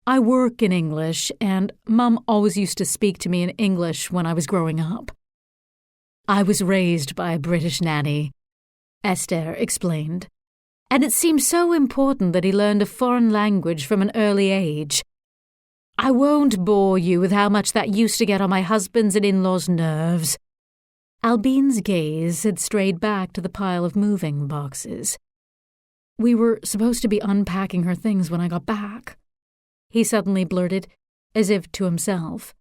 I work in English, and Mum always used to speak to me in English when I was growing up. I was raised by a British nanny, Esther explained, and it seemed so important that he learned a foreign language from an early age. I won't bore you with how much that used to get on my husband's and in-laws' nerves. Albin's gaze had strayed back to the pile of moving boxes. We were supposed to be unpacking her things when I got back, he suddenly blurted, as if to himself.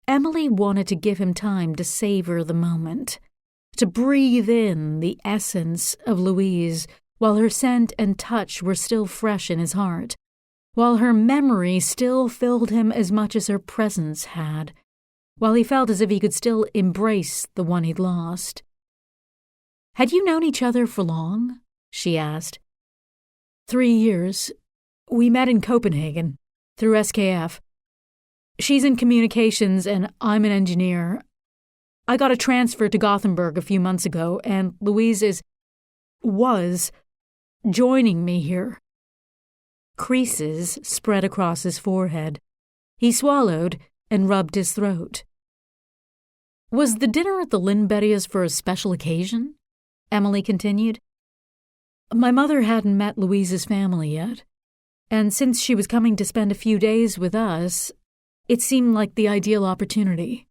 Emily wanted to give him time to savor the moment, to breathe in the essence of Louise while her scent and touch were still fresh in his heart, while her memory still filled him as much as her presence had. while he felt as if he could still embrace the one he'd lost. "Had you known each other for long?" she asked. 3 years. We met in Copenhagen, through SKF. She's in communications and I'm an engineer. I got a transfer to Gothenburg a few months ago, and Louise was joining me here." Creases spread across his forehead. He swallowed and rubbed his throat. "Was the dinner at the Lindbergs for a special occasion?" Emily continued. "My mother hadn't met Louise's family yet, and since she was coming to spend a few days with us, it seemed like the ideal opportunity."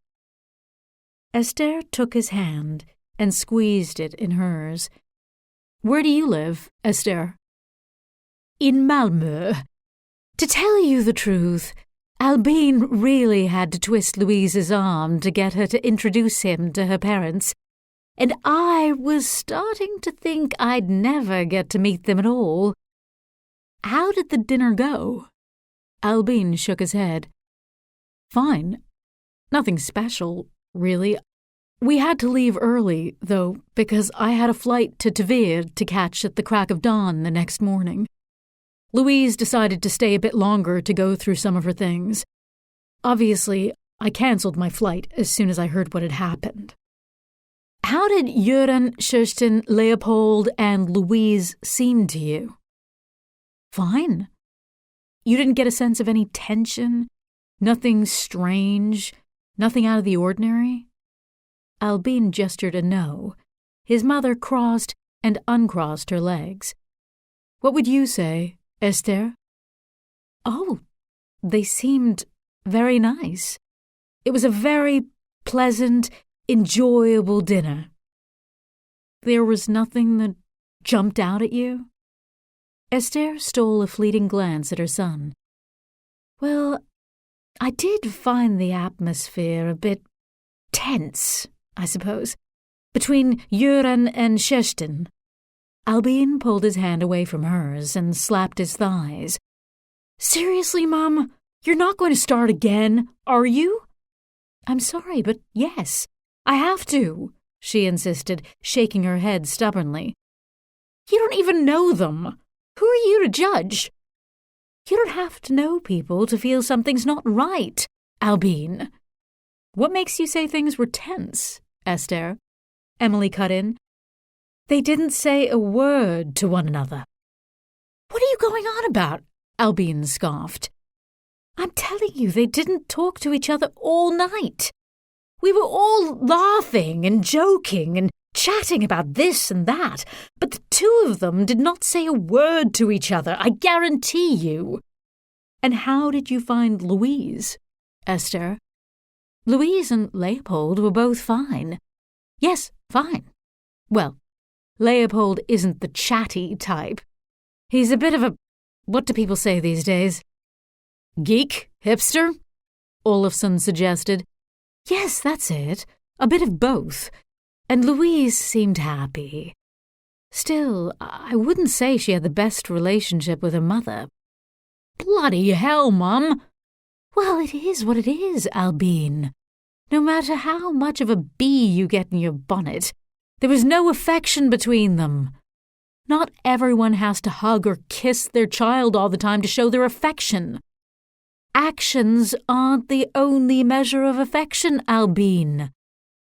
Esther took his hand and squeezed it in hers. "Where do you live, Esther?" "In Malmö. To tell you the truth, Albin really had to twist Louise's arm to get her to introduce him to her parents, and I was starting to think I'd never get to meet them at all." "How did the dinner go?" Albin shook his head. "Fine. Nothing special, really. We had to leave early, though, because I had a flight to Tver to catch at the crack of dawn the next morning. Louise decided to stay a bit longer to go through some of her things. Obviously, I cancelled my flight as soon as I heard what had happened." "How did Göran, Kirsten, Leopold, and Louise seem to you?" "Fine. You didn't get a sense of any tension? Nothing strange? Nothing out of the ordinary?" Albin gestured a no. His mother crossed and uncrossed her legs. "What would you say, Esther?" "Oh, they seemed very nice. It was a very pleasant, enjoyable dinner." "There was nothing that jumped out at you?" Esther stole a fleeting glance at her son. "Well, I did find the atmosphere a bit tense, I suppose, between Göran and Kirsten." Albin pulled his hand away from hers and slapped his thighs. "Seriously, Mum? You're not going to start again, are you?" "I'm sorry, but yes, I have to," she insisted, shaking her head stubbornly. "You don't even know them. Who are you to judge?" "You don't have to know people to feel something's not right, Albin." "What makes you say things were tense, Esther?" Emily cut in. "They didn't say a word to one another." "What are you going on about?" Albin scoffed. "I'm telling you, they didn't talk to each other all night. We were all laughing and joking and chatting about this and that, but the two of them did not say a word to each other, I guarantee you." "And how did you find Louise, Esther?" "Louise and Leopold were both fine." "Yes, fine. Well, Leopold isn't the chatty type. He's a bit of a, what do people say these days? Geek? Hipster?" Olafsson suggested. "Yes, that's it. A bit of both. And Louise seemed happy. Still, I wouldn't say she had the best relationship with her mother." "Bloody hell, Mum!" "Well, it is what it is, Albin. No matter how much of a bee you get in your bonnet, there was no affection between them. Not everyone has to hug or kiss their child all the time to show their affection. Actions aren't the only measure of affection, Albin.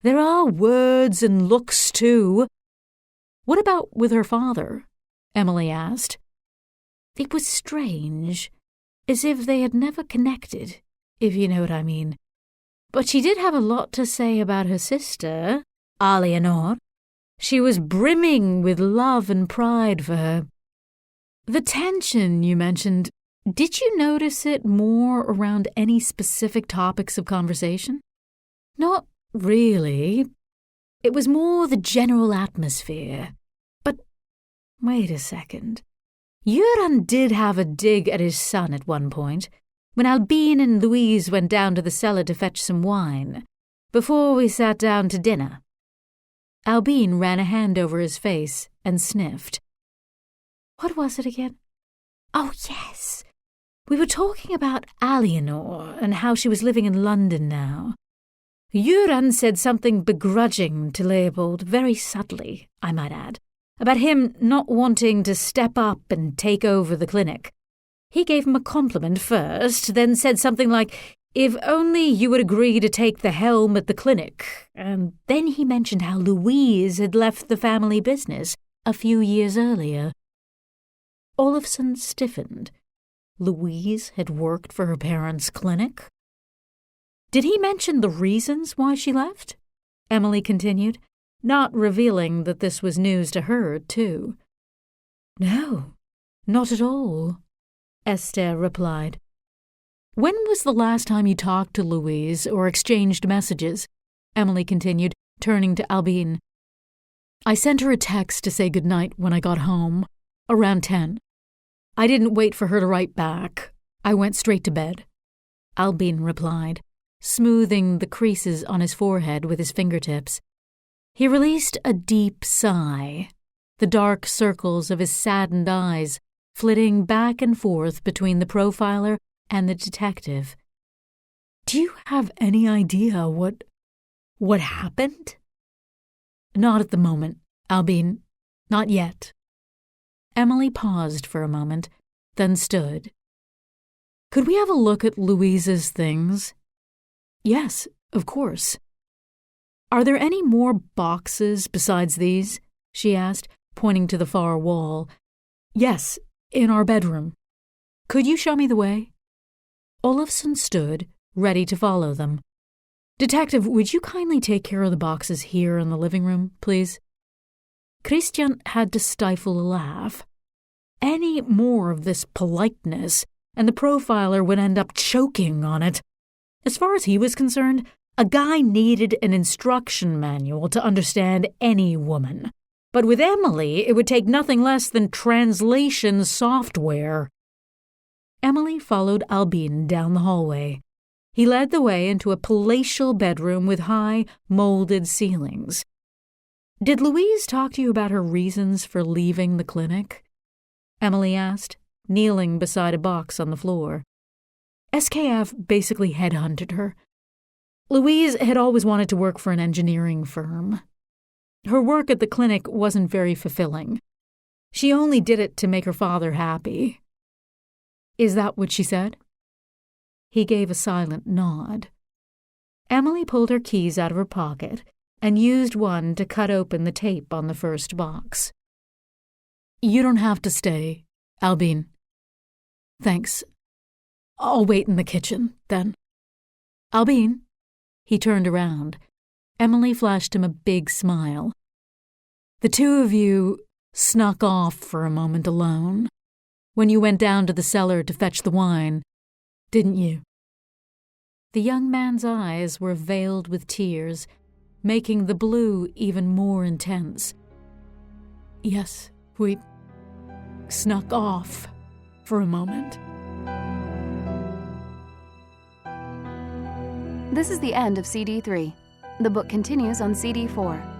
There are words and looks, too." "What about with her father?" Emily asked. It was strange, as if they had never connected, if you know what I mean. But she did have a lot to say about her sister, Alienor. She was brimming with love and pride for her. The tension you mentioned, did you notice it more around any specific topics of conversation? Not really. It was more the general atmosphere. But wait a second. Göran did have a dig at his son at one point, when Albin and Louise went down to the cellar to fetch some wine, before we sat down to dinner. Albin ran a hand over his face and sniffed. What was it again? Oh, yes. We were talking about Alienor and how she was living in London now. Euron said something begrudging to Leopold, very subtly, I might add, about him not wanting to step up and take over the clinic. He gave him a compliment first, then said something like, "If only you would agree to take the helm at the clinic," and then he mentioned how Louise had left the family business a few years earlier. Olafson stiffened. Louise had worked for her parents' clinic? Did he mention the reasons why she left? Emily continued, not revealing that this was news to her, too. No, not at all, Esther replied. When was the last time you talked to Louise or exchanged messages? Emily continued, turning to Albine. I sent her a text to say goodnight when I got home, around 10. I didn't wait for her to write back. I went straight to bed, Albine replied, smoothing the creases on his forehead with his fingertips. He released a deep sigh, the dark circles of his saddened eyes flitting back and forth between the profiler and the detective. Do you have any idea what happened? Not at the moment, Albine. Not yet. Emily paused for a moment, then stood. Could we have a look at Louise's things? Yes, of course. Are there any more boxes besides these? She asked, pointing to the far wall. Yes, in our bedroom. Could you show me the way? Olafson stood, ready to follow them. Detective, would you kindly take care of the boxes here in the living room, please? Christian had to stifle a laugh. Any more of this politeness, and the profiler would end up choking on it. As far as he was concerned, a guy needed an instruction manual to understand any woman. But with Emily, it would take nothing less than translation software. Emily followed Albine down the hallway. He led the way into a palatial bedroom with high, molded ceilings. Did Louise talk to you about her reasons for leaving the clinic? Emily asked, kneeling beside a box on the floor. SKF basically headhunted her. Louise had always wanted to work for an engineering firm. Her work at the clinic wasn't very fulfilling. She only did it to make her father happy. Is that what she said? He gave a silent nod. Emily pulled her keys out of her pocket and used one to cut open the tape on the first box. You don't have to stay, Albine. Thanks. I'll wait in the kitchen, then. Albine. He turned around. Emily flashed him a big smile. The two of you snuck off for a moment alone when you went down to the cellar to fetch the wine, didn't you? The young man's eyes were veiled with tears, making the blue even more intense. Yes, we snuck off for a moment. This is the end of CD 3. The book continues on CD 4.